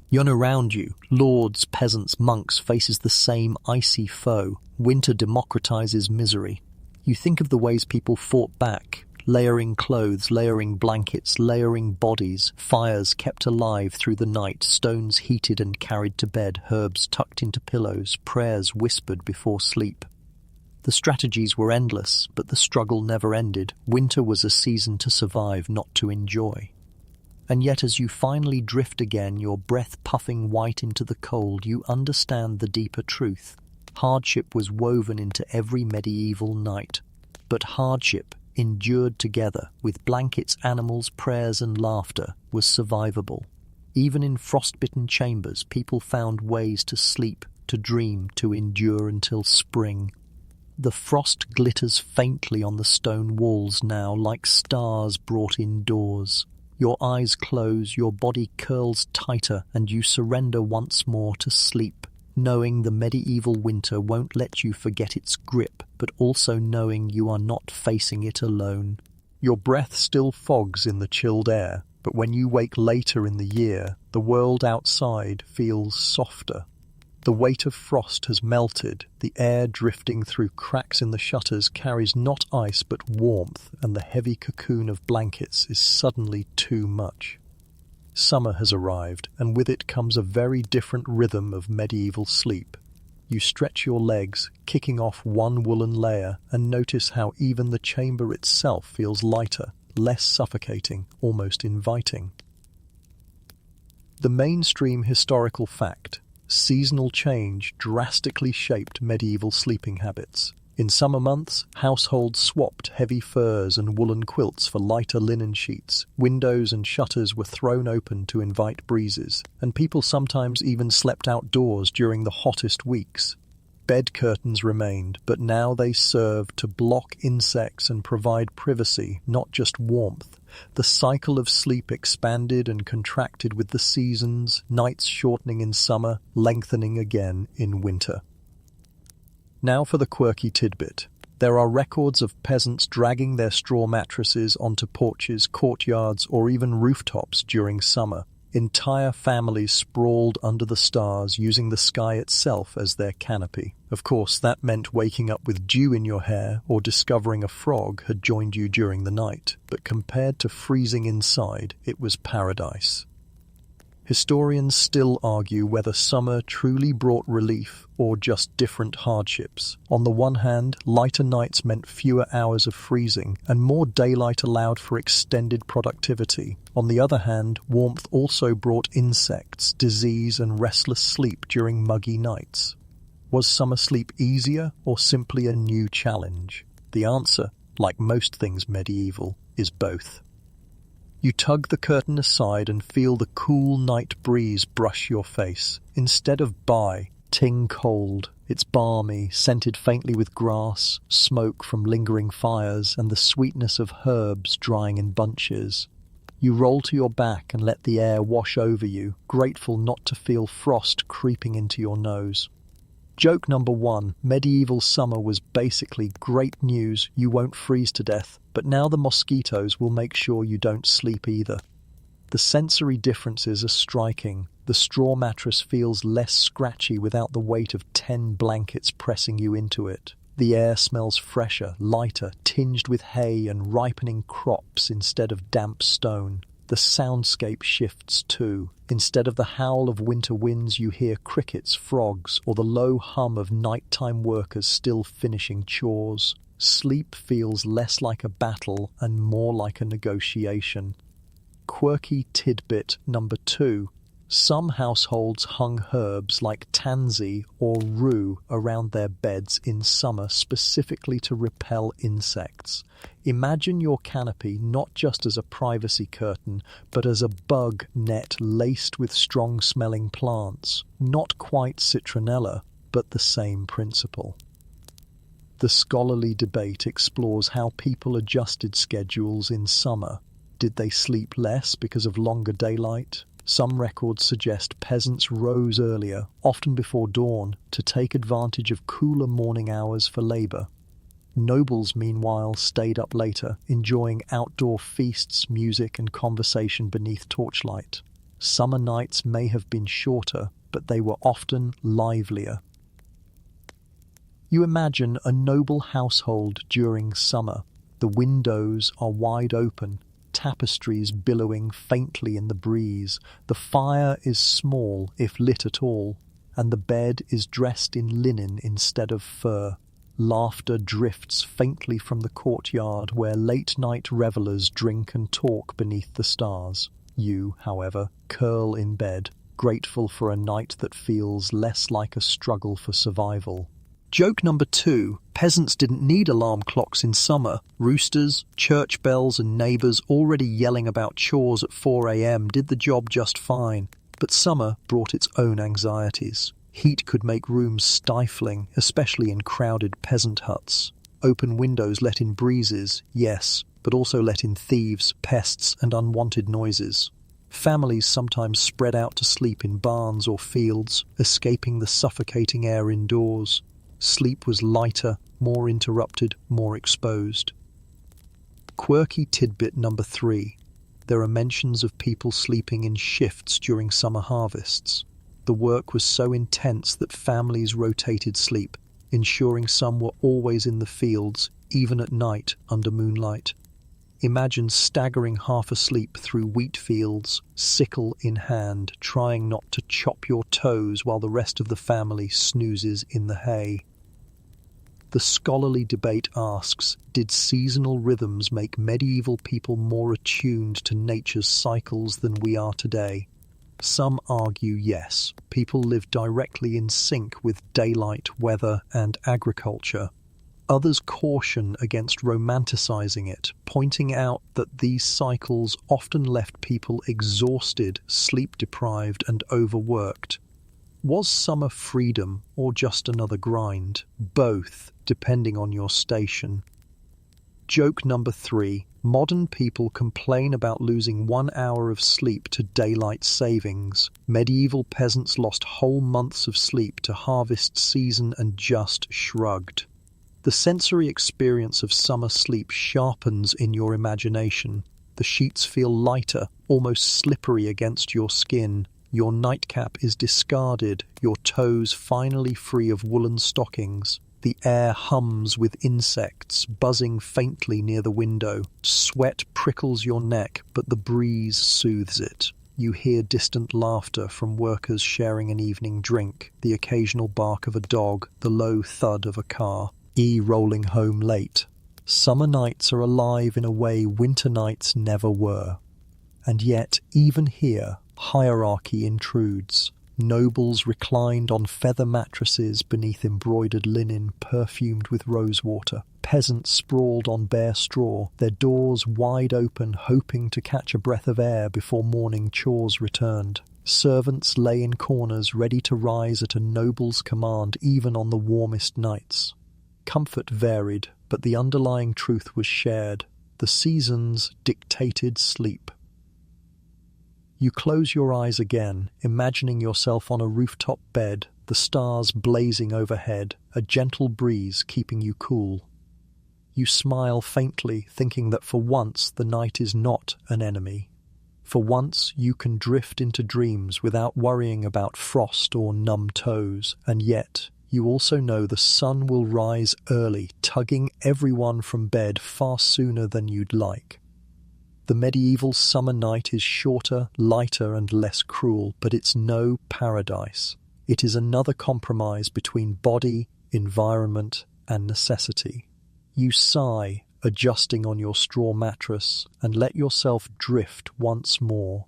yawn around you, lords, peasants, monks, faces the same icy foe. Winter democratizes misery. You think of the ways people fought back, layering clothes, layering blankets, layering bodies, fires kept alive through the night, stones heated and carried to bed, herbs tucked into pillows, prayers whispered before sleep. The strategies were endless, but the struggle never ended. Winter was a season to survive, not to enjoy. And yet as you finally drift again, your breath puffing white into the cold, you understand the deeper truth. Hardship was woven into every medieval night. But hardship, endured together, with blankets, animals, prayers and laughter, was survivable. Even in frostbitten chambers, people found ways to sleep, to dream, to endure until spring. The frost glitters faintly on the stone walls now, like stars brought indoors. Your eyes close, your body curls tighter, and you surrender once more to sleep, knowing the medieval winter won't let you forget its grip, but also knowing you are not facing it alone. Your breath still fogs in the chilled air, but when you wake later in the year, the world outside feels softer. The weight of frost has melted, the air drifting through cracks in the shutters carries not ice but warmth, and the heavy cocoon of blankets is suddenly too much. Summer has arrived, and with it comes a very different rhythm of medieval sleep. You stretch your legs, kicking off one woolen layer, and notice how even the chamber itself feels lighter, less suffocating, almost inviting. The mainstream historical fact: seasonal change drastically shaped medieval sleeping habits. In summer months, households swapped heavy furs and woolen quilts for lighter linen sheets. Windows and shutters were thrown open to invite breezes, and people sometimes even slept outdoors during the hottest weeks. Bed curtains remained, but now they served to block insects and provide privacy, not just warmth. The cycle of sleep expanded and contracted with the seasons, nights shortening in summer, lengthening again in winter. Now for the quirky tidbit. There are records of peasants dragging their straw mattresses onto porches, courtyards, or even rooftops during summer. Entire families sprawled under the stars, using the sky itself as their canopy. Of course, that meant waking up with dew in your hair or discovering a frog had joined you during the night. But compared to freezing inside, it was paradise. Historians still argue whether summer truly brought relief or just different hardships. On the one hand, lighter nights meant fewer hours of freezing, and more daylight allowed for extended productivity. On the other hand, warmth also brought insects, disease, and restless sleep during muggy nights. Was summer sleep easier or simply a new challenge? The answer, like most things medieval, is both. You tug the curtain aside and feel the cool night breeze brush your face. Instead of ting cold, it's balmy, scented faintly with grass, smoke from lingering fires, and the sweetness of herbs drying in bunches. You roll to your back and let the air wash over you, grateful not to feel frost creeping into your nose. Joke number 1. Medieval summer was basically great news, you won't freeze to death, but now the mosquitoes will make sure you don't sleep either. The sensory differences are striking. The straw mattress feels less scratchy without the weight of 10 blankets pressing you into it. The air smells fresher, lighter, tinged with hay and ripening crops instead of damp stone. The soundscape shifts too. Instead of the howl of winter winds, you hear crickets, frogs, or the low hum of nighttime workers still finishing chores. Sleep feels less like a battle and more like a negotiation. Quirky tidbit number 2. Some households hung herbs like tansy or rue around their beds in summer specifically to repel insects. Imagine your canopy not just as a privacy curtain, but as a bug net laced with strong-smelling plants. Not quite citronella, but the same principle. The scholarly debate explores how people adjusted schedules in summer. Did they sleep less because of longer daylight? Some records suggest peasants rose earlier, often before dawn, to take advantage of cooler morning hours for labor. Nobles, meanwhile, stayed up later, enjoying outdoor feasts, music, and conversation beneath torchlight. Summer nights may have been shorter, but they were often livelier. You imagine a noble household during summer. The windows are wide open, tapestries billowing faintly in the breeze. The fire is small, if lit at all, and the bed is dressed in linen instead of fur. Laughter drifts faintly from the courtyard where late-night revelers drink and talk beneath the stars. You, however, curl in bed, grateful for a night that feels less like a struggle for survival. Joke number 2. Peasants didn't need alarm clocks in summer. Roosters, church bells, and neighbours already yelling about chores at 4 a.m. did the job just fine. But summer brought its own anxieties. Heat could make rooms stifling, especially in crowded peasant huts. Open windows let in breezes, yes, but also let in thieves, pests, and unwanted noises. Families sometimes spread out to sleep in barns or fields, escaping the suffocating air indoors. Sleep was lighter, more interrupted, more exposed. Quirky tidbit number 3. There are mentions of people sleeping in shifts during summer harvests. The work was so intense that families rotated sleep, ensuring some were always in the fields, even at night under moonlight. Imagine staggering half asleep through wheat fields, sickle in hand, trying not to chop your toes while the rest of the family snoozes in the hay. The scholarly debate asks, did seasonal rhythms make medieval people more attuned to nature's cycles than we are today? Some argue yes, people lived directly in sync with daylight, weather, and agriculture. Others caution against romanticizing it, pointing out that these cycles often left people exhausted, sleep-deprived, and overworked. Was summer freedom or just another grind? Both, depending on your station. Joke number 3. Modern people complain about losing 1 hour of sleep to daylight savings. Medieval peasants lost whole months of sleep to harvest season and just shrugged. The sensory experience of summer sleep sharpens in your imagination. The sheets feel lighter, almost slippery against your skin. Your nightcap is discarded, your toes finally free of woolen stockings. The air hums with insects, buzzing faintly near the window. Sweat prickles your neck, but the breeze soothes it. You hear distant laughter from workers sharing an evening drink, the occasional bark of a dog, the low thud of a car. Rolling home late. Summer nights are alive in a way winter nights never were. And yet, even here, hierarchy intrudes. Nobles reclined on feather mattresses beneath embroidered linen perfumed with rosewater. Peasants sprawled on bare straw, their doors wide open, hoping to catch a breath of air before morning chores returned. Servants lay in corners ready to rise at a noble's command even on the warmest nights. Comfort varied, but the underlying truth was shared. The seasons dictated sleep. You close your eyes again, imagining yourself on a rooftop bed, the stars blazing overhead, a gentle breeze keeping you cool. You smile faintly, thinking that for once the night is not an enemy. For once, you can drift into dreams without worrying about frost or numb toes, and yet you also know the sun will rise early, tugging everyone from bed far sooner than you'd like. The medieval summer night is shorter, lighter, and less cruel, but it's no paradise. It is another compromise between body, environment, and necessity. You sigh, adjusting on your straw mattress, and let yourself drift once more,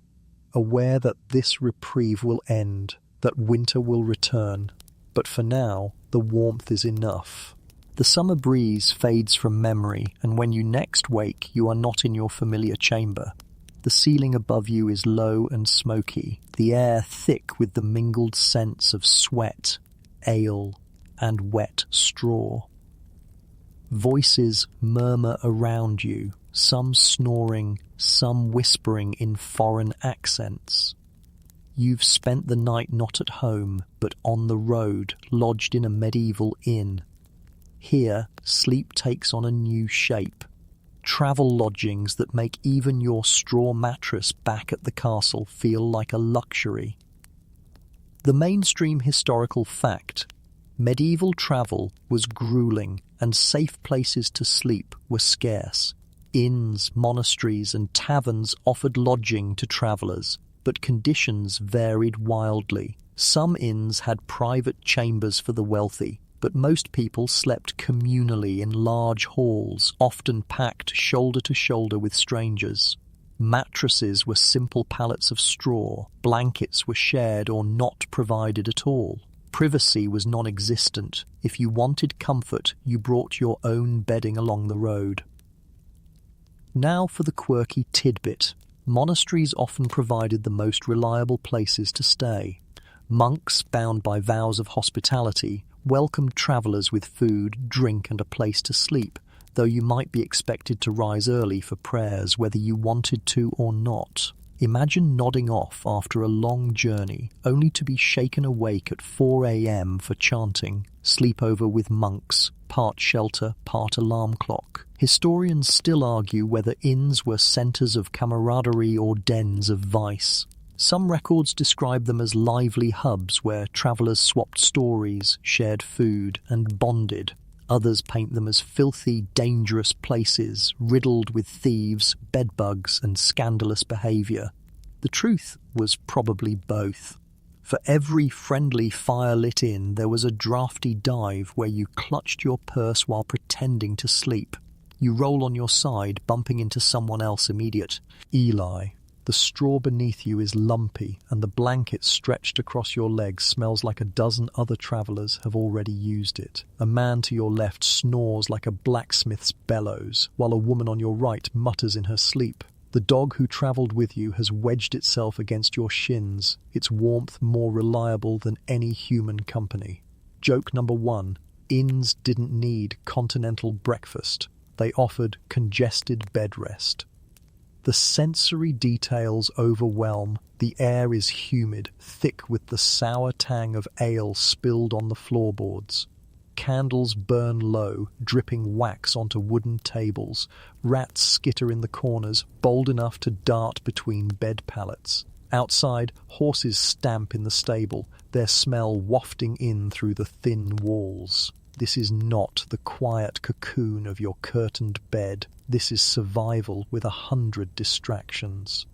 aware that this reprieve will end, that winter will return. But for now, the warmth is enough. The summer breeze fades from memory, and when you next wake, you are not in your familiar chamber. The ceiling above you is low and smoky, the air thick with the mingled scents of sweat, ale, and wet straw. Voices murmur around you, some snoring, some whispering in foreign accents. You've spent the night not at home, but on the road, lodged in a medieval inn. Here, sleep takes on a new shape. Travel lodgings that make even your straw mattress back at the castle feel like a luxury. The mainstream historical fact: medieval travel was grueling, and safe places to sleep were scarce. Inns, monasteries, and taverns offered lodging to travellers, but conditions varied wildly. Some inns had private chambers for the wealthy, but most people slept communally in large halls, often packed shoulder to shoulder with strangers. Mattresses were simple pallets of straw, blankets were shared or not provided at all. Privacy was non-existent. If you wanted comfort, you brought your own bedding along the road. Now for the quirky tidbit. Monasteries often provided the most reliable places to stay. Monks, bound by vows of hospitality, welcomed travellers with food, drink, and a place to sleep, though you might be expected to rise early for prayers whether you wanted to or not. Imagine nodding off after a long journey, only to be shaken awake at 4 a.m. for chanting, sleepover with monks, part shelter, part alarm clock. Historians still argue whether inns were centres of camaraderie or dens of vice. Some records describe them as lively hubs where travellers swapped stories, shared food, and bonded. Others paint them as filthy, dangerous places, riddled with thieves, bedbugs, and scandalous behaviour. The truth was probably both. For every friendly fire-lit inn, there was a draughty dive where you clutched your purse while pretending to sleep. You roll on your side, bumping into someone else immediate. Eli. The straw beneath you is lumpy, and the blanket stretched across your legs smells like a dozen other travellers have already used it. A man to your left snores like a blacksmith's bellows, while a woman on your right mutters in her sleep. The dog who travelled with you has wedged itself against your shins, its warmth more reliable than any human company. Joke number 1. Inns didn't need continental breakfast. They offered congested bed rest. The sensory details overwhelm. The air is humid, thick with the sour tang of ale spilled on the floorboards. Candles burn low, dripping wax onto wooden tables. Rats skitter in the corners, bold enough to dart between bed pallets. Outside, horses stamp in the stable, their smell wafting in through the thin walls. This is not the quiet cocoon of your curtained bed. This is survival with 100 distractions.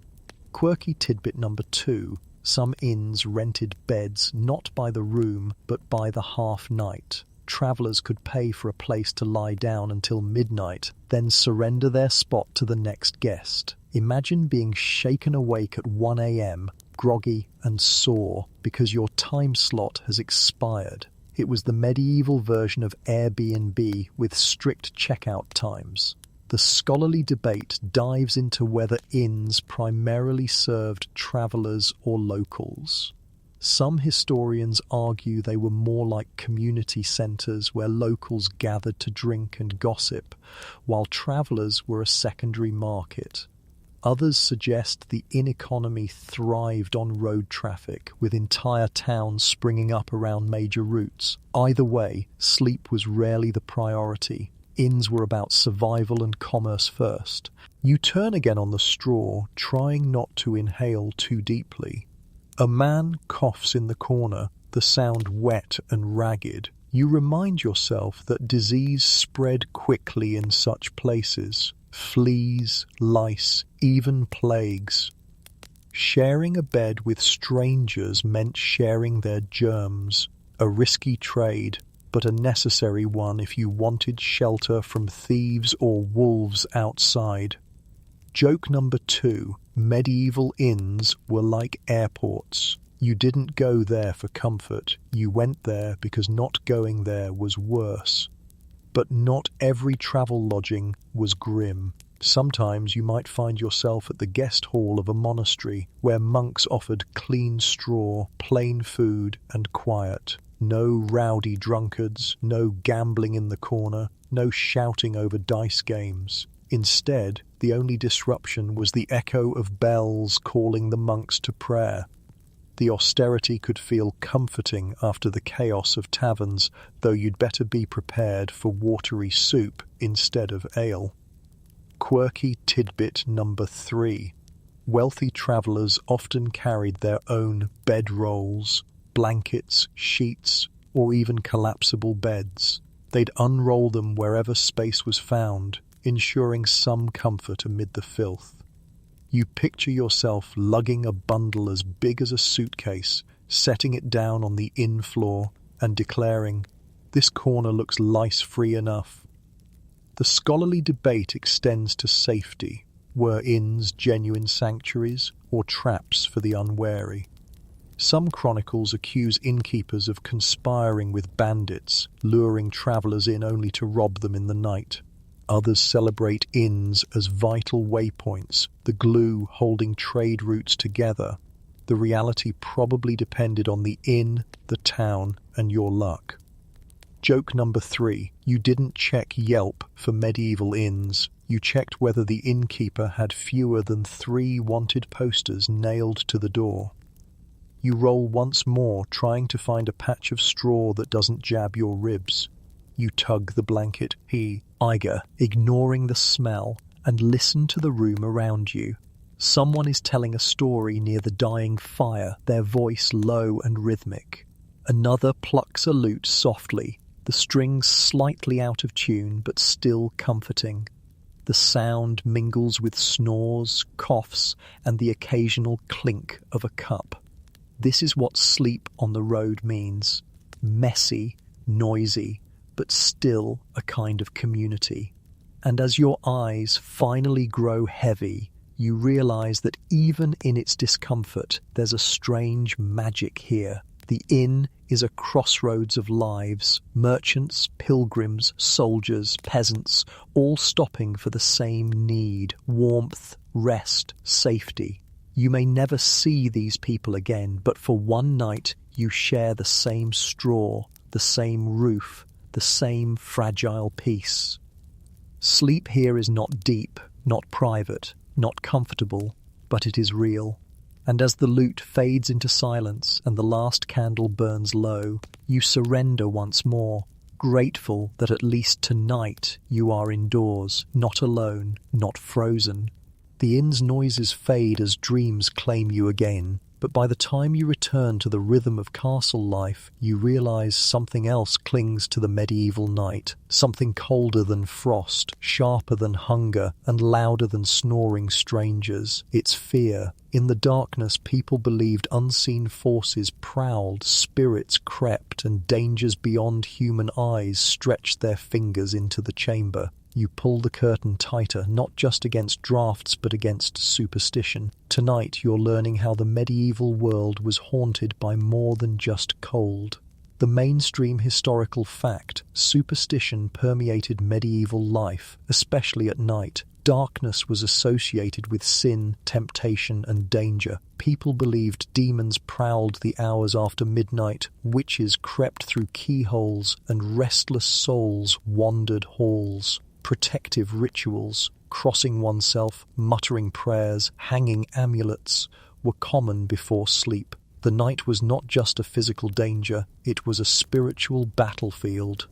Quirky tidbit number 2. Some inns rented beds not by the room, but by the half-night. Travellers could pay for a place to lie down until midnight, then surrender their spot to the next guest. Imagine being shaken awake at 1 a.m., groggy and sore, because your time slot has expired. It was the medieval version of Airbnb with strict checkout times. The scholarly debate dives into whether inns primarily served travellers or locals. Some historians argue they were more like community centres where locals gathered to drink and gossip, while travellers were a secondary market. Others suggest the inn economy thrived on road traffic, with entire towns springing up around major routes. Either way, sleep was rarely the priority. Inns were about survival and commerce first. You turn again on the straw, trying not to inhale too deeply. A man coughs in the corner, the sound wet and ragged. You remind yourself that disease spread quickly in such places. Fleas, lice, even plagues. Sharing a bed with strangers meant sharing their germs. A risky trade, but a necessary one if you wanted shelter from thieves or wolves outside. Joke number 2. Medieval inns were like airports. You didn't go there for comfort. You went there because not going there was worse. But not every travel lodging was grim. Sometimes you might find yourself at the guest hall of a monastery where monks offered clean straw, plain food, and quiet. No rowdy drunkards, no gambling in the corner, no shouting over dice games. Instead, the only disruption was the echo of bells calling the monks to prayer. The austerity could feel comforting after the chaos of taverns, though you'd better be prepared for watery soup instead of ale. Quirky tidbit number 3. Wealthy travellers often carried their own bedrolls, blankets, sheets, or even collapsible beds. They'd unroll them wherever space was found, ensuring some comfort amid the filth. You picture yourself lugging a bundle as big as a suitcase, setting it down on the inn floor, and declaring, "This corner looks lice-free enough." The scholarly debate extends to safety. Were inns genuine sanctuaries or traps for the unwary? Some chronicles accuse innkeepers of conspiring with bandits, luring travellers in only to rob them in the night. Others celebrate inns as vital waypoints, the glue holding trade routes together. The reality probably depended on the inn, the town, and your luck. Joke number 3. You didn't check Yelp for medieval inns. You checked whether the innkeeper had fewer than 3 wanted posters nailed to the door. You roll once more, trying to find a patch of straw that doesn't jab your ribs. You tug the blanket, ignoring the smell, and listen to the room around you. Someone is telling a story near the dying fire, their voice low and rhythmic. Another plucks a lute softly, the strings slightly out of tune but still comforting. The sound mingles with snores, coughs, and the occasional clink of a cup. This is what sleep on the road means. Messy, noisy, but still a kind of community. And as your eyes finally grow heavy, you realize that even in its discomfort, there's a strange magic here. The inn is a crossroads of lives, merchants, pilgrims, soldiers, peasants, all stopping for the same need: warmth, rest, safety. You may never see these people again, but for one night you share the same straw, the same roof, the same fragile peace. Sleep here is not deep, not private, not comfortable, but it is real. And as the lute fades into silence and the last candle burns low, you surrender once more, grateful that at least tonight you are indoors, not alone, not frozen. The inn's noises fade as dreams claim you again, but by the time you return to the rhythm of castle life, you realize something else clings to the medieval night, something colder than frost, sharper than hunger, and louder than snoring strangers. It's fear. In the darkness, people believed unseen forces prowled, spirits crept, and dangers beyond human eyes stretched their fingers into the chamber. You pull the curtain tighter, not just against drafts, but against superstition. Tonight, you're learning how the medieval world was haunted by more than just cold. The mainstream historical fact: superstition permeated medieval life, especially at night. Darkness was associated with sin, temptation, and danger. People believed demons prowled the hours after midnight, witches crept through keyholes, and restless souls wandered halls. Protective rituals, crossing oneself, muttering prayers, hanging amulets, were common before sleep. The night was not just a physical danger, it was a spiritual battlefield.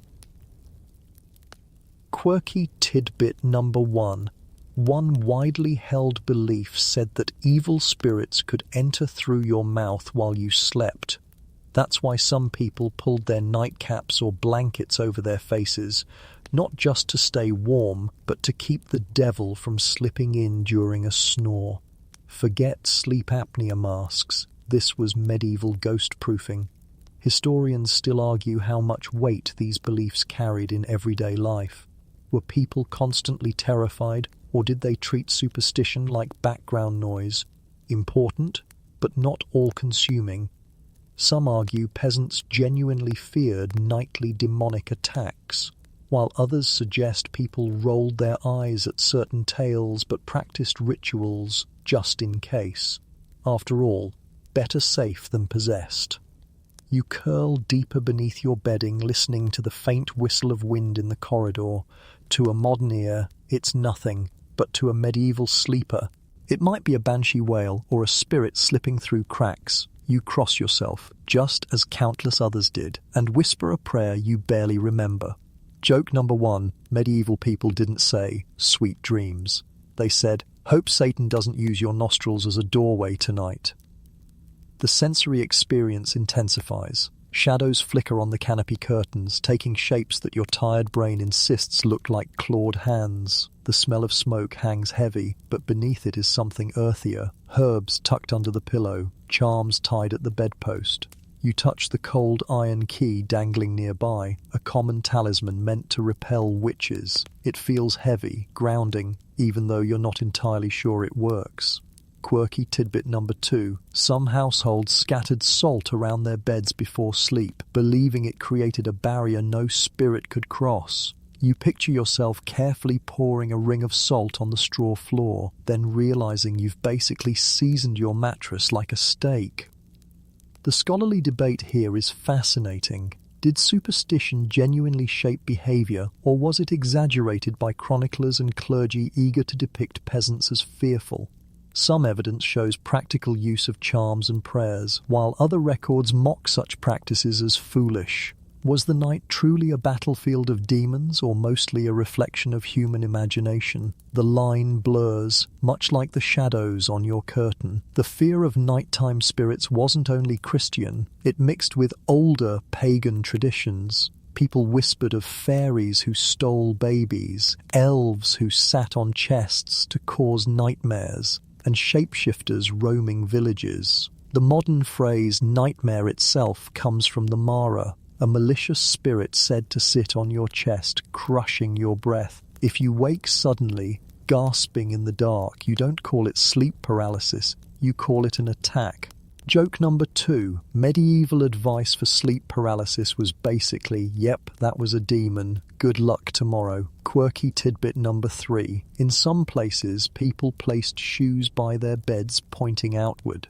Quirky tidbit number 1. One widely held belief said that evil spirits could enter through your mouth while you slept. That's why some people pulled their nightcaps or blankets over their faces, not just to stay warm, but to keep the devil from slipping in during a snore. Forget sleep apnea masks. This was medieval ghost-proofing. Historians still argue how much weight these beliefs carried in everyday life. Were people constantly terrified, or did they treat superstition like background noise? Important, but not all-consuming. Some argue peasants genuinely feared nightly demonic attacks, while others suggest people rolled their eyes at certain tales but practiced rituals just in case. After all, better safe than possessed. You curl deeper beneath your bedding, listening to the faint whistle of wind in the corridor. To a modern ear, it's nothing, but to a medieval sleeper, it might be a banshee wail or a spirit slipping through cracks. You cross yourself, just as countless others did, and whisper a prayer you barely remember. Joke number 1, medieval people didn't say, "sweet dreams." They said, "hope Satan doesn't use your nostrils as a doorway tonight." The sensory experience intensifies. Shadows flicker on the canopy curtains, taking shapes that your tired brain insists look like clawed hands. The smell of smoke hangs heavy, but beneath it is something earthier. Herbs tucked under the pillow, charms tied at the bedpost. You touch the cold iron key dangling nearby, a common talisman meant to repel witches. It feels heavy, grounding, even though you're not entirely sure it works. Quirky tidbit number 2. Some households scattered salt around their beds before sleep, believing it created a barrier no spirit could cross. You picture yourself carefully pouring a ring of salt on the straw floor, then realizing you've basically seasoned your mattress like a steak. The scholarly debate here is fascinating. Did superstition genuinely shape behavior, or was it exaggerated by chroniclers and clergy eager to depict peasants as fearful? Some evidence shows practical use of charms and prayers, while other records mock such practices as foolish. Was the night truly a battlefield of demons, or mostly a reflection of human imagination? The line blurs, much like the shadows on your curtain. The fear of nighttime spirits wasn't only Christian, it mixed with older pagan traditions. People whispered of fairies who stole babies, elves who sat on chests to cause nightmares, and shapeshifters roaming villages. The modern phrase nightmare itself comes from the Mara, a malicious spirit said to sit on your chest, crushing your breath. If you wake suddenly, gasping in the dark, you don't call it sleep paralysis, you call it an attack. Joke number 2. Medieval advice for sleep paralysis was basically, yep, that was a demon. Good luck tomorrow. Quirky tidbit number 3. In some places, people placed shoes by their beds pointing outward.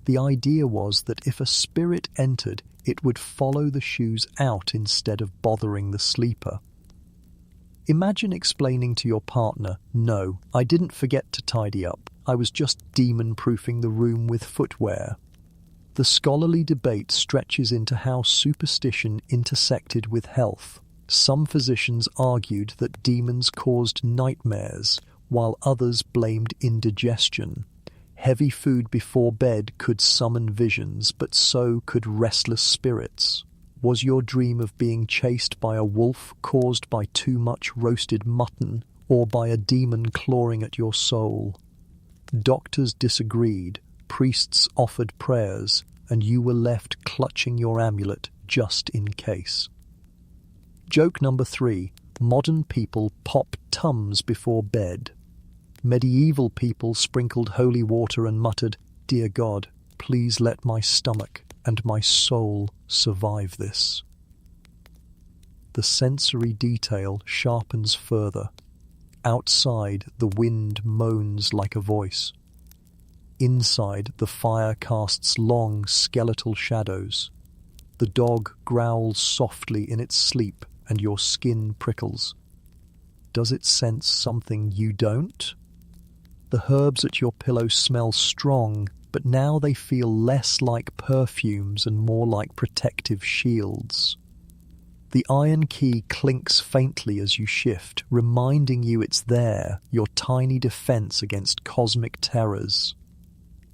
The idea was that if a spirit entered, it would follow the shoes out instead of bothering the sleeper. Imagine explaining to your partner, "No, I didn't forget to tidy up. I was just demon-proofing the room with footwear." The scholarly debate stretches into how superstition intersected with health. Some physicians argued that demons caused nightmares, while others blamed indigestion. Heavy food before bed could summon visions, but so could restless spirits. Was your dream of being chased by a wolf caused by too much roasted mutton, or by a demon clawing at your soul? Doctors disagreed, priests offered prayers, and you were left clutching your amulet just in case. Joke number 3. Modern people pop Tums before bed. Medieval people sprinkled holy water and muttered, "Dear God, please let my stomach and my soul survive this." The sensory detail sharpens further. Outside, the wind moans like a voice. Inside, the fire casts long, skeletal shadows. The dog growls softly in its sleep, and your skin prickles. Does it sense something you don't? The herbs at your pillow smell strong, but now they feel less like perfumes and more like protective shields. The iron key clinks faintly as you shift, reminding you it's there, your tiny defense against cosmic terrors.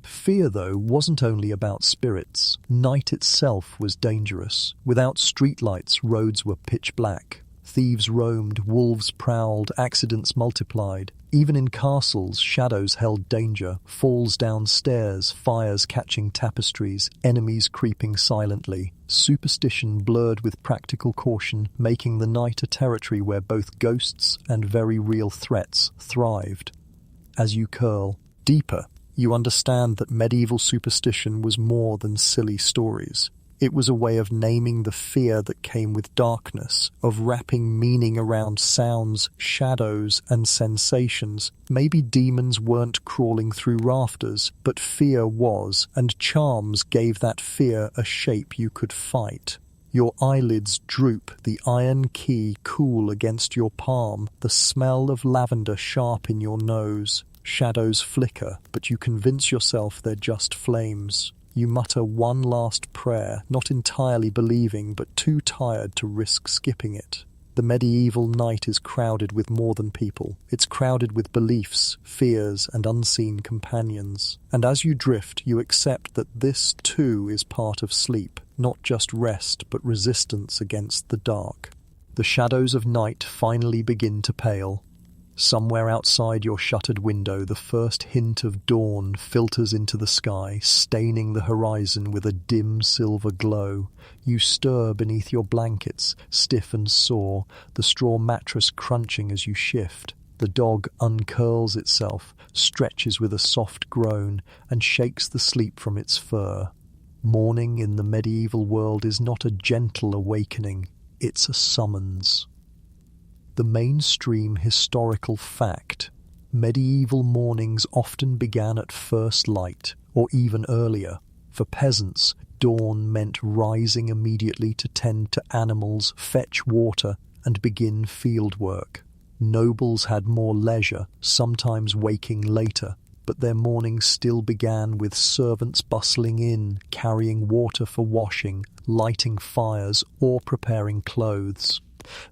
Fear, though, wasn't only about spirits. Night itself was dangerous. Without streetlights, roads were pitch black. Thieves roamed, wolves prowled, accidents multiplied. Even in castles, shadows held danger, falls down stairs, fires catching tapestries, enemies creeping silently. Superstition blurred with practical caution, making the night a territory where both ghosts and very real threats thrived. As you curl deeper, you understand that medieval superstition was more than silly stories. It was a way of naming the fear that came with darkness, of wrapping meaning around sounds, shadows, and sensations. Maybe demons weren't crawling through rafters, but fear was, and charms gave that fear a shape you could fight. Your eyelids droop, the iron key cool against your palm, the smell of lavender sharp in your nose. Shadows flicker, but you convince yourself they're just flames. You mutter one last prayer, not entirely believing, but too tired to risk skipping it. The medieval night is crowded with more than people. It's crowded with beliefs, fears, and unseen companions. And as you drift, you accept that this, too, is part of sleep, not just rest, but resistance against the dark. The shadows of night finally begin to pale. Somewhere outside your shuttered window, the first hint of dawn filters into the sky, staining the horizon with a dim silver glow. You stir beneath your blankets, stiff and sore, the straw mattress crunching as you shift. The dog uncurls itself, stretches with a soft groan, and shakes the sleep from its fur. Morning in the medieval world is not a gentle awakening, it's a summons. The mainstream historical fact. Medieval mornings often began at first light, or even earlier. For peasants, dawn meant rising immediately to tend to animals, fetch water, and begin field work. Nobles had more leisure, sometimes waking later, but their mornings still began with servants bustling in, carrying water for washing, lighting fires, or preparing clothes.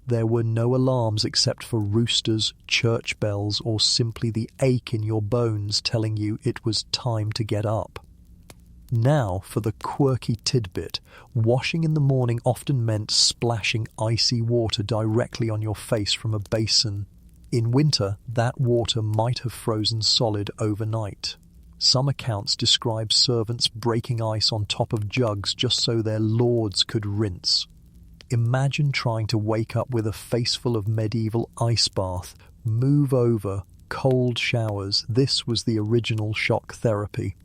There were no alarms except for roosters, church bells, or simply the ache in your bones telling you it was time to get up. Now for the quirky tidbit. Washing in the morning often meant splashing icy water directly on your face from a basin. In winter, that water might have frozen solid overnight. Some accounts describe servants breaking ice on top of jugs just so their lords could rinse. Imagine trying to wake up with a faceful of medieval ice bath, move over, cold showers. This was the original shock therapy.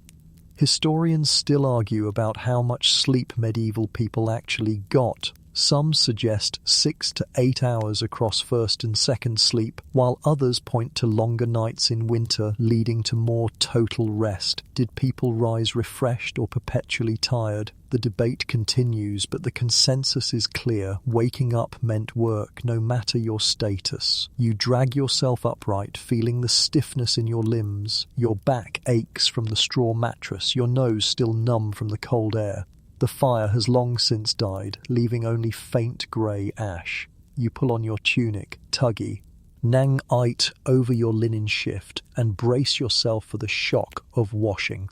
Historians still argue about how much sleep medieval people actually got. Some suggest 6 to 8 hours across first and second sleep, while others point to longer nights in winter leading to more total rest. Did people rise refreshed or perpetually tired? The debate continues, but the consensus is clear. Waking up meant work, no matter your status. You drag yourself upright, feeling the stiffness in your limbs. Your back aches from the straw mattress, your nose still numb from the cold air. The fire has long since died, leaving only faint grey ash. You pull on your tunic, tuggy, nang ite over your linen shift, and brace yourself for the shock of washing.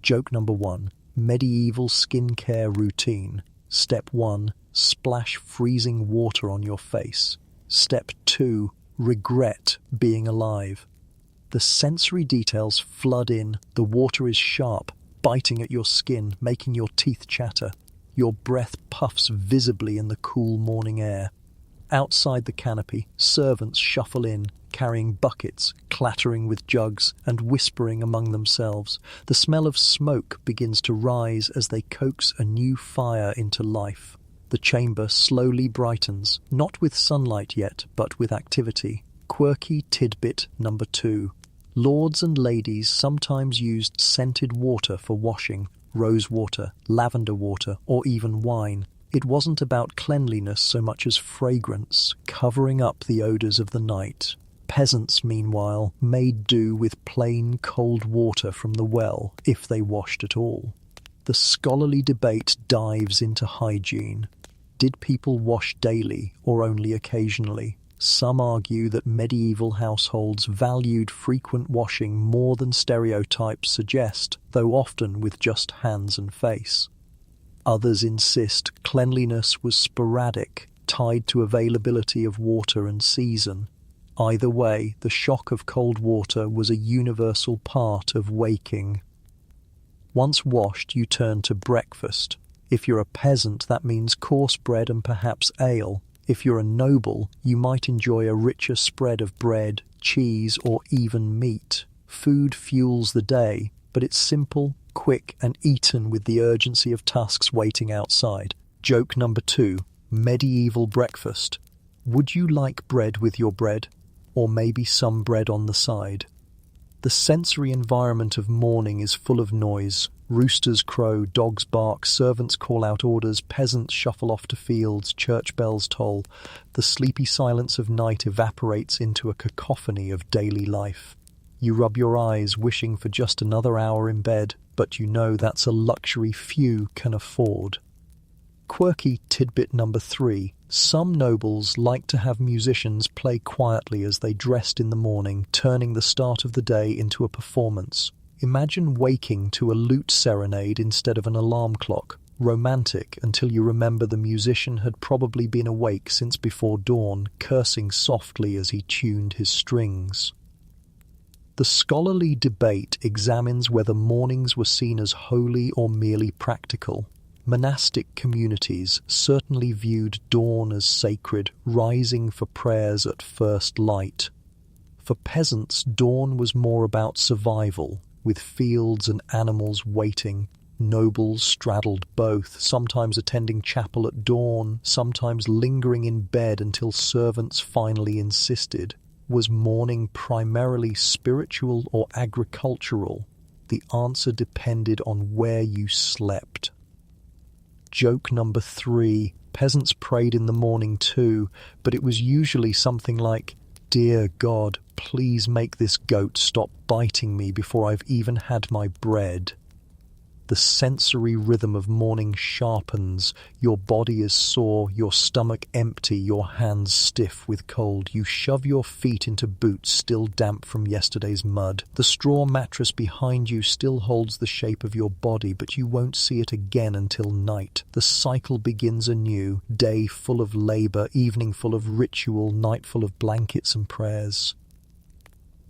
Joke number 1. Medieval skincare routine. Step 1. Splash freezing water on your face. Step 2. Regret being alive. The sensory details flood in. The water is sharp, biting at your skin, making your teeth chatter. Your breath puffs visibly in the cool morning air. Outside the canopy, servants shuffle in, carrying buckets, clattering with jugs, and whispering among themselves. The smell of smoke begins to rise as they coax a new fire into life. The chamber slowly brightens, not with sunlight yet, but with activity. Quirky tidbit number 2. Lords and ladies sometimes used scented water for washing, rose water, lavender water, or even wine. It wasn't about cleanliness so much as fragrance, covering up the odours of the night. Peasants, meanwhile, made do with plain cold water from the well, if they washed at all. The scholarly debate dives into hygiene. Did people wash daily or only occasionally? Some argue that medieval households valued frequent washing more than stereotypes suggest, though often with just hands and face. Others insist cleanliness was sporadic, tied to availability of water and season. Either way, the shock of cold water was a universal part of waking. Once washed, you turn to breakfast. If you're a peasant, that means coarse bread and perhaps ale. If you're a noble, you might enjoy a richer spread of bread, cheese, or even meat. Food fuels the day, but it's simple, quick, and eaten with the urgency of tasks waiting outside. Joke number 2. Medieval breakfast. Would you like bread with your bread? Or maybe some bread on the side? The sensory environment of morning is full of noise. Roosters crow, dogs bark, servants call out orders, peasants shuffle off to fields, church bells toll. The sleepy silence of night evaporates into a cacophony of daily life. You rub your eyes, wishing for just another hour in bed, but you know that's a luxury few can afford. Quirky tidbit number 3. Some nobles like to have musicians play quietly as they dressed in the morning, turning the start of the day into a performance. Imagine waking to a lute serenade instead of an alarm clock. Romantic until you remember the musician had probably been awake since before dawn, cursing softly as he tuned his strings. The scholarly debate examines whether mornings were seen as holy or merely practical. Monastic communities certainly viewed dawn as sacred, rising for prayers at first light. For peasants, dawn was more about survival, with fields and animals waiting. Nobles straddled both, sometimes attending chapel at dawn, sometimes lingering in bed until servants finally insisted. Was morning primarily spiritual or agricultural? The answer depended on where you slept. Joke number 3. Peasants prayed in the morning too, but it was usually something like, "Dear God, please make this goat stop biting me before I've even had my bread." The sensory rhythm of morning sharpens. Your body is sore, your stomach empty, your hands stiff with cold. You shove your feet into boots still damp from yesterday's mud. The straw mattress behind you still holds the shape of your body, but you won't see it again until night. The cycle begins anew. Day full of labor, evening full of ritual, night full of blankets and prayers.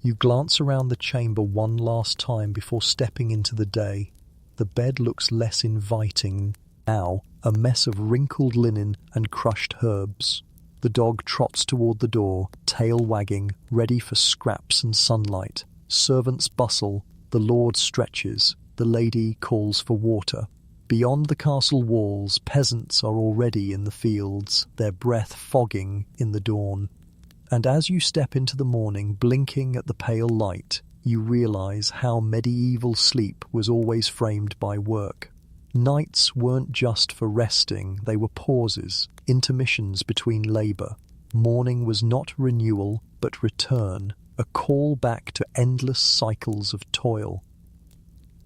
You glance around the chamber one last time before stepping into the day. The bed looks less inviting now, a mess of wrinkled linen and crushed herbs. The dog trots toward the door, tail wagging, ready for scraps and sunlight. Servants bustle, the lord stretches, the lady calls for water. Beyond the castle walls, peasants are already in the fields, their breath fogging in the dawn. And as you step into the morning, blinking at the pale light, you realize how medieval sleep was always framed by work. Nights weren't just for resting, they were pauses, intermissions between labor. Morning was not renewal, but return, a call back to endless cycles of toil.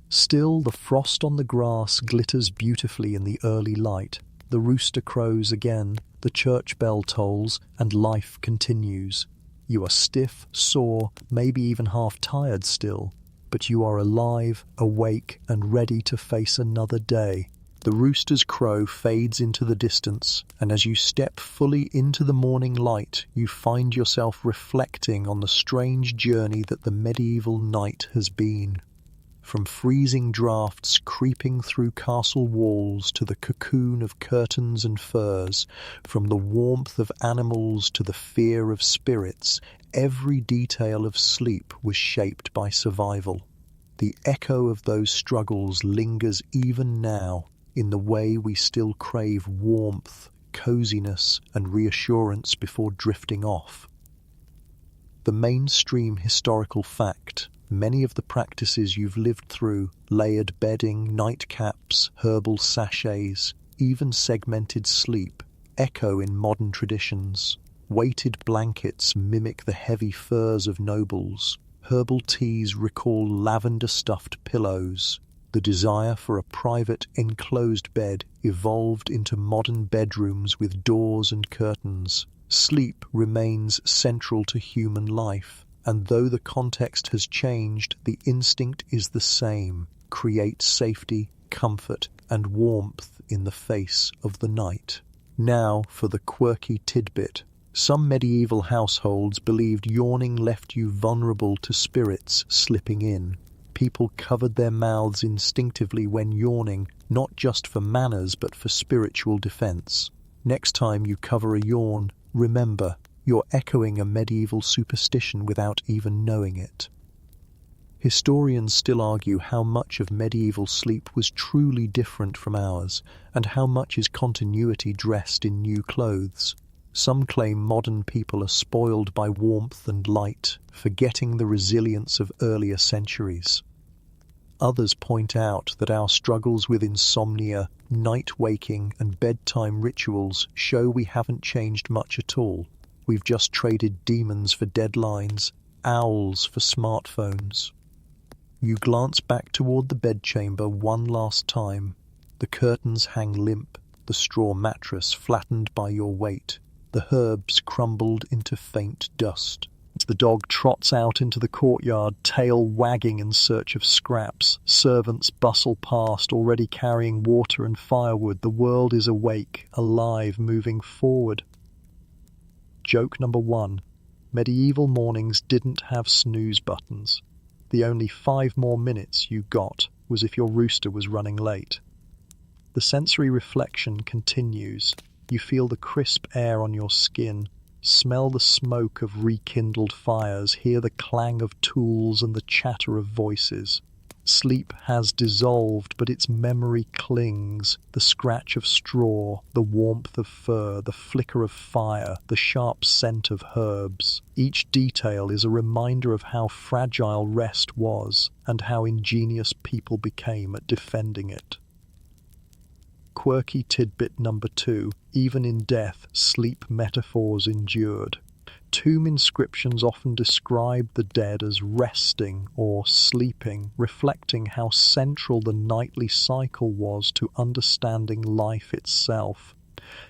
Still, the frost on the grass glitters beautifully in the early light. The rooster crows again, the church bell tolls, and life continues. You are stiff, sore, maybe even half-tired still, but you are alive, awake, and ready to face another day. The rooster's crow fades into the distance, and as you step fully into the morning light, you find yourself reflecting on the strange journey that the medieval night has been. From freezing draughts creeping through castle walls to the cocoon of curtains and furs, from the warmth of animals to the fear of spirits, every detail of sleep was shaped by survival. The echo of those struggles lingers even now in the way we still crave warmth, coziness, and reassurance before drifting off. The mainstream historical fact: many of the practices you've lived through, layered bedding, nightcaps, herbal sachets, even segmented sleep, echo in modern traditions. Weighted blankets mimic the heavy furs of nobles. Herbal teas recall lavender-stuffed pillows. The desire for a private, enclosed bed evolved into modern bedrooms with doors and curtains. Sleep remains central to human life, and though the context has changed, the instinct is the same: create safety, comfort, and warmth in the face of the night. Now for the quirky tidbit. Some medieval households believed yawning left you vulnerable to spirits slipping in. People covered their mouths instinctively when yawning, not just for manners but for spiritual defense. Next time you cover a yawn, remember, you're echoing a medieval superstition without even knowing it. Historians still argue how much of medieval sleep was truly different from ours, and how much is continuity dressed in new clothes. Some claim modern people are spoiled by warmth and light, forgetting the resilience of earlier centuries. Others point out that our struggles with insomnia, night waking, and bedtime rituals show we haven't changed much at all. We've just traded demons for deadlines, owls for smartphones. You glance back toward the bedchamber one last time. The curtains hang limp, the straw mattress flattened by your weight. The herbs crumbled into faint dust. The dog trots out into the courtyard, tail wagging in search of scraps. Servants bustle past, already carrying water and firewood. The world is awake, alive, moving forward. Joke number 1. Medieval mornings didn't have snooze buttons. The only 5 more minutes you got was if your rooster was running late. The sensory reflection continues. You feel the crisp air on your skin, smell the smoke of rekindled fires, hear the clang of tools and the chatter of voices. Sleep has dissolved, but its memory clings. The scratch of straw, the warmth of fur, the flicker of fire, the sharp scent of herbs. Each detail is a reminder of how fragile rest was, and how ingenious people became at defending it. Quirky tidbit number 2. Even in death, sleep metaphors endured. Tomb inscriptions often describe the dead as resting or sleeping, reflecting how central the nightly cycle was to understanding life itself.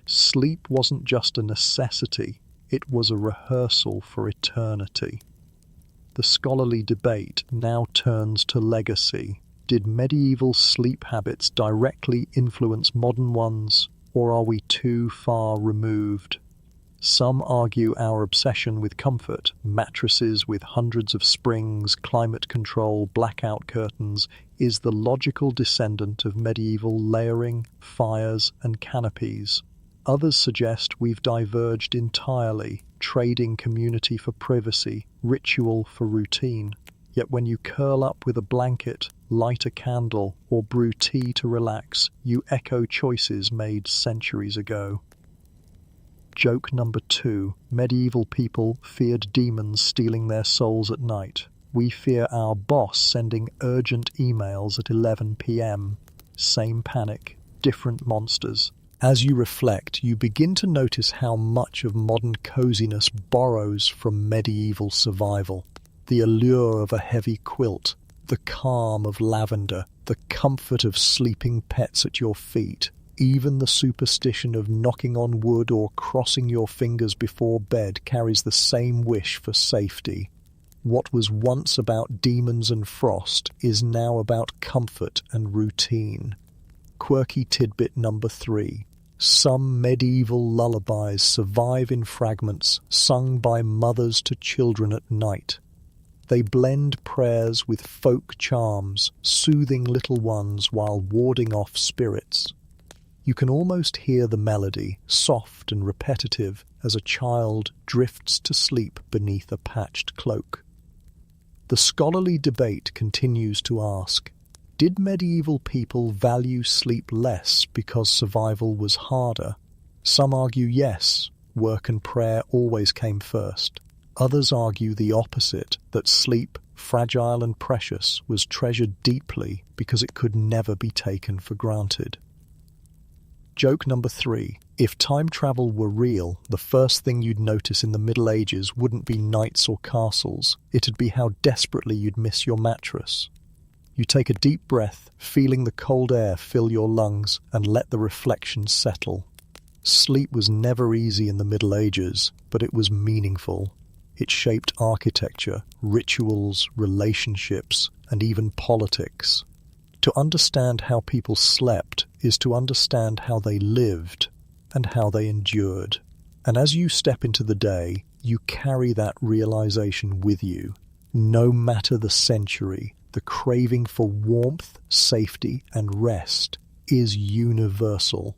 Sleep wasn't just a necessity, it was a rehearsal for eternity. The scholarly debate now turns to legacy. Did medieval sleep habits directly influence modern ones, or are we too far removed? Some argue our obsession with comfort, mattresses with hundreds of springs, climate control, blackout curtains, is the logical descendant of medieval layering, fires, and canopies. Others suggest we've diverged entirely, trading community for privacy, ritual for routine. Yet when you curl up with a blanket, light a candle, or brew tea to relax, you echo choices made centuries ago. Joke number 2. Medieval people feared demons stealing their souls at night. We fear our boss sending urgent emails at 11 p.m. Same panic, different monsters. As you reflect, you begin to notice how much of modern coziness borrows from medieval survival. The allure of a heavy quilt, the calm of lavender, the comfort of sleeping pets at your feet, even the superstition of knocking on wood or crossing your fingers before bed carries the same wish for safety. What was once about demons and frost is now about comfort and routine. Quirky tidbit number 3. Some medieval lullabies survive in fragments sung by mothers to children at night. They blend prayers with folk charms, soothing little ones while warding off spirits. You can almost hear the melody, soft and repetitive, as a child drifts to sleep beneath a patched cloak. The scholarly debate continues to ask, did medieval people value sleep less because survival was harder? Some argue yes, work and prayer always came first. Others argue the opposite, that sleep, fragile and precious, was treasured deeply because it could never be taken for granted. Joke number 3. If time travel were real, the first thing you'd notice in the Middle Ages wouldn't be knights or castles. It'd be how desperately you'd miss your mattress. You take a deep breath, feeling the cold air fill your lungs, and let the reflection settle. Sleep was never easy in the Middle Ages, but it was meaningful. It shaped architecture, rituals, relationships, and even politics. To understand how people slept is to understand how they lived and how they endured. And as you step into the day, you carry that realization with you. No matter the century, the craving for warmth, safety, and rest is universal.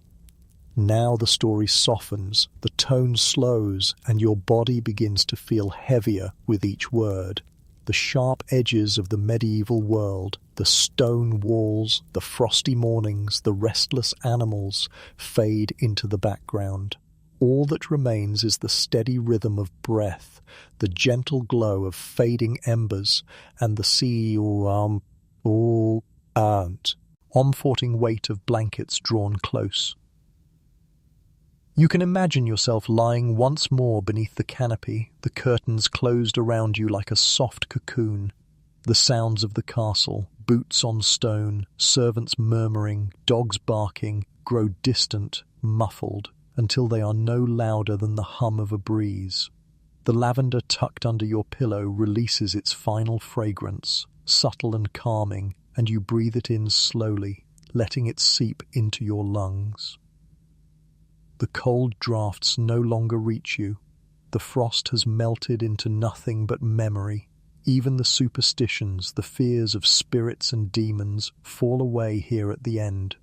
Now the story softens, the tone slows, and your body begins to feel heavier with each word. The sharp edges of the medieval world, the stone walls, the frosty mornings, the restless animals fade into the background. All that remains is the steady rhythm of breath, the gentle glow of fading embers, and the comforting weight of blankets drawn close. You can imagine yourself lying once more beneath the canopy, the curtains closed around you like a soft cocoon. The sounds of the castle, boots on stone, servants murmuring, dogs barking, grow distant, muffled, until they are no louder than the hum of a breeze. The lavender tucked under your pillow releases its final fragrance, subtle and calming, and you breathe it in slowly, letting it seep into your lungs. The cold draughts no longer reach you. The frost has melted into nothing but memory. Even the superstitions, the fears of spirits and demons, fall away here at the end.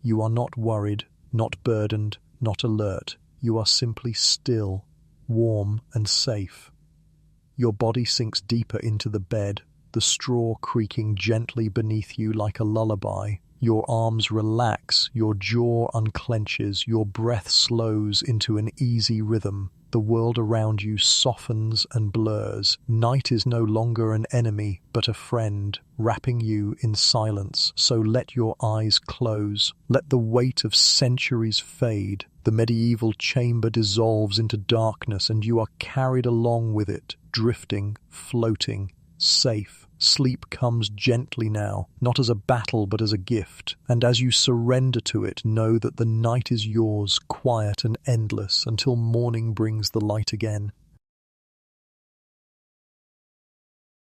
You are not worried, not burdened, not alert. You are simply still, warm and safe. Your body sinks deeper into the bed, the straw creaking gently beneath you like a lullaby. Your arms relax, your jaw unclenches, your breath slows into an easy rhythm. The world around you softens and blurs. Night is no longer an enemy, but a friend, wrapping you in silence. So let your eyes close. Let the weight of centuries fade. The medieval chamber dissolves into darkness, and you are carried along with it, drifting, floating, safe. Sleep comes gently now, not as a battle but as a gift, and as you surrender to it, know that the night is yours, quiet and endless, until morning brings the light again.